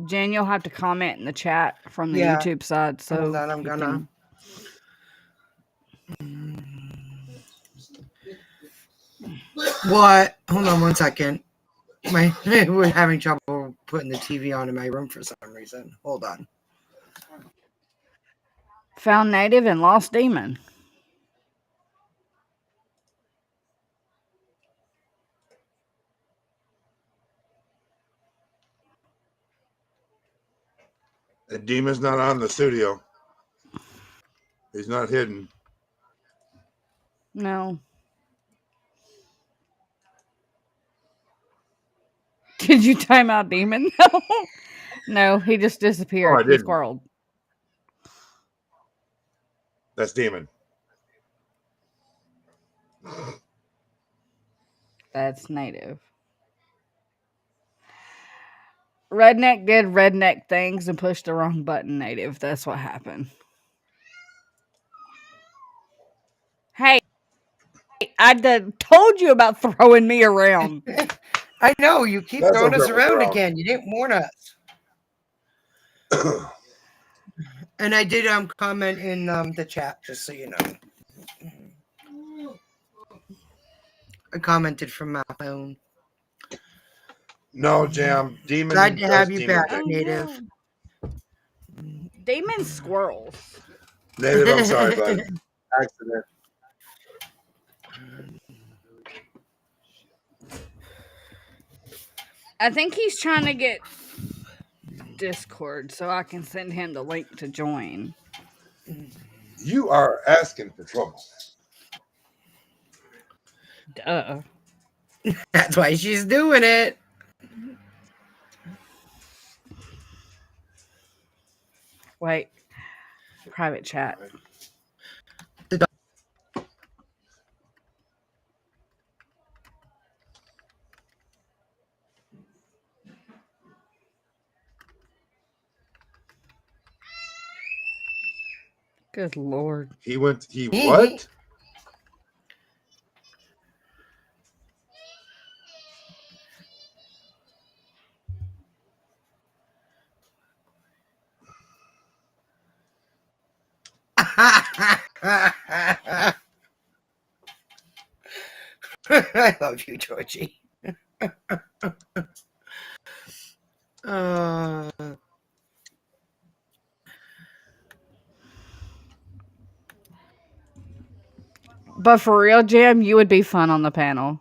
Jen, you'll have to comment in the chat from the YouTube side. So hold on, I'm gonna. What? Hold on 1 second. We're having trouble putting the TV on in my room for some reason. Hold on. Found native and lost demon. The demon's not on the studio. He's not hidden. No. Did you time out demon? No. No, he just disappeared. Oh, I He didn't. squirreled. That's demon. That's native. Redneck did redneck things and pushed the wrong button, native. That's what happened. Hey, I told you about throwing me around. I know you keep That's throwing no us trouble, around bro. again. You didn't warn us. And I did comment in the chat, just so you know. I commented from my phone. No, Jam. Demon Glad to does have you demon back, things. native. Demon squirrels. Native, I'm sorry, bud. Accident. I think he's trying to get Discord so I can send him the link to join. You are asking for trouble. Duh. That's why she's doing it. Wait. Private chat. Good Lord. He what? I love you, Georgie. uh, But for real, Jam, you would be fun on the panel.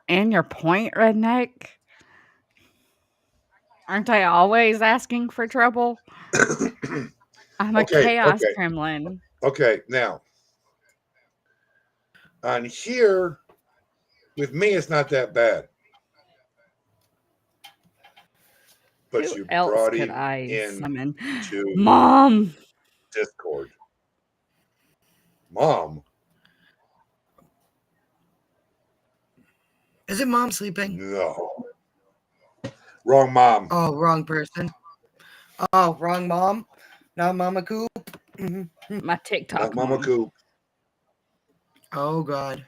And your point, Redneck? Aren't I always asking for trouble? I'm a chaos gremlin. Okay, now on here with me, it's not that bad. But Who you else brought could him I in summon? to Mom. Discord. Mom. is it mom sleeping? No. Wrong mom. Oh, wrong person. Oh, wrong mom. Not Mama Coop. My TikTok Not Mama mom. Coop. Oh, God.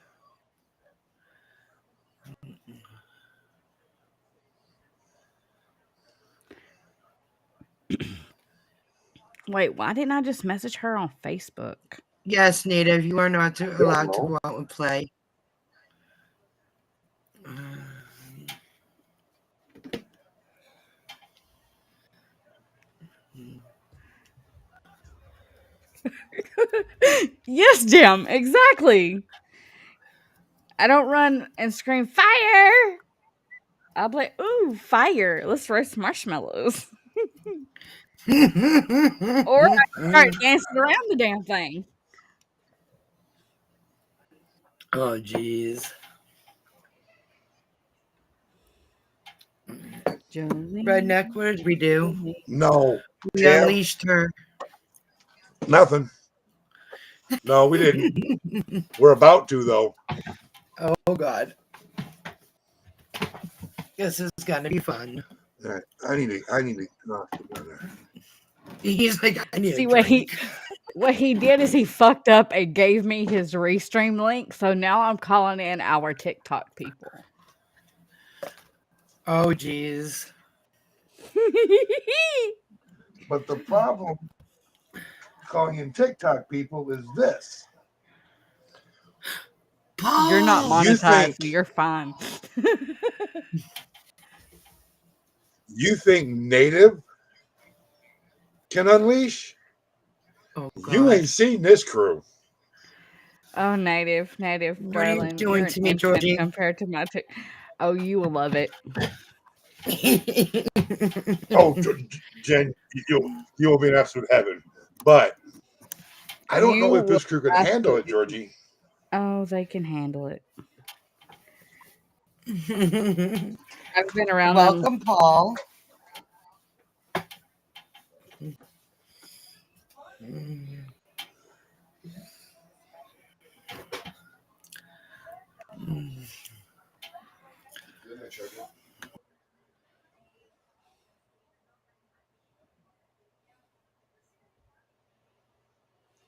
Wait, why didn't I just message her on Facebook? Yes, native. You are not allowed to go out and play. Yes, Jim, exactly. I don't run and scream fire. I'll be like, ooh, fire. Let's roast marshmallows. Or I start dancing around the damn thing. Oh, jeez. Redneck, what did we do? No. We Jam. unleashed her. Nothing. No, we didn't. We're about to, though. Oh, God. This is gonna be fun. All right. I need to. He's like, I need See a what drink. what he did is he fucked up and gave me his restream link. So now I'm calling in our TikTok people. Oh, jeez. But the problem calling in TikTok people is this. You're not You monetized, think- you're fine. You think Native can unleash? Oh, You God. ain't seen this crew. Oh, native, What are you darling, doing you're an to me, infant Georgie? compared to my Oh, you will love it. Oh, Jen, you'll be in absolute heaven. But I don't know You if will this crew can handle it, absolutely- Georgie. Oh, they can handle it. I've been around them. Welcome, Paul.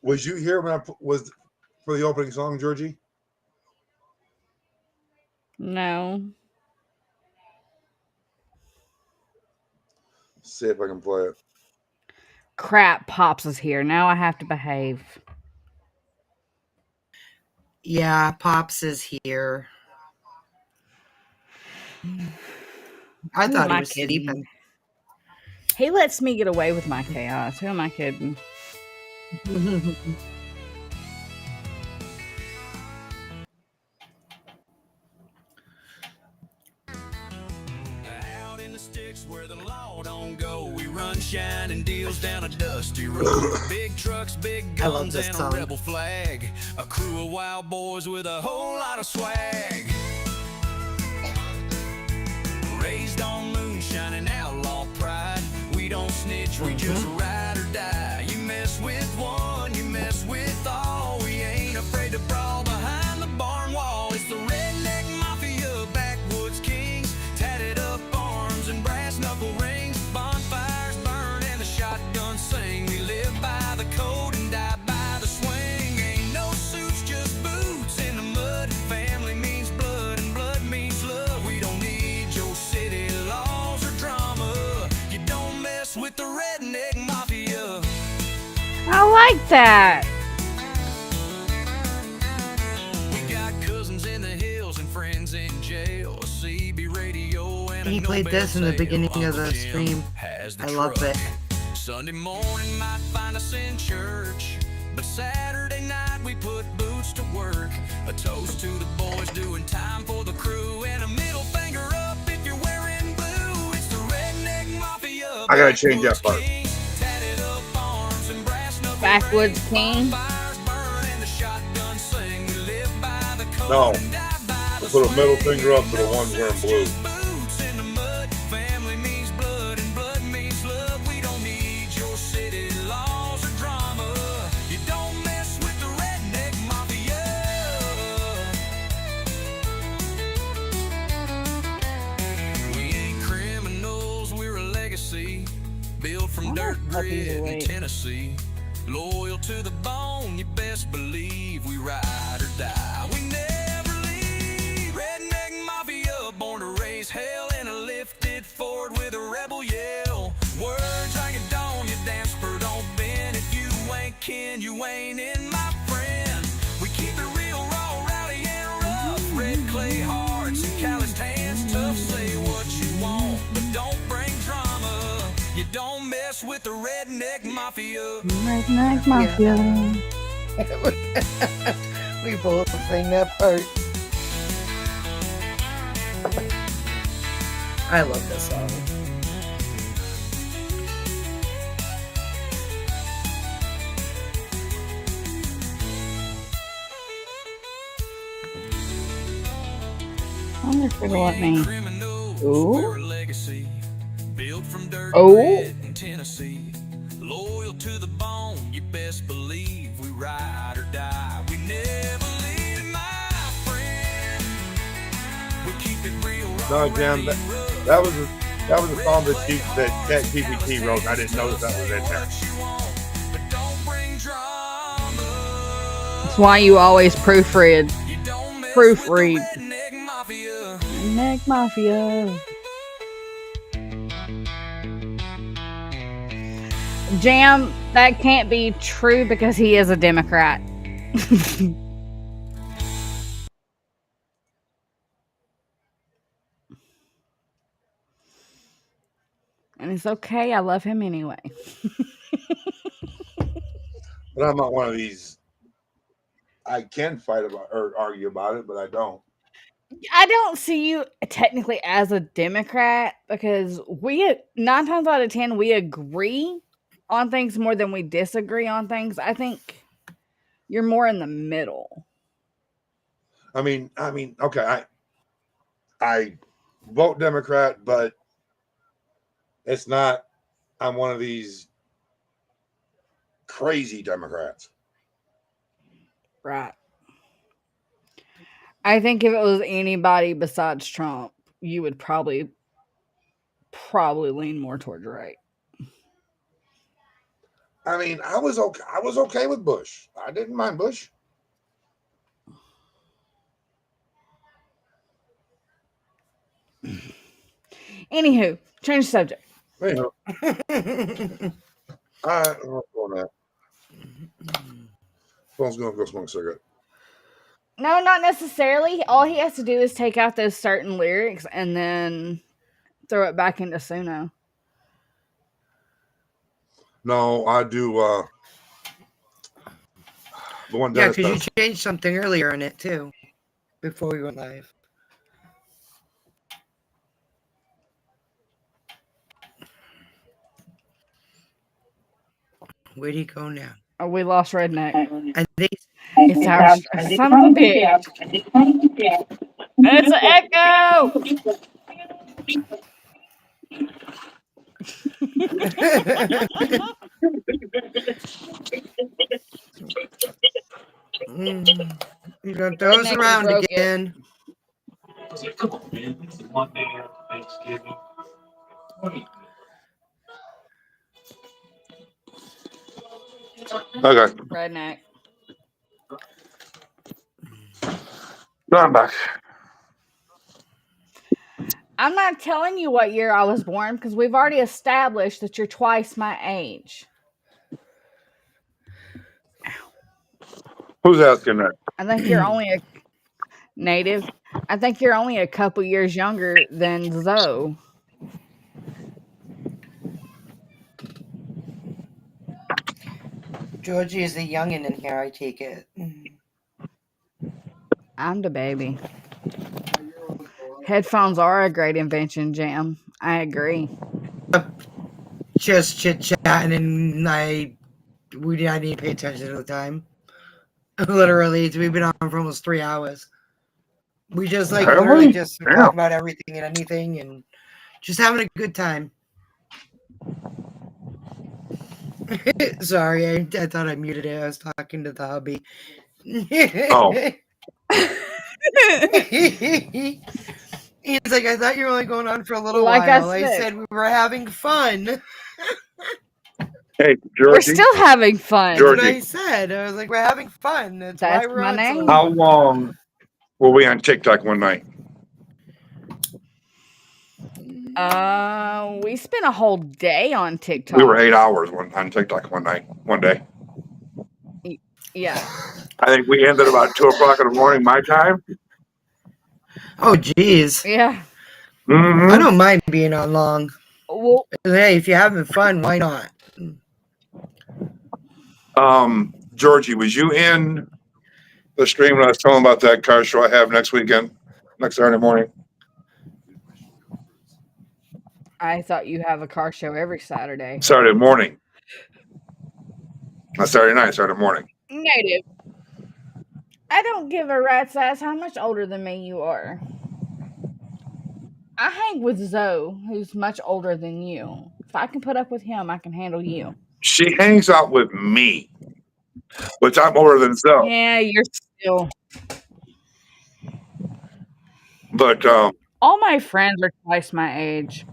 Was you here when I was for the opening song, Georgie? No. See if I can play it. Crap, Pops is here. Now I have to behave. Yeah, Pops is here. I Who thought am he I was kidding? sleeping. He lets me get away with my chaos. Who am I kidding? Out in the sticks where the law don't go, we run shining deals down a dusty road. Big trucks, big I love guns, this and song. a rebel flag. A crew of wild boys with a whole lot of swag. Raised on moonshine and outlaw pride. We don't snitch, we just ride or die. You mess with one, you mess with all. We ain't afraid to brawl behind the barn wall. It's the Redneck Mafia, backwoods kings. Tatted up arms and brass knuckle rings. Bonfires burn and the shotguns sing. We live by the code and die by the swing. Ain't no suits, just boots in the mud. Family means blood and blood means love. We don't need your city laws or drama. You don't mess with the Redneck Mafia. I like that. We got cousins in the hills and friends in jail. A CB radio and He a played no-bail this in the sale. beginning of Uncle the Jim stream. has the I love truck. it. Sunday morning might find us in church, but Saturday night we put boots to work. A toast to the boys doing time for the crew, and a middle finger up if you're wearing blue. It's the Redneck Mafia. I gotta change that part. Tatted up arms and brass knuckle Backwoods rings. King. Bonfires burn and the shotguns sing. We live by the code No. and die by the Put a middle swing. finger up to the ones wearing blue. Boots in the mud. Family means blood and blood means love. We don't need your city laws or drama. You don't mess with the Redneck Mafia. We ain't criminals, we're a legacy. Built from dirt puppies grit away. in Tennessee. Loyal to the bone, you best believe we ride or die. We never leave. Redneck Mafia, born to raise hell in a lifted Ford with a rebel yell. Words like a dawn, you dance for don't bend. If you ain't kin, you ain't in, my friend. We keep it real, raw, rowdy, and rough. Red clay hearts and calloused hands, tough. Say what you want, but don't bring drama. You don't mess with the Redneck Mafia. Redneck Mafia. We both sing that part. I love this song. I wonder if it'll let me. Criminals, Ooh. we're a legacy. Built from dirt Oh. grit in Tennessee. Loyal to the bone, you best believe we ride or die. We never leave, my friend. We keep it real, raw, No, Jim, rowdy, and rough. that was a song that ChatGPT wrote. I didn't notice that was in there. What you want, but don't bring drama. That's why you always proofread. You don't mess Proofread. with the Redneck Mafia. Redneck Mafia. Jam, that can't be true because he is a Democrat. And it's okay. I love him anyway. But I'm not one of these. I can fight about or argue about it, but I don't. I don't see you technically as a Democrat because we 9 times out of 10 we agree on things more than we disagree on things. I think you're more in the middle. I mean, okay, I vote Democrat, but it's not. I'm one of these crazy Democrats. Right. I think if it was anybody besides Trump, you would probably lean more towards right. I mean, I was okay. I was okay with Bush. I didn't mind Bush. Anywho, change the subject. Anyhow, what's going on? Phone's gonna go smoke a cigarette. No, not necessarily. All he has to do is take out those certain lyrics and then throw it back into Suno. No, I do. The one. Yeah, Dennis because you does. changed something earlier in it too, before we went live. Where'd he go now? Oh, we lost Redneck. I think It's our son of a bitch. It's an echo. He's gonna throw us Redneck around broke it. again. Come on, man. It's one day after Thanksgiving. Okay, Redneck. no, I'm back. I'm not telling you what year I was born because we've already established that you're twice my age. Who's asking that? I think you're only a native. I think you're only a couple years younger than Zoe. Georgie is the youngin' in here, I take it. I'm the baby. Headphones are a great invention, Jam. I agree. Just chit chatting, and I didn't pay attention to the time. Literally, we've been on for almost 3 hours. We just like Really? literally just Damn. talk about everything and anything, and just having a good time. Sorry, I thought I muted it. I was talking to the hubby. Oh. He's like, I thought you were only going on for a little Like while. I I said. said we were having fun. Hey, We're Georgie. still having fun. That's what Georgie. I said. I was like, we're having fun. That's That's why we're my on name. so How long were we on TikTok one night? We spent a whole day on TikTok. We were 8 hours on TikTok one day. Yeah. I think we ended about 2:00 in the morning, my time. Oh, geez. Yeah. Mm-hmm. I don't mind being on long. Well, Hey, if you're having fun, why not? Georgie, was you in the stream when I was telling about that car show I have next Saturday morning? I thought you have a car show every Saturday. Saturday morning. Not Saturday night, Saturday morning. Native. I don't give a rat's ass how much older than me you are. I hang with Zoe, who's much older than you. If I can put up with him, I can handle you. She hangs out with me, which I'm older than Zoe. Yeah, you're still. But All my friends are twice my age.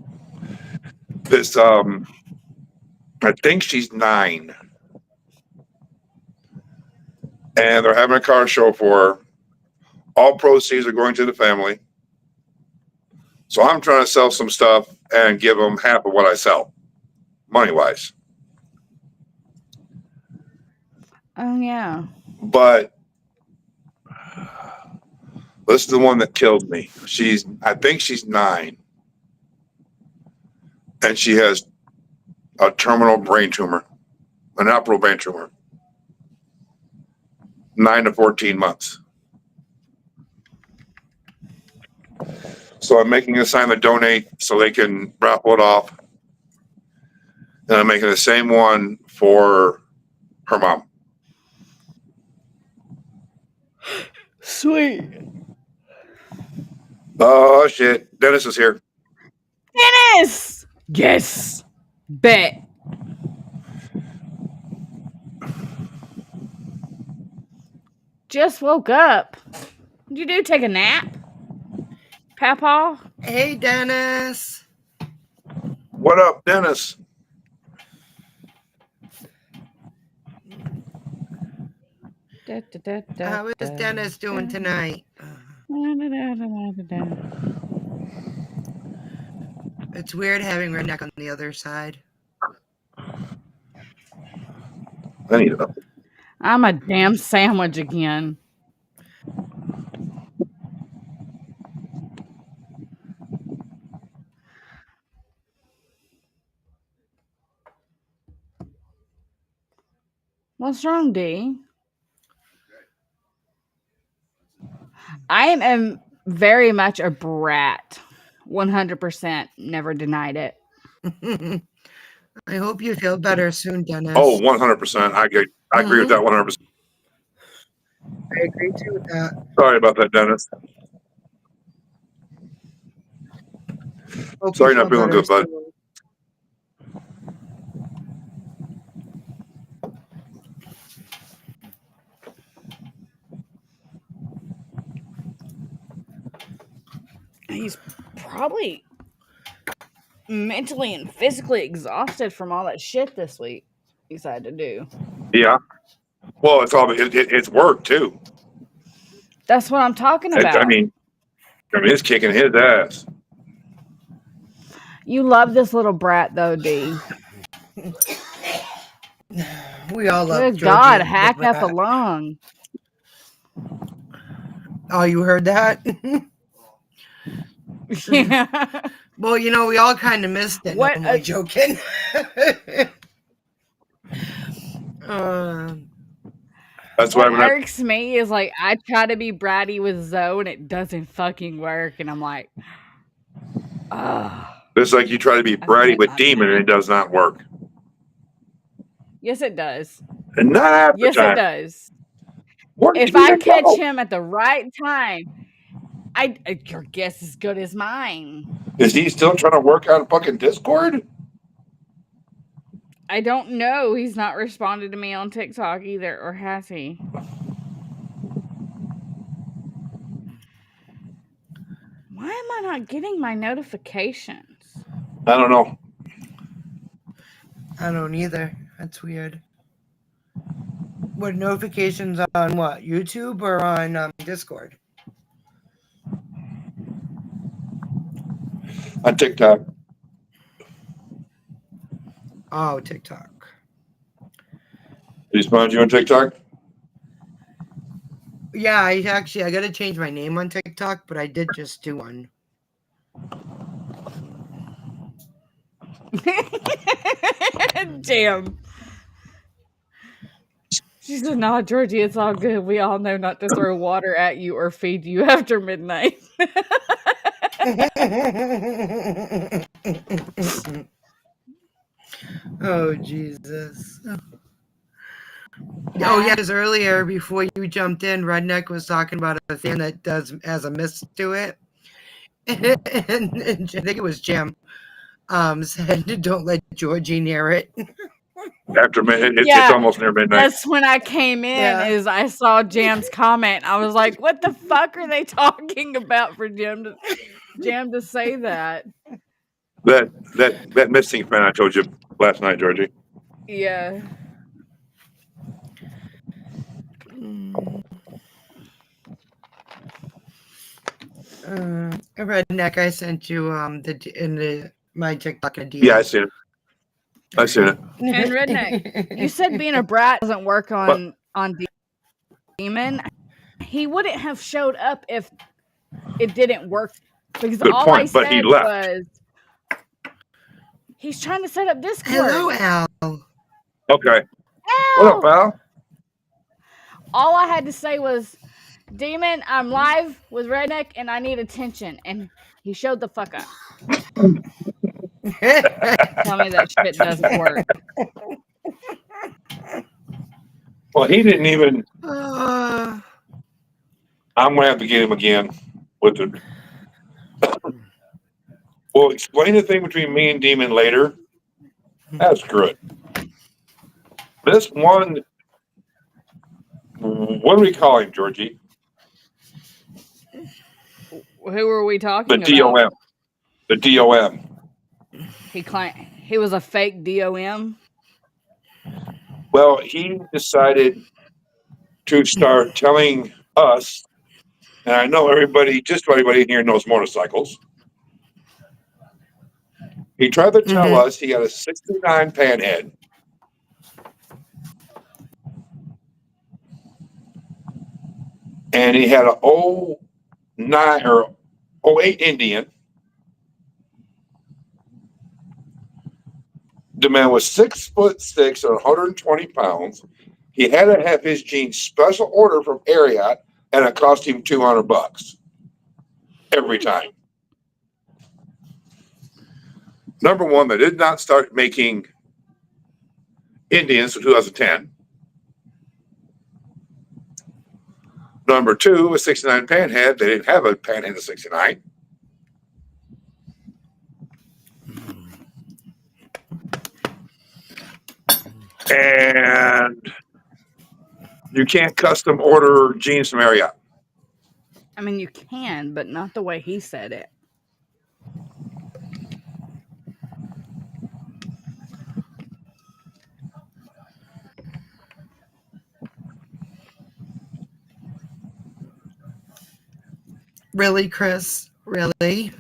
this I think she's 9. And they're having a car show for her. All proceeds are going to the family. So I'm trying to sell some stuff and give them half of what I sell, money-wise. Oh, yeah. But this is the one that killed me. I think she's 9. and she has a terminal brain tumor, an operable brain tumor, 9 to 14 months. So I'm making a sign to donate so they can raffle it off. And I'm making the same one for her mom. Sweet. Oh shit! Dennis is here. Dennis! Yes. Bet. Just woke up. What'd you do? Take a nap? Papa? Hey, Dennis. What up, Dennis? How is Dennis doing tonight? It's weird having Redneck on the other side. I need it up. I'm a damn sandwich again. What's wrong, D? I am very much a brat. 100%. Never denied it. I hope you feel better soon, Dennis. Oh, 100%. I agree with that 100%. I agree too with that. Sorry about that, Dennis. Hope Sorry, you not feel feeling better good, bud. soon. He's probably mentally and physically exhausted from all that shit this week he's had to do. Yeah. Well, it's work too. That's what I'm talking about. I mean, it's kicking his ass. You love this little brat, though, D. We all love Good Georgie God, the hack up a brat. lung. Oh, you heard that? Yeah. Well, you know, we all kind of missed it. What No, I'm a- only joking. That's why What I'm not. irks me is like I try to be bratty with Zoe and it doesn't fucking work, and I'm like, oh. It's like you try to be I've bratty hit with my Demon and it does not work. Yes, it does. And not half the Yes, time. it does. Where If did you I even catch go? him at the right time, your guess is good as mine. Is he still trying to work on fucking Discord? I don't know. He's not responded to me on TikTok either, or has he? Why am I not getting my notifications? I don't know. I don't either. That's weird. What notifications on what? YouTube or on Discord? On TikTok. Oh, TikTok. Did he find you on TikTok? Yeah, I got to change my name on TikTok, but I did just do one. Damn. She said, "No, Georgie, it's all good. We all know not to throw water at you or feed you after midnight." Oh, Jesus. Oh, yeah, because earlier, before you jumped in, Redneck was talking about a thing that has a miss to it. And I think it was Jim said, don't let Georgie near it. After midnight, it's Yeah. almost near midnight. That's when I came in. Yeah. Is I saw Jam's comment. I was like, "What the fuck are they talking about for Jam to say that?" That missing fan I told you last night, Georgie. Yeah. Redneck, I sent you my TikTok a DM. Yeah, I seen it. I seen it. And Redneck, you said being a brat doesn't work on Demon. He wouldn't have showed up if it didn't work, because Good all point, I but he said left. was, He's trying to set up Discord. Hello, Al. Okay. Ow! What up, pal? All I had to say was, Demon, I'm live with Redneck and I need attention. And he showed the fuck up. Tell me that shit doesn't work. Well, he didn't even. Uh, I'm gonna have to get him again with the. Well, explain the thing between me and Demon later. That's good. This one. What do we call him, Georgie? Who are we The talking about? DOM. The DOM. He was a fake DOM. Well, he decided to start telling us, and I know everybody, just about everybody here knows motorcycles. He tried to tell us he had a 69 panhead. And he had a 09 or 08 Indian. The man was 6'6" and 120 pounds. He had to have his jeans special order from Ariat, and it cost him $200 every time. Number one, they did not start making Indians in 2010. Number two, a 69 panhead. They didn't have a panhead of 69. And you can't custom order jeans from Ariat. I mean, you can, but not the way he said it. really, Chris? Really?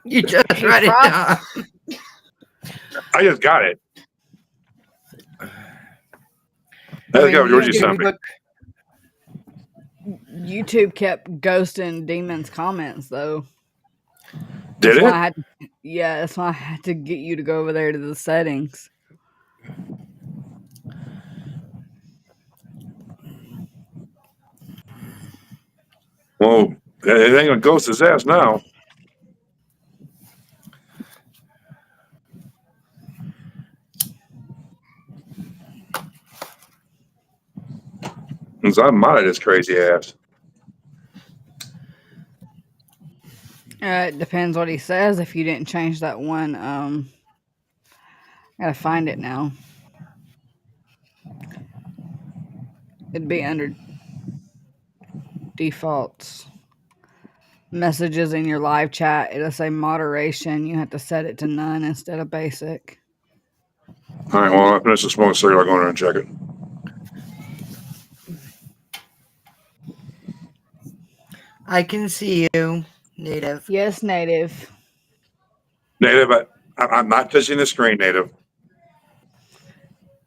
You just read it down. I just got it. Let's go, Georgie. Something. YouTube kept ghosting Demon's comments, though. Did it? That's why I had to get you to go over there to the settings. Well, it ain't gonna ghost his ass now. Since I'm modded his crazy ass. It depends what he says. If you didn't change that one, I gotta find it now. It'd be under defaults. Messages in your live chat. It'll say moderation. You have to set it to none instead of basic. All right, well, I finished the smoke cigarette. I'll go in there and check it. I can see you, Native. Yes, Native. Native, I'm not touching the screen, Native.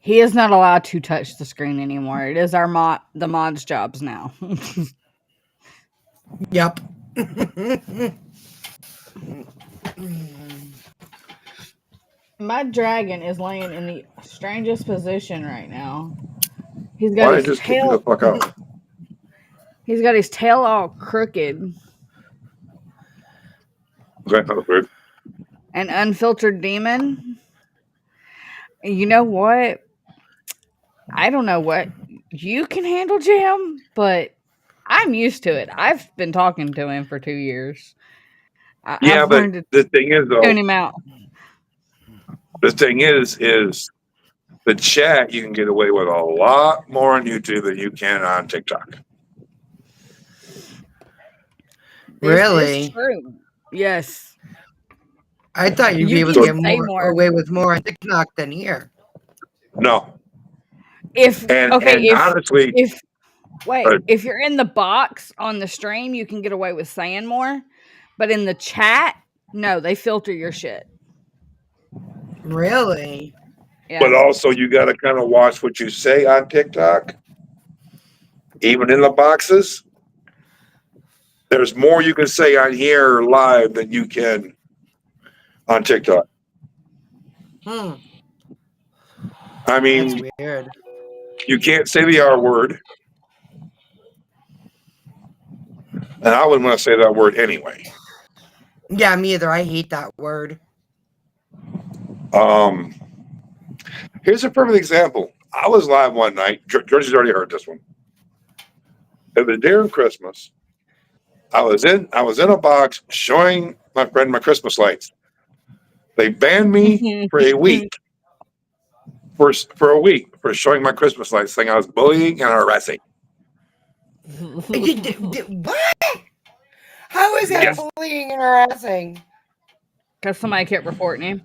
He is not allowed to touch the screen anymore. It is the mod's jobs now. Yep. My dragon is laying in the strangest position right now. He's Why got did his you just kick me tail. the fuck out? He's got his tail all crooked. Okay, that was weird. An unfiltered demon. You know what? I don't know what you can handle, Jim, but I'm used to it. I've been talking to him for 2 years. Yeah, I've but learned to the thing is, though, tune him out. the thing is the chat you can get away with a lot more on YouTube than you can on TikTok. Really? It's true. Yes. I thought you'd You be able to can get say more more. away with more on TikTok than here. No. If Honestly, if you're in the box on the stream, you can get away with saying more, but in the chat, no, they filter your shit. Really? Yeah. but also you got to kind of watch what you say on TikTok even in the boxes, there's more you can say on here live than you can on TikTok. Hmm. I That's mean, weird. you can't say the R word. And I wouldn't want to say that word anyway. Yeah, me either. I hate that word. Here's a perfect example. I was live one night. George's already heard this one. It was during Christmas. I was in a box showing my friend my Christmas lights. They banned me for a week. For a week for showing my Christmas lights, saying I was bullying and harassing. What? How is that Yes. bullying and harassing? Because somebody kept reporting him.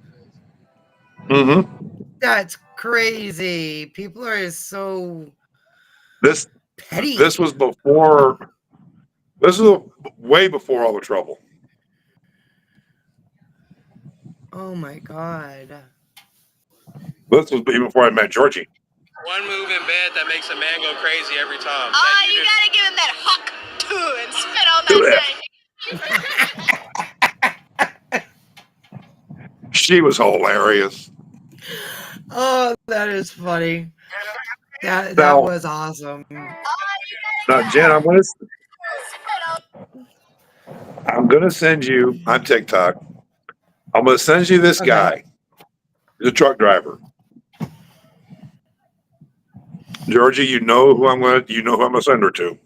Mm-hmm. That's crazy. People are so This petty. this was before. This was way before all the trouble. Oh my god. This was even before I met Georgie. One move in bed that makes a man go crazy every time. Oh, you gotta give him that huck too and spit on that thing. She was hilarious. Oh, that is funny. That Now- was awesome. Now, Jen, I'm gonna send you on TikTok. I'm gonna send you this Okay. guy. He's a truck driver. Georgie, you know who I'm gonna send her to.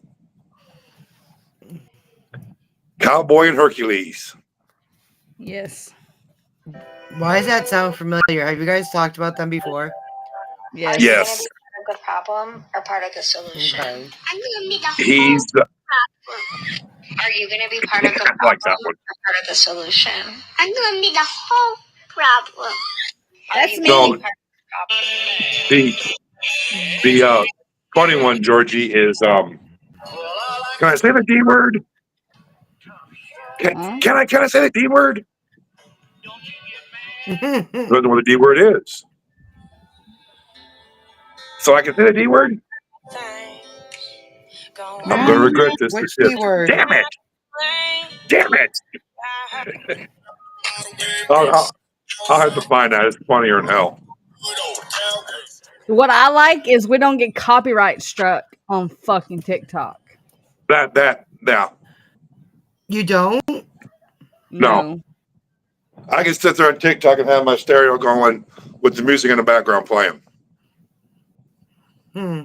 Cowboy and Hercules. Yes. Why does that sound familiar? Have you guys talked about them before? Yes. Yes. Are you gonna be part of the problem or part of the solution? Okay. I'm gonna be the He's the, Are you gonna be part of the I problem like that one. or part of the solution? I'm gonna be the whole problem. That's me. So the funny one, Georgie, is can I say the D word? Huh? Can I say the D word? I don't know what the D word is. So I can say the D word? I'm gonna regret this. Which D word? Damn it! Damn it! I'll have to find that. It's funnier than hell. What I like is we don't get copyright struck on fucking TikTok. That You don't? No. I can sit there on TikTok and have my stereo going with the music in the background playing. Hmm.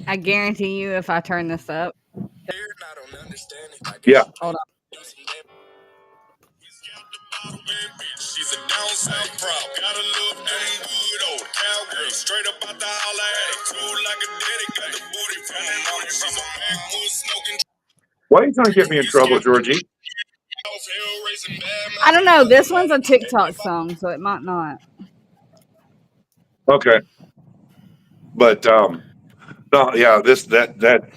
I guarantee you if I turn this up. Yeah. Hold on. She's a down south proud. Gotta look damn good old cowgirl. Straight up out the holla attitude like a daddy. Got the booty from her mama. She's a backwoods smoking. Why are you trying to get me in trouble, Georgie? I don't know. This one's a TikTok song, so it might not. Okay. But no, yeah, that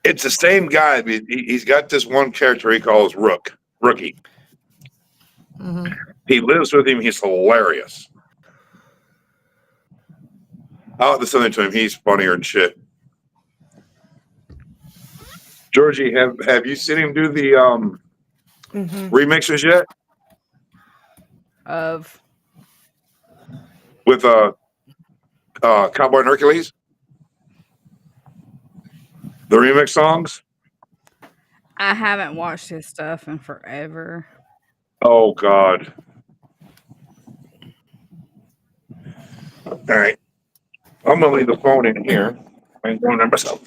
it's the same guy. He's got this one character he calls Rookie. Mm-hmm. He lives with him. He's hilarious. I'll have to send it to him. He's funnier than shit. Georgie, have you seen him do the remixes yet? Of With Cowboy and Hercules? The remix songs? I haven't watched his stuff in forever. Oh God. All right. I'm gonna leave the phone in here. I ain't going there myself.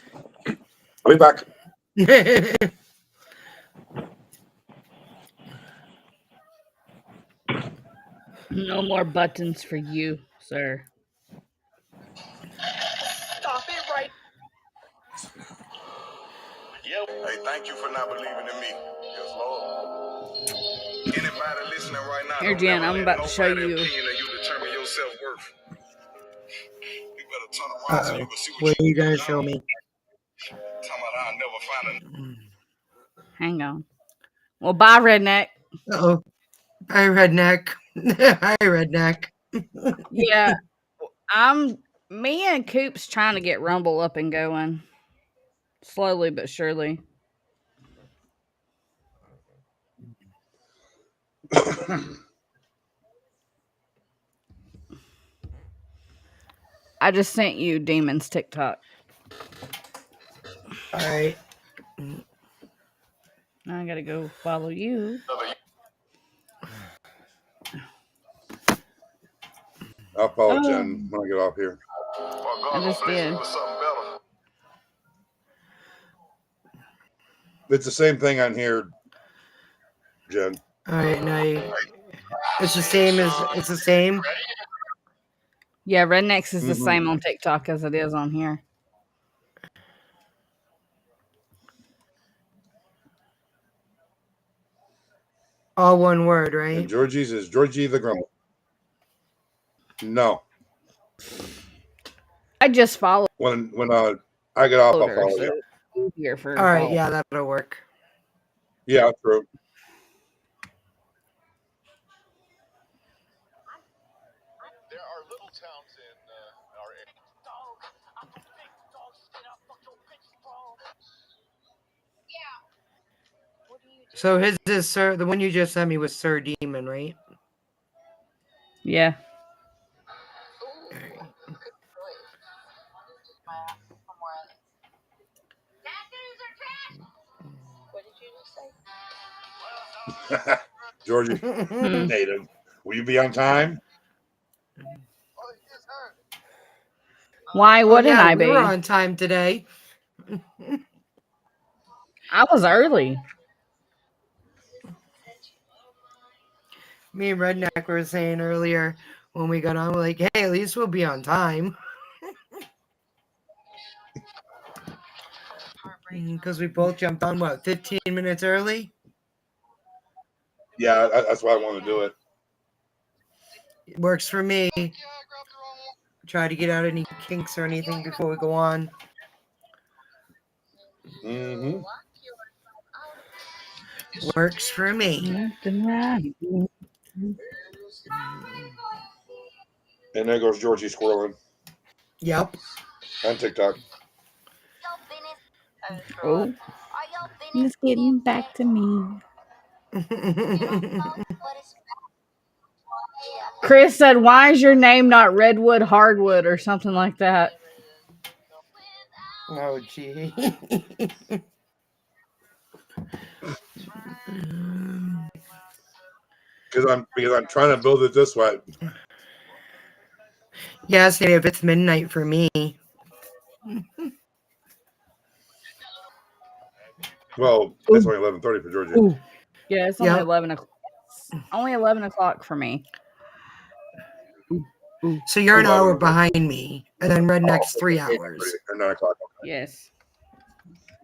I'll be back. No more buttons for you, sir. Stop it right. Hey, thank you for not believing in me. Yes, Lord. Anybody listening right now, Here, don't Jen, never I'm let about to show nobody you. opinion of you determine your self-worth. You better turn around so you Uh-oh. can see What are you really gonna got show on. me? Talking about I'll never find Hang on. Well, bye, Redneck. Uh-oh. Hi, Redneck. Hi, Redneck. Yeah, I'm Me and Coop's trying to get Rumble up and going. Slowly but surely. I just sent you Demon's TikTok. All right. Now I gotta go follow you. I'll follow Jen when I get off here. I just did. It's the same thing on here, Jen. All right. Now it's the same as it's the same. Yeah, Rednecks is the Mhm. same on TikTok as it is on here. All one word, And right? Georgie's is Georgie the Grumble. No. I just followed When I get off, I'll her, follow so you. it's easier for her All to right. follow. Yeah, that'll work. Yeah, true. There are little towns in our area. So his is Sir. The one you just sent me was Sir Demon, right? Yeah. All right. Georgie, native. Will you be on time? Why Oh wouldn't yeah, I we be? were on time today. I was early. Me and Redneck were saying earlier when we got on, we're like, hey, at least we'll be on time. Because we both jumped on, 15 minutes early? Yeah, that's why I want to do it. It works for me. Try to get out any kinks or anything before we go on. Mm-hmm. Works for me. And there goes Georgie squirreling Yep. on TikTok. Oh, it's getting back to me. Chris said, "Why is your name not Redwood Hardwood or something like that?" Oh, gee. Because I'm trying to build it this way. Yes, if it's midnight for me. Well, it's only 11:30 for Georgie. Ooh. Yeah, it's only Yep. 11 o'clock. Only 11 o'clock for me. So you're an 11 hour o'clock. behind me, and then Redneck's 3 8:30 hours. or 9 o'clock. Yes.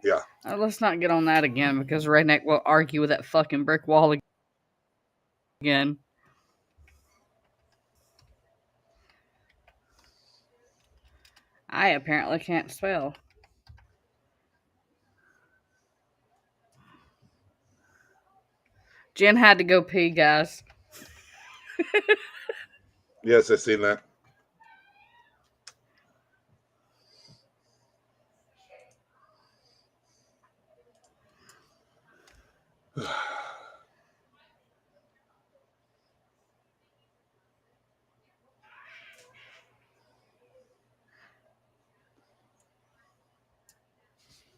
Yeah. Let's not get on that again because Redneck will argue with that fucking brick wall again. I apparently can't spell. Jen had to go pee, guys. Yes, I've seen that.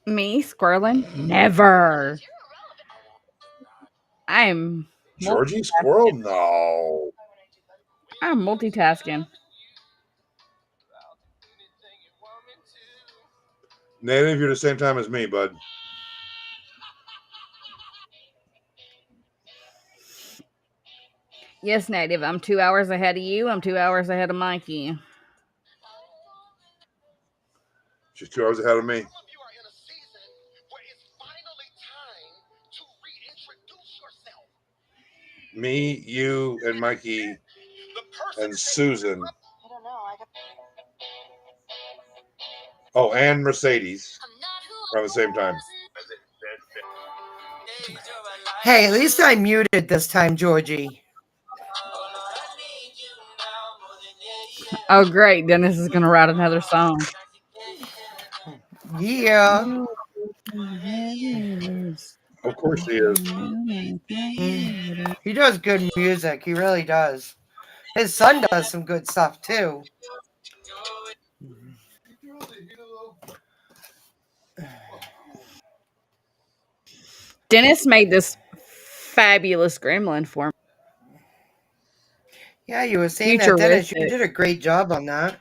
Me, squirreling? Never. I'm Georgie squirrel? No. I'm multitasking. Native, you're the same time as me, bud. Yes, Native. I'm 2 hours ahead of you. I'm 2 hours ahead of Mikey. She's 2 hours ahead of me. Me, you, and Mikey, and Susan. Oh, and Mercedes around the same time. Hey, at least I muted this time, Georgie. Oh, great. Dennis is going to write another song. Yeah. Of course he is. He does good music. He really does. His son does some good stuff too. Dennis made this fabulous gremlin for me. Yeah, you were saying that, Dennis. You Futuristic. did a great job on that.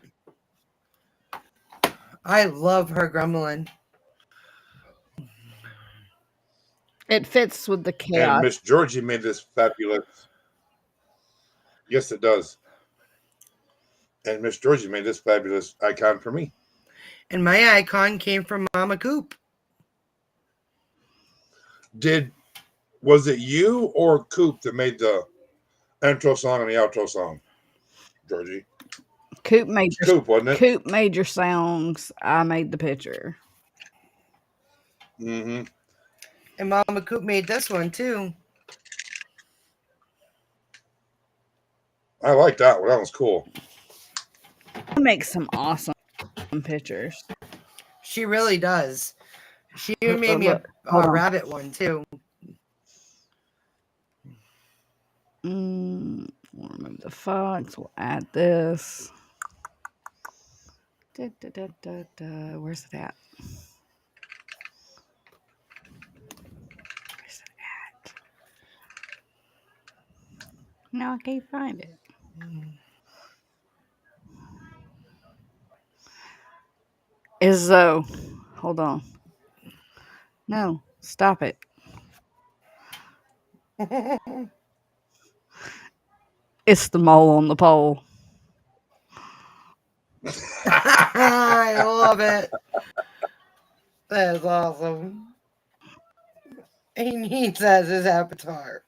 I love her gremlin. It fits with the And chaos. Miss Georgie made this fabulous. Yes, it does. And Miss Georgie made this fabulous icon for me. And my icon came from Mama Coop. Was it you or Coop that made the intro song and the outro song, Georgie? Coop made It's Coop, wasn't it? Coop made your songs. I made the picture. Mm-hmm. And Mama Coop made this one too. I like that one. That was cool. I make some awesome pictures. She really does. She even made me a Hold on. rabbit one too. We'll remove the fox. We'll add this. Where's it at? Where's it at? No, I can't find it. Izzo. Hold on. No, stop it. It's the mole on the pole. I love it. That is awesome. He needs as his avatar.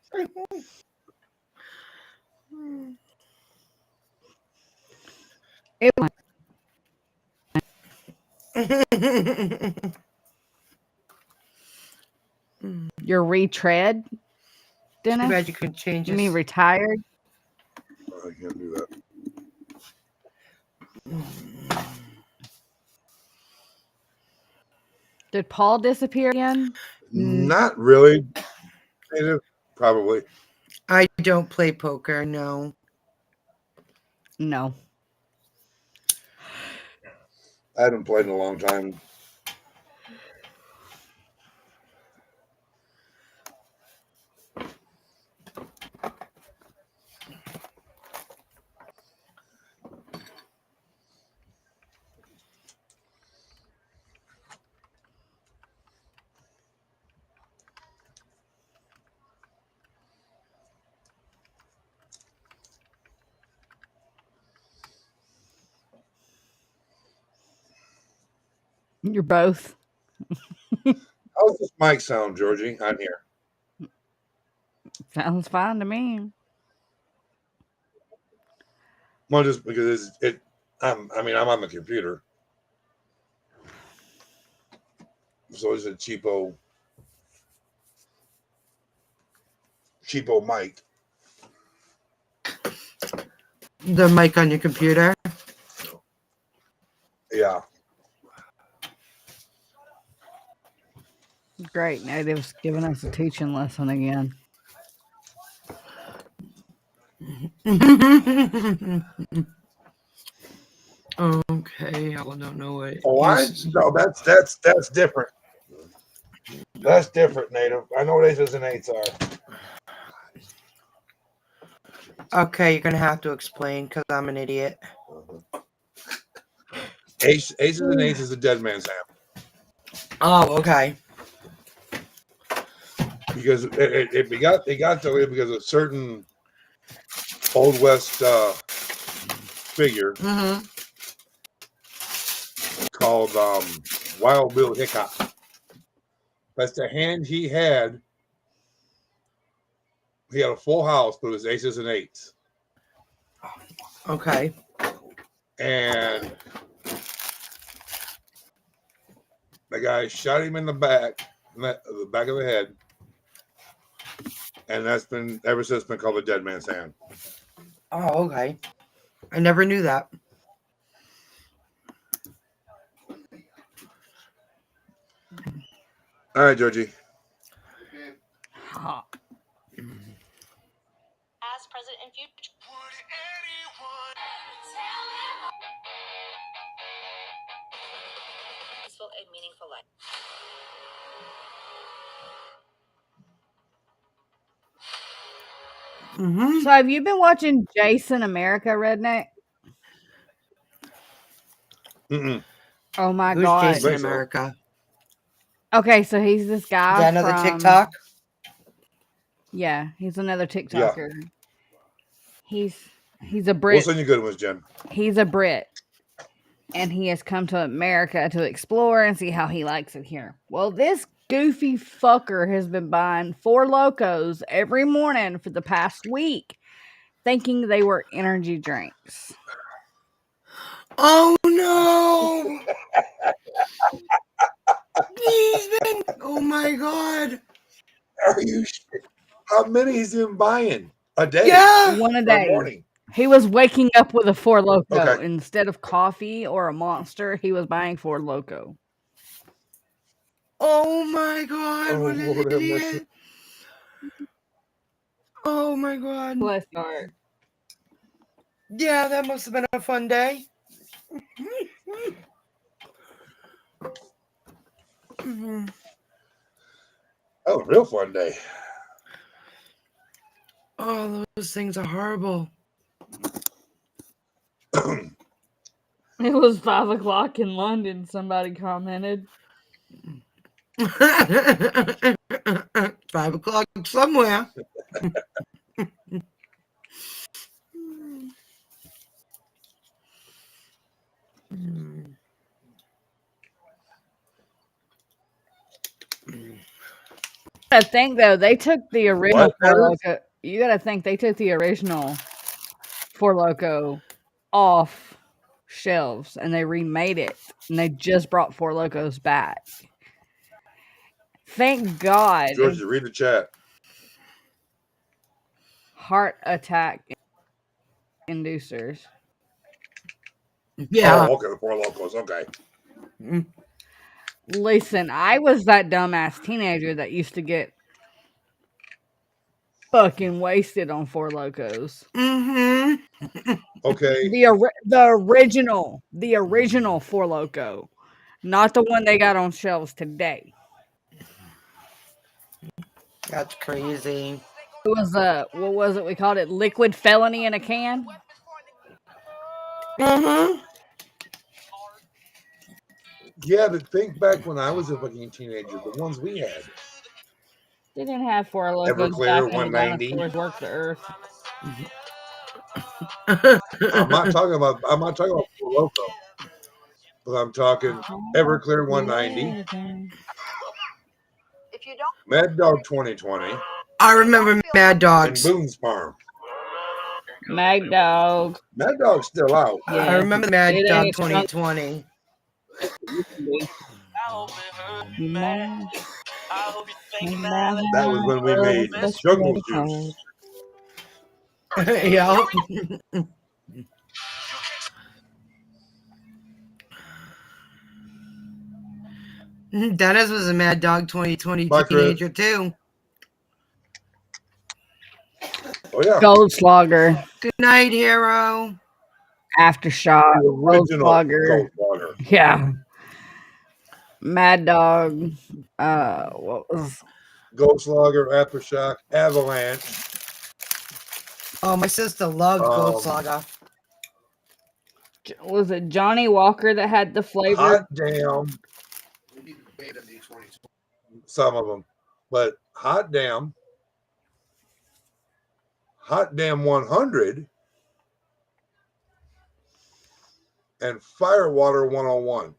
Your retread, Too Dennis? bad you couldn't change You this. mean retired? I can't do that. Did Paul disappear again? Not really. Probably. I don't play poker, no. No. I haven't played in a long time. You're both. How's this mic sound, Georgie? On here. Sounds fine to me. Well, just because I'm on the computer, so it's a cheapo mic. The mic on your computer? Yeah. Great. Native's giving us a teaching lesson again. Okay, I don't know what. No, that's different. That's different, Native. I know what aces and eights are. Okay, you're gonna have to explain because I'm an idiot. Aces and eights is a dead man's hand. Oh, okay. Because it got to it because of a certain Old West figure called Wild Bill Hickok. That's the hand he had. He had a full house, but it was aces and eights. Okay. And the guy shot him in the back of the head. And that's been ever since been called the dead man's hand. Oh, okay. I never knew that. All right, Georgie. Ha. As present and future. Peaceful and meaningful life. Mm-hmm. So have you been watching Jason America, Redneck? Mm-mm. Oh my Who's god. Jason Think so. America? Okay, so he's this Is guy that another from TikTok? Yeah, he's another Yeah. TikToker. He's a We'll Brit. send you good ones, Jen. He's a Brit. And he has come to America to explore and see how he likes it here. Well, this goofy fucker has been buying 4 Locos every morning for the past week, thinking they were energy drinks. Oh no! He's been. Oh my god! Are you? How many is he buying a day? Yeah. One a Or day. morning? He was waking up with a 4 Loco. Okay. Instead of coffee or a Monster, he was buying 4 Loco. Oh my god! Oh, What an Lord have mercy. idiot! Oh my god! Bless your heart. Yeah, that must have been a fun day. Mhm. Oh, a real fun day. Oh, those things are horrible. It was 5 o'clock in London, somebody commented. 5 o'clock somewhere. I think though they took the original What? 4 Loco. You gotta think they took the original 4 Loco off shelves and they remade it, and they just brought 4 Locos back. Thank God. Georgie, read the chat. Heart attack inducers. Yeah. Oh, okay, the 4 Locos. Okay. Listen, I was that dumbass teenager that used to get fucking wasted on 4 Locos. Mm-hmm. Okay. The original 4 Loco, not the one they got on shelves today. That's crazy. It was what was it? We called it liquid felony in a can. Mm-hmm. Yeah, to think back when I was a fucking teenager, the ones we had. They didn't have 4 Locos Everclear back when the 190. dinosaurs worked the earth. I'm not talking about 4 Loco, but I'm talking Everclear 190, If you don't Mad Dog 2020, I remember Mad and Dogs. Boone's Farm. Mag Dog. Mad Dog's still out. I Yeah. remember Mad It Dog ain't strong. 2020. That was when we made jungle juice. Yeah. Dennis was a Mad Dog 2020 Bye, Chris. teenager too. Oh, yeah. Goldschlager. Good night, hero. Aftershock. The original Goldschlager. Goldschlager. Yeah. Mad Dog. What was Goldschlager, Aftershock, Avalanche. Oh, my sister loved Goldschlager. was it Johnny Walker that had the flavor? Hot damn. Some of them. But Hot Damn 100, and Firewater 101.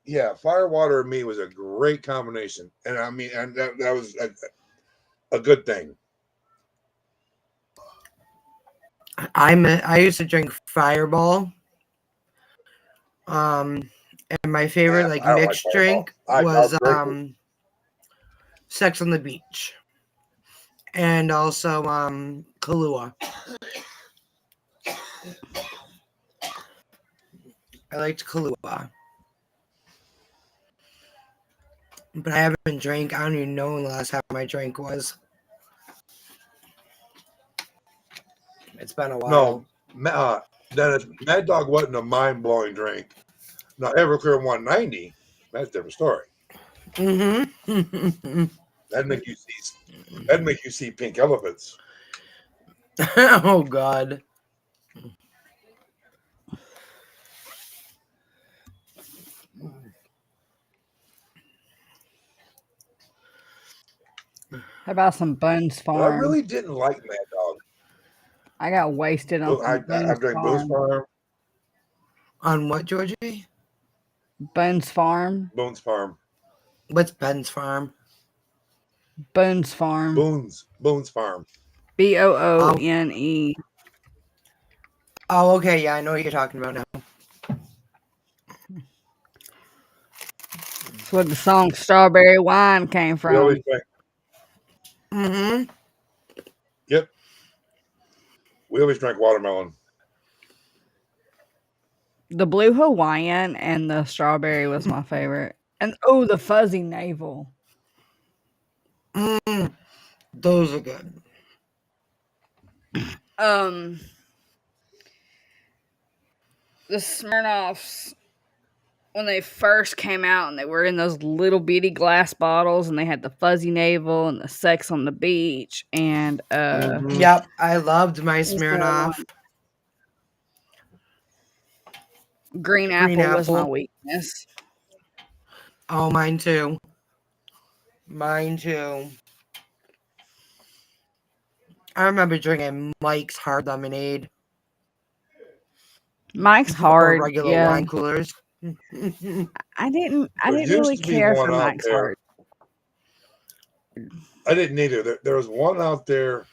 Yeah, Firewater and me was a great combination. And I mean, and that was a good thing. I used to drink Fireball. And my favorite I don't mixed like drink Fireball. was I'll drink it. Sex on the Beach. And also Kahlua. I liked Kahlua. But I haven't drank. I don't even know when the last time I drank was. It's been a while. No, Dennis, Mad Dog wasn't a mind-blowing drink. Now, Everclear 190, that's a different story. Mm-hmm. That'd make you see pink elephants. Oh, God. How about some Bones But I Farm? really didn't like Mad Dog. I got wasted on I some Bones drank Boone's Farm. Farm. On what, Georgie? Bones Farm. Boone's Farm. What's Ben's Farm? Bones Farm. Boone's Farm. BOONE. Oh, okay. Yeah, I know what you're talking about now. That's where the song Strawberry Wine came We always from. drank. Mm-hmm. Yep. We always drank watermelon. The Blue Hawaiian and the strawberry was my favorite. And oh, the Fuzzy Navel. Those are good. The Smirnoffs, when they first came out and they were in those little bitty glass bottles and they had the Fuzzy Navel and the Sex on the Beach and Yep, I loved my Smirnoff. Green Apple was my weakness. Oh, mine too. Mine too. I remember drinking Mike's Hard Lemonade. Mike's Or Hard, regular yeah. wine coolers. I didn't used really to be care one for out Mike's there. Hard. I didn't either. There was one out there.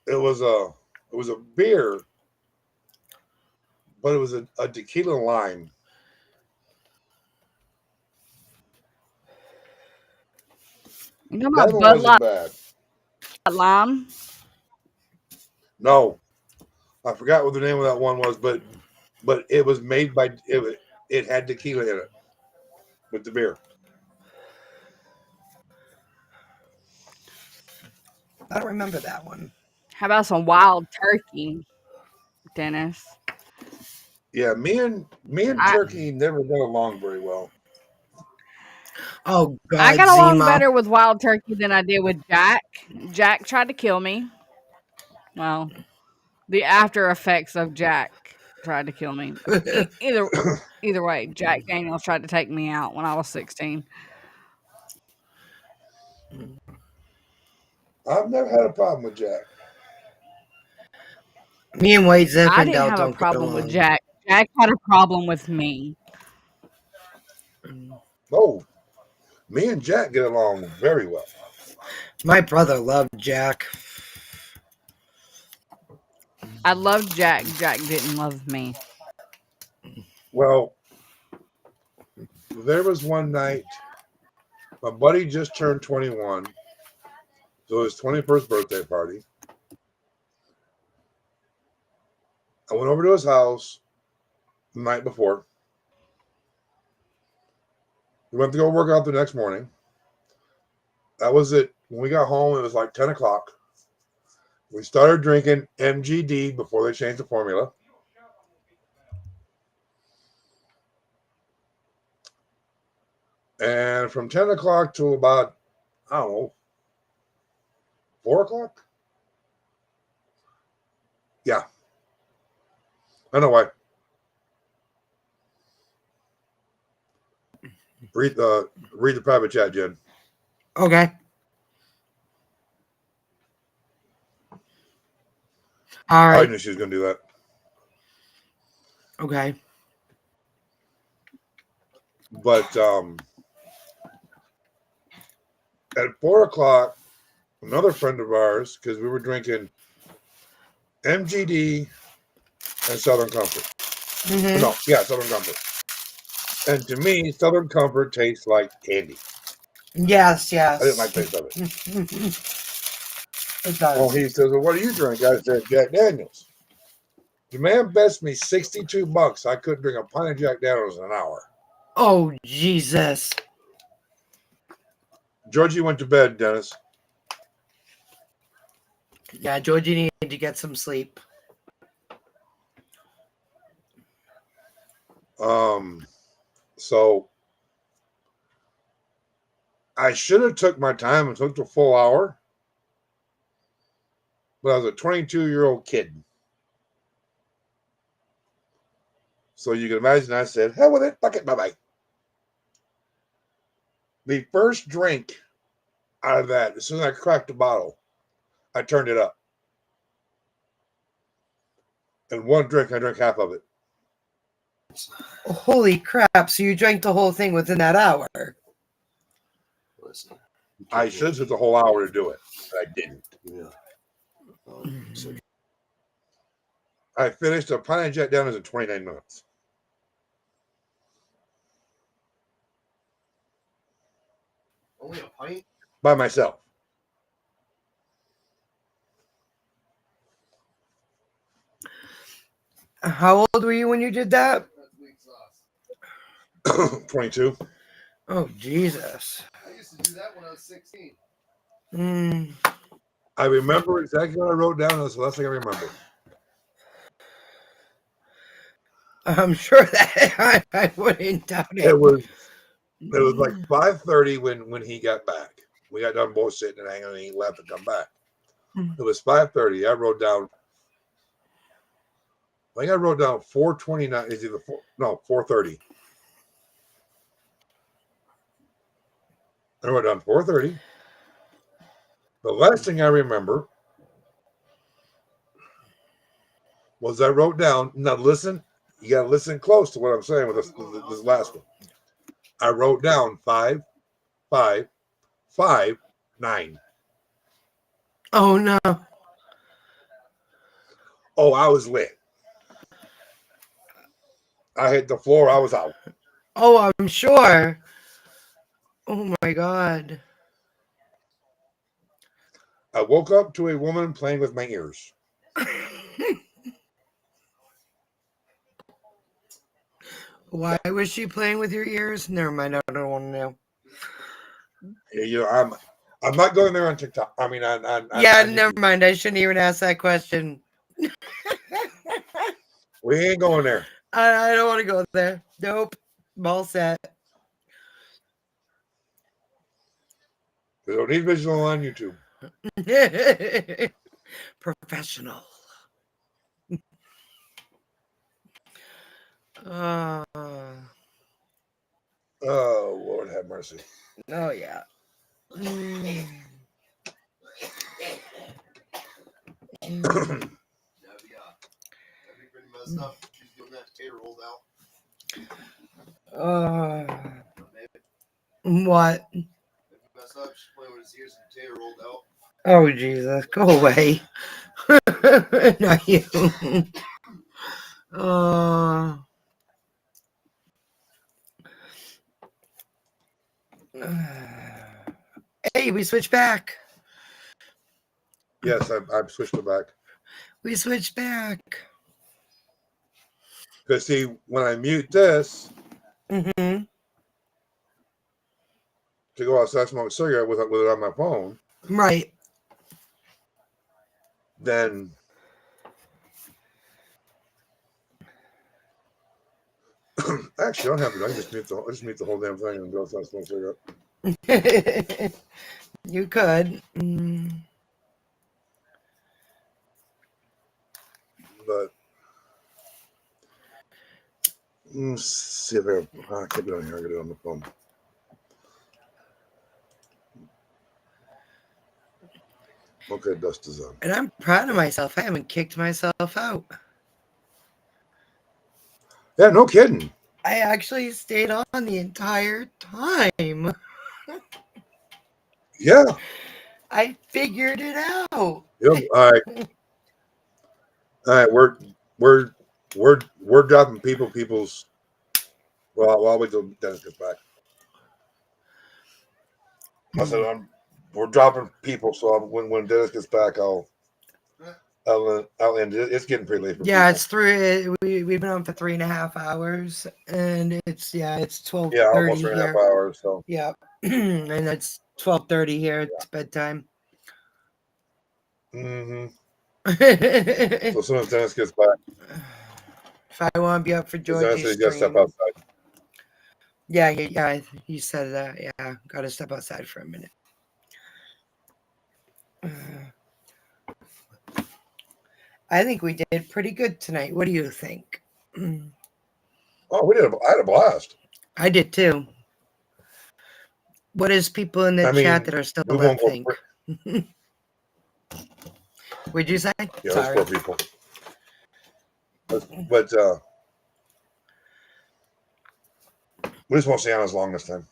It was a beer, but it was a tequila lime. You know That about one Bud wasn't Light bad. Lime? No, I forgot what the name of that one was, but it was made by it had tequila in it with the beer. I don't remember that one. How about some Wild Turkey, Dennis? Yeah, me and Turkey never got along very well. Oh, God, I got along Zima. better with Wild Turkey than I did with Jack. Jack tried to kill me. Well, the after effects of Jack tried to kill me. Either way, Jack Daniels tried to take me out when I was 16. I've never had a problem with Jack. Me and White I Zinfandel didn't have a don't get problem with along. Jack. Jack had a problem with me. No, me and Jack get along very well. My brother loved Jack. I loved Jack. Jack didn't love me. Well, there was one night, my buddy just turned 21, so his 21st birthday party. I went over to his house the night before. We went to go work out the next morning. That was it. When we got home, it was like 10 o'clock. We started drinking MGD before they changed the formula. And from 10 o'clock to about, I don't know, 4 o'clock? Yeah. I know why. Read the private chat, Jen. Okay. All right. I knew she was going to do that. Okay. But at 4 o'clock, another friend of ours, because we were drinking MGD and Southern Comfort. Mm-hmm. No, yeah, Southern Comfort. And to me, Southern Comfort tastes like candy. Yes. I didn't like the taste of it. It does. Well, he says, well, what do you drink? I said, Jack Daniels. The man best me $62. I couldn't drink a pint of Jack Daniels in an hour. Oh, Jesus. Georgie went to bed, Dennis. Yeah, Georgie needed to get some sleep. So I should have took my time and took the full hour, but I was a 22-year-old kid. So you can imagine I said, hell with it, fuck it, bye-bye. The first drink out of that, as soon as I cracked the bottle, I turned it up. And one drink, I drank half of it. Holy crap. So you drank the whole thing within that hour? Listen, I should have took the whole hour to do it, but I didn't. yeah. So I finished a pint of Jack Daniels in 29 minutes. only a pint? By myself. How old were you when you did that? 22. Oh, Jesus. I used to do that when I was 16. I remember exactly what I wrote down. That's the last thing I remember. I'm sure that I wouldn't doubt it. It was like 5:30 when he got back. We got done both sitting and hanging, and he left to come back. It was 5:30. I wrote down. I think I wrote down 4:29. Is either 4:30. I wrote down 4:30. The last thing I remember was I wrote down. Now listen, you got to listen close to what I'm saying with this last one. I wrote down 5, 5, 5, 9. Oh, no. Oh, I was lit. I hit the floor. I was out. Oh, I'm sure. Oh, my God. I woke up to a woman playing with my ears. Why was she playing with your ears? Never mind. I don't want to know. You know, I'm not going there on TikTok. I mean, on Never mind. I shouldn't even ask that question. We ain't going there. I don't want to go there. Nope. I'm all set. We don't need visual on YouTube. Professional. Oh, Lord have mercy. oh yeah. Messed up. She's doing that tater rolled out. What? If you mess up, she's playing with his ears and tater rolled out. Oh Jesus, go away. Not you. Hey, we switched back. Yes, I've switched it back. We switched back. Because see, when I mute this Mm-hmm. to go outside smoke a cigarette with it on my phone, Right. then actually I don't have to. I can just mute the whole damn thing and go outside smoke a cigarette. You could. But let's see if I keep it on here. I got it on the phone. Okay, dust is on. And I'm proud of myself. I haven't kicked myself out. Yeah, no kidding. I actually stayed on the entire time. Yeah. I figured it out. Yep. All right. We're dropping people's. Well, I'll wait till Dennis gets back. I said we're dropping people, so when Dennis gets back, I'll Outland, it's getting pretty late for Yeah, people. it's three. We've been on for 3.5 hours, and it's 12:30 Yeah, almost 3.5 here. hours. So Yeah, and it's 12:30 here. It's bedtime. so If as soon as Dennis gets back, I want to be up for because Dennis Georgie's says he's got to step stream, outside. yeah, he said that. Yeah, got to step outside for a minute. I think we did pretty good tonight. What do you think? Oh, I had a blast. I did too. What is people in the I chat mean, that are still we left won't go. think? What'd you say? Yeah, there's Sorry. 4 people. But we just won't stay on as long this time.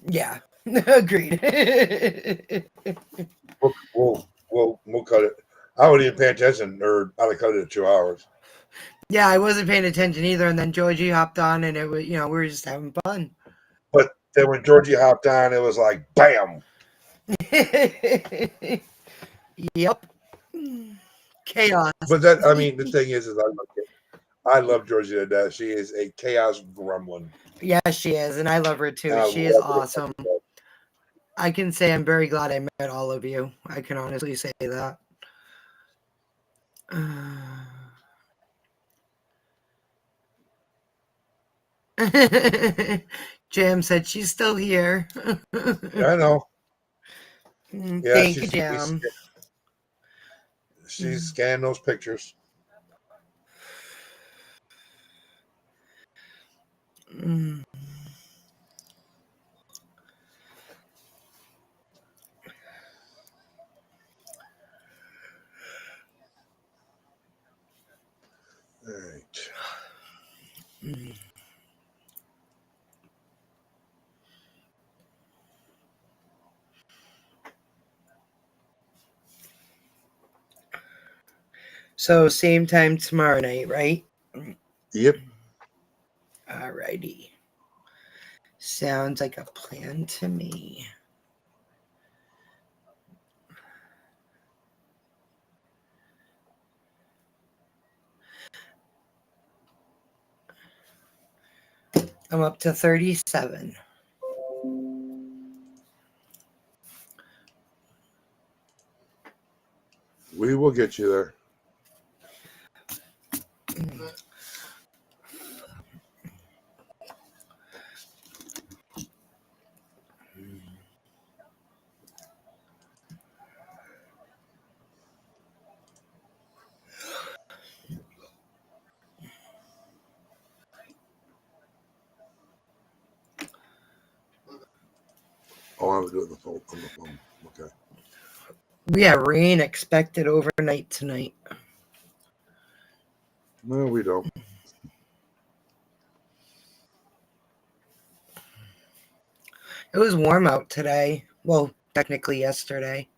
Yeah, agreed. We'll cut it. I wouldn't even pay attention, or I'd have cut it at 2 hours. Yeah, I wasn't paying attention either, and then Georgie hopped on, and it was we were just having fun. But then when Georgie hopped on, it was like bam. Yep. Chaos. But that, I mean, the thing is I love Georgie to death. She is a chaos gremlin. Yeah, she is, and I love her too. And I She is love her. awesome. I can say I'm very glad I met all of you. I can honestly say that. Jam said she's still here. Yeah, I know. Yeah, Thank you, Jam. She's scanning those pictures. All right. So same time tomorrow night, right? Yep. Alrighty. Sounds like a plan to me. I'm up to 37. We will get you there. Oh, I have to do it on the phone. Okay. We have rain expected overnight tonight. No, we don't. It was warm out today. Well, technically yesterday.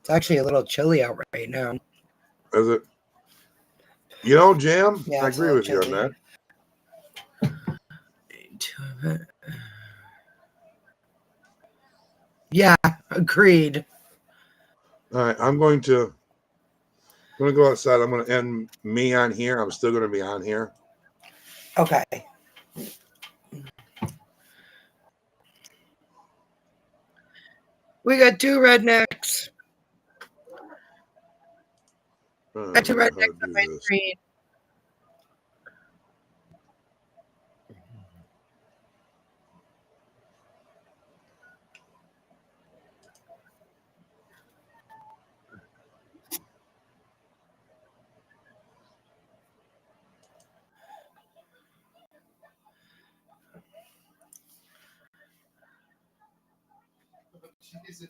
It's actually a little chilly out right now. Is it? You know, Jam, Yeah, I it's a agree little with you on that. Yeah, agreed. All right, I'm going to go outside. I'm going to end me on here. I'm still going to be on here. Okay. We got 2 rednecks. Got 2 rednecks on my screen. Jesus.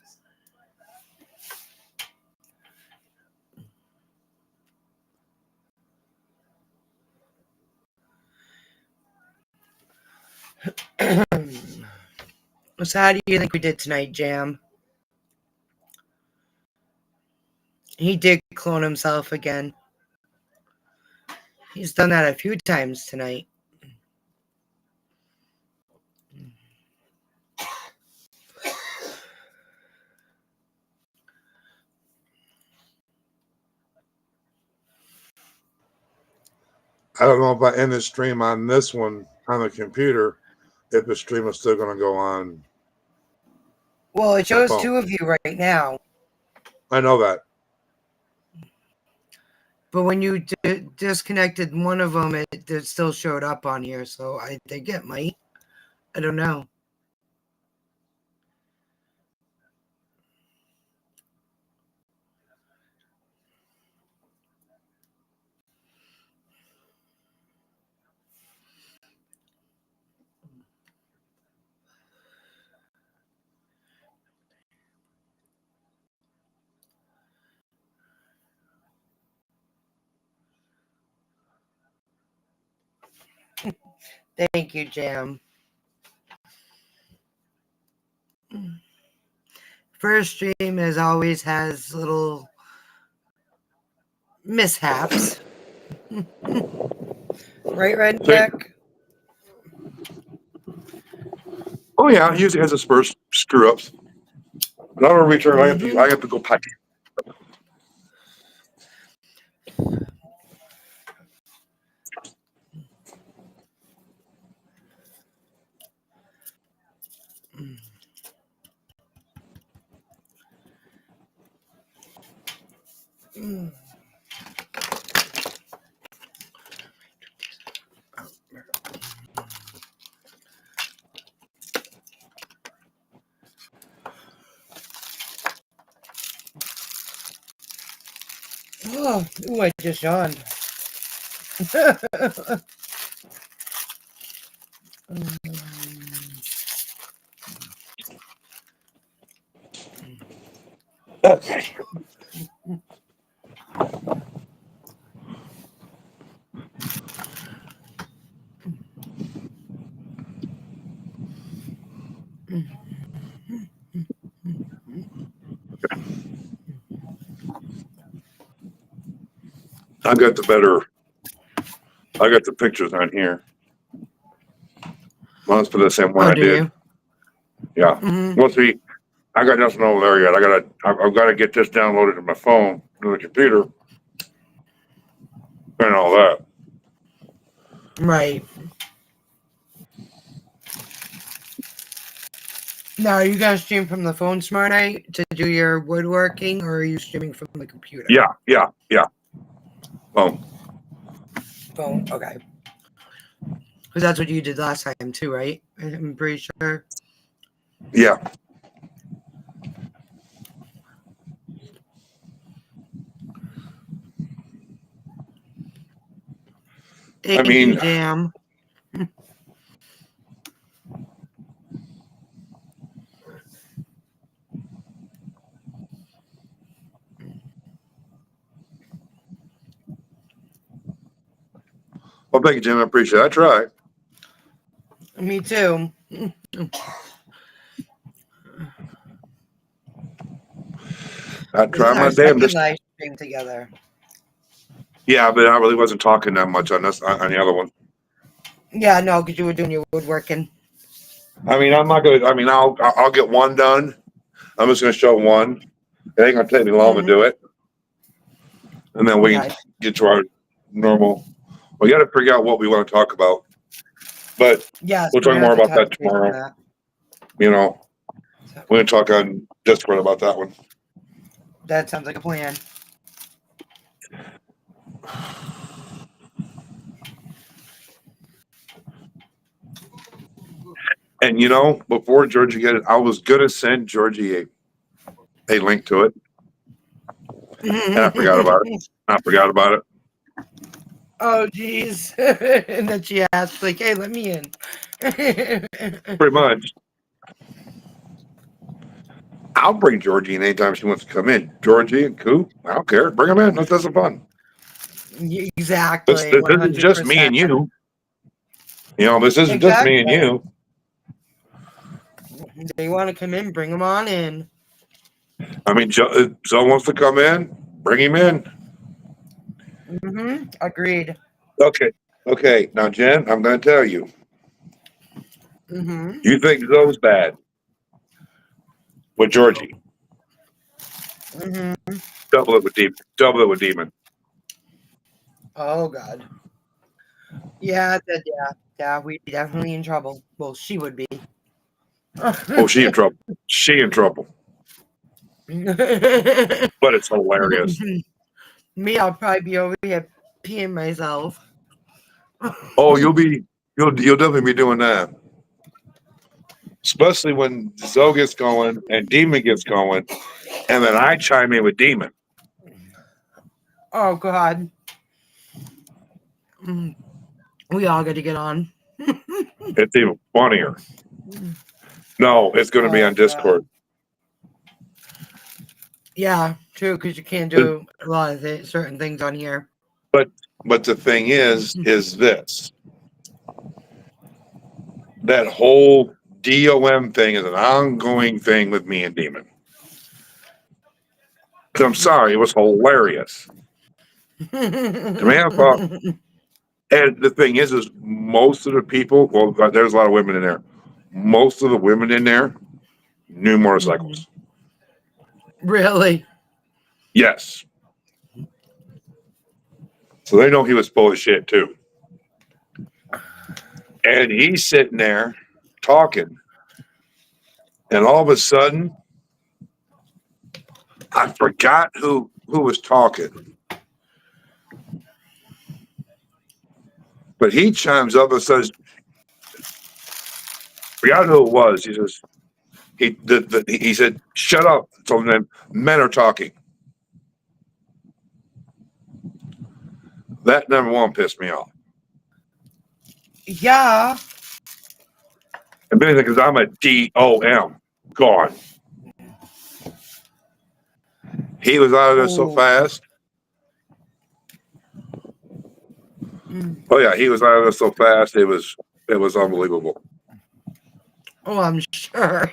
So how do you think we did tonight, Jam? He did clone himself again. He's done that a few times tonight. I don't know if I end the stream on this one on the computer, if the stream is still going to go on. Well, it shows phone. 2 of you right now. I know that. But when you disconnected one of them, it still showed up on here. So I think it might. I don't know. Thank you, Jam. First stream, as always, has little mishaps. Right, Redneck? Oh yeah, it usually has its first screw ups. But I'm gonna return. I have to go pack. Oh, ooh, I just yawned. Okay. I got the pictures on here. Well, let's put the same one Oh, I do did. you? Yeah. Mhm. Well, see, I got nothing over there yet. I've got to get this downloaded to my phone, to the computer, and all that. Right. Now, are you guys stream from the phone tomorrow night to do your woodworking, or are you streaming from the computer? Yeah. Phone. Phone. Okay. Because that's what you did last time too, right? I'm pretty sure. Yeah. Thank you, Jam. Well, thank you, Jim. I appreciate it. I try. Me too. I This try is my our second damnedest. live stream together. Yeah, but I really wasn't talking that much on this on the other one. Yeah, no, because you were doing your woodworking. I mean, I'm not gonna. I mean, I'll get one done. I'm just gonna show one. It ain't gonna take me long to do it, and then we can get to our normal. We got to figure out what we want to talk about, but Yes, we'll we're talk gonna more have to about touch that base on tomorrow. that. You know, So, we're gonna talk on Discord about that one. that sounds like a plan. And you know, before Georgie get it, I was gonna send Georgie a link to it, and I forgot about it. Oh, geez. And then she asked, like, hey, let me in. Pretty much. I'll bring Georgie in anytime she wants to come in. Georgie and Coop, I don't care. Bring them in. Let's have some fun. Exactly. This isn't just me and you. You know, this isn't just me and you. They want to come in, bring them on in. I mean, Joe wants to come in, bring him in. Mm-hmm. Agreed. Okay. Now, Jen, I'm going to tell you. Mm-hmm. You think Zoe's bad with Georgie? Mm-hmm. Double it with Demon. Oh, God. Yeah, yeah, we'd be definitely in trouble. Well, she would be. Oh, she in trouble. She in trouble. But it's hilarious. Me, I'll probably be over here peeing myself. Oh, you'll definitely be doing that. Especially when Zoe gets going and Demon gets going, and then I chime in with Demon. Oh God. Mm. We all got to get on. It's even funnier. No, it's going to be on Discord. Yeah, true, because you can't do a lot of certain things on here. But the thing is this. That whole DOM thing is an ongoing thing with me and Demon. 'Cause I'm sorry, it was hilarious. Man, I thought, and the thing is most of the people, well, there's a lot of women in there. Most of the women in there knew motorcycles. Really? Yes. So they know he was full of shit too. And he's sitting there talking. And all of a sudden, I forgot who was talking. But he chimes up and says, forgot who it was. He says, he said, shut up. So then men are talking. That number one pissed me off. Yeah. And because I'm a DOM. Gone. He was out of there so fast. Oh yeah, he was out of there so fast. It was unbelievable. Oh, I'm sure.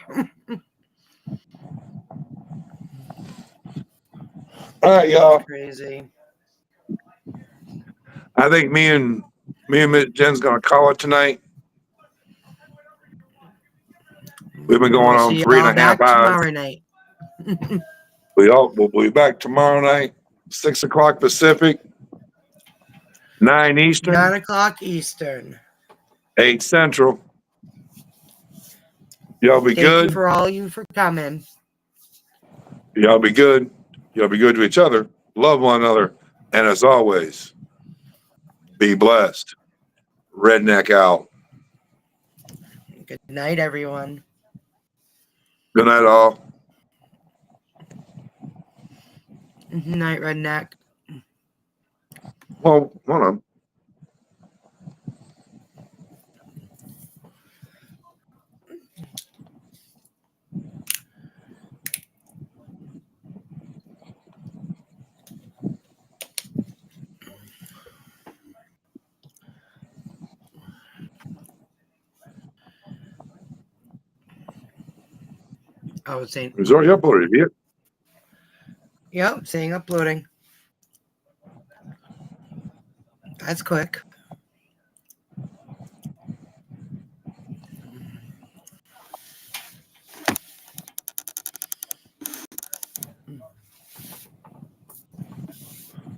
All right, y'all. Crazy. I think me and Miss Jen's gonna call it tonight. We've been going on 3.5 hours. Tomorrow night. We'll be back tomorrow night, 6 o'clock Pacific, 9 Eastern, 9 o'clock Eastern. 8 Central. Y'all be Thank good. you for all you for coming. Y'all be good. Y'all be good to each other. Love one another. And as always, be blessed. Redneck out. Good night, everyone. Good night, all. Night, Redneck. Well, hold on. I was saying. It was already uploaded, yet? Yep, saying uploading. That's quick.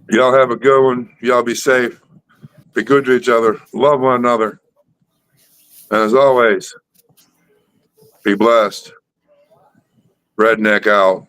Y'all have a good one. Y'all be safe. Be good to each other. Love one another. And as always, be blessed. Redneck out.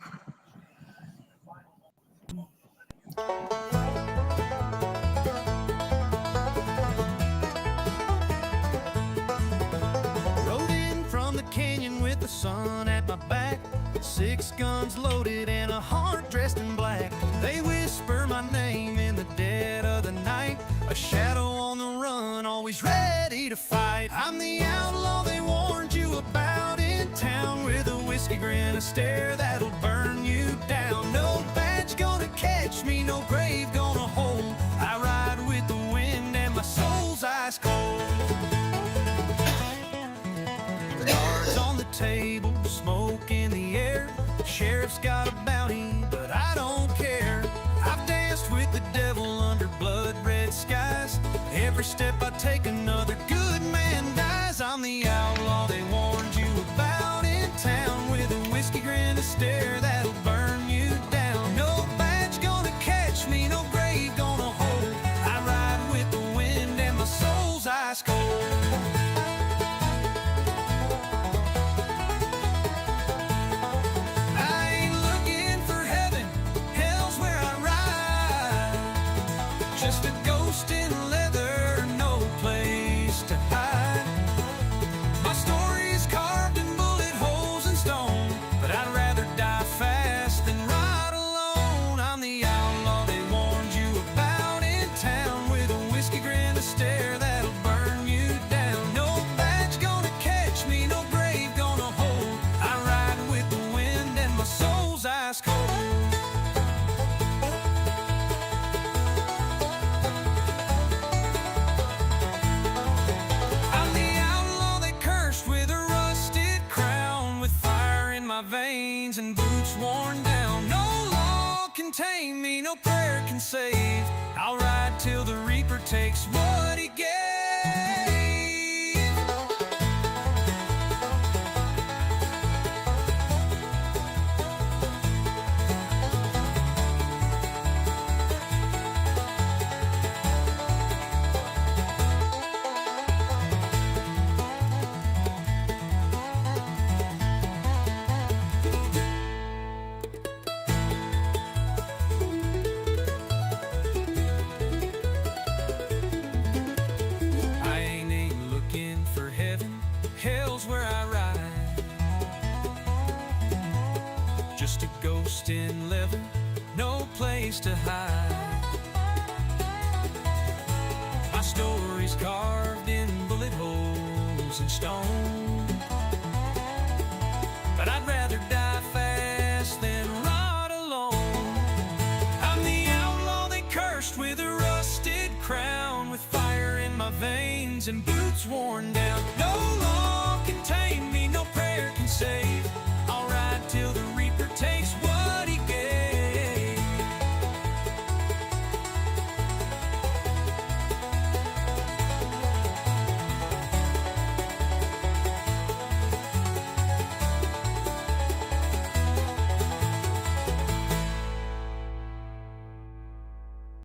Rode in from the canyon with the sun at my back, 6 guns loaded and a heart dressed in black. They whisper my name in the dead of the night, a shadow on the run, always ready to fight. I'm the outlaw they warned you about in town, with a whiskey grin, a stare that'll burn you down. No badge gonna catch me, no grave gonna hold. I ride with the wind and my soul's ice cold. Cards on the table, smoke in the air. Sheriff's got a bounty, but I don't care. I've danced with the devil under blood red skies. Every step I take, another good man dies. I'm the outlaw they warned you about in town, with a whiskey grin, a stare that'll burn you down. No badge gonna catch me, no grave gonna hold. I ride with the wind and my soul. boots worn down. No law can tame me, no prayer can save. I'll ride till the reaper takes what he gave. Hell's where I ride, just a ghost in leather, no place to hide. My story's carved in bullet holes and stone, but I'd rather die fast than rot alone. I'm the outlaw they cursed with a rusted crown, with fire in my veins and boots worn down.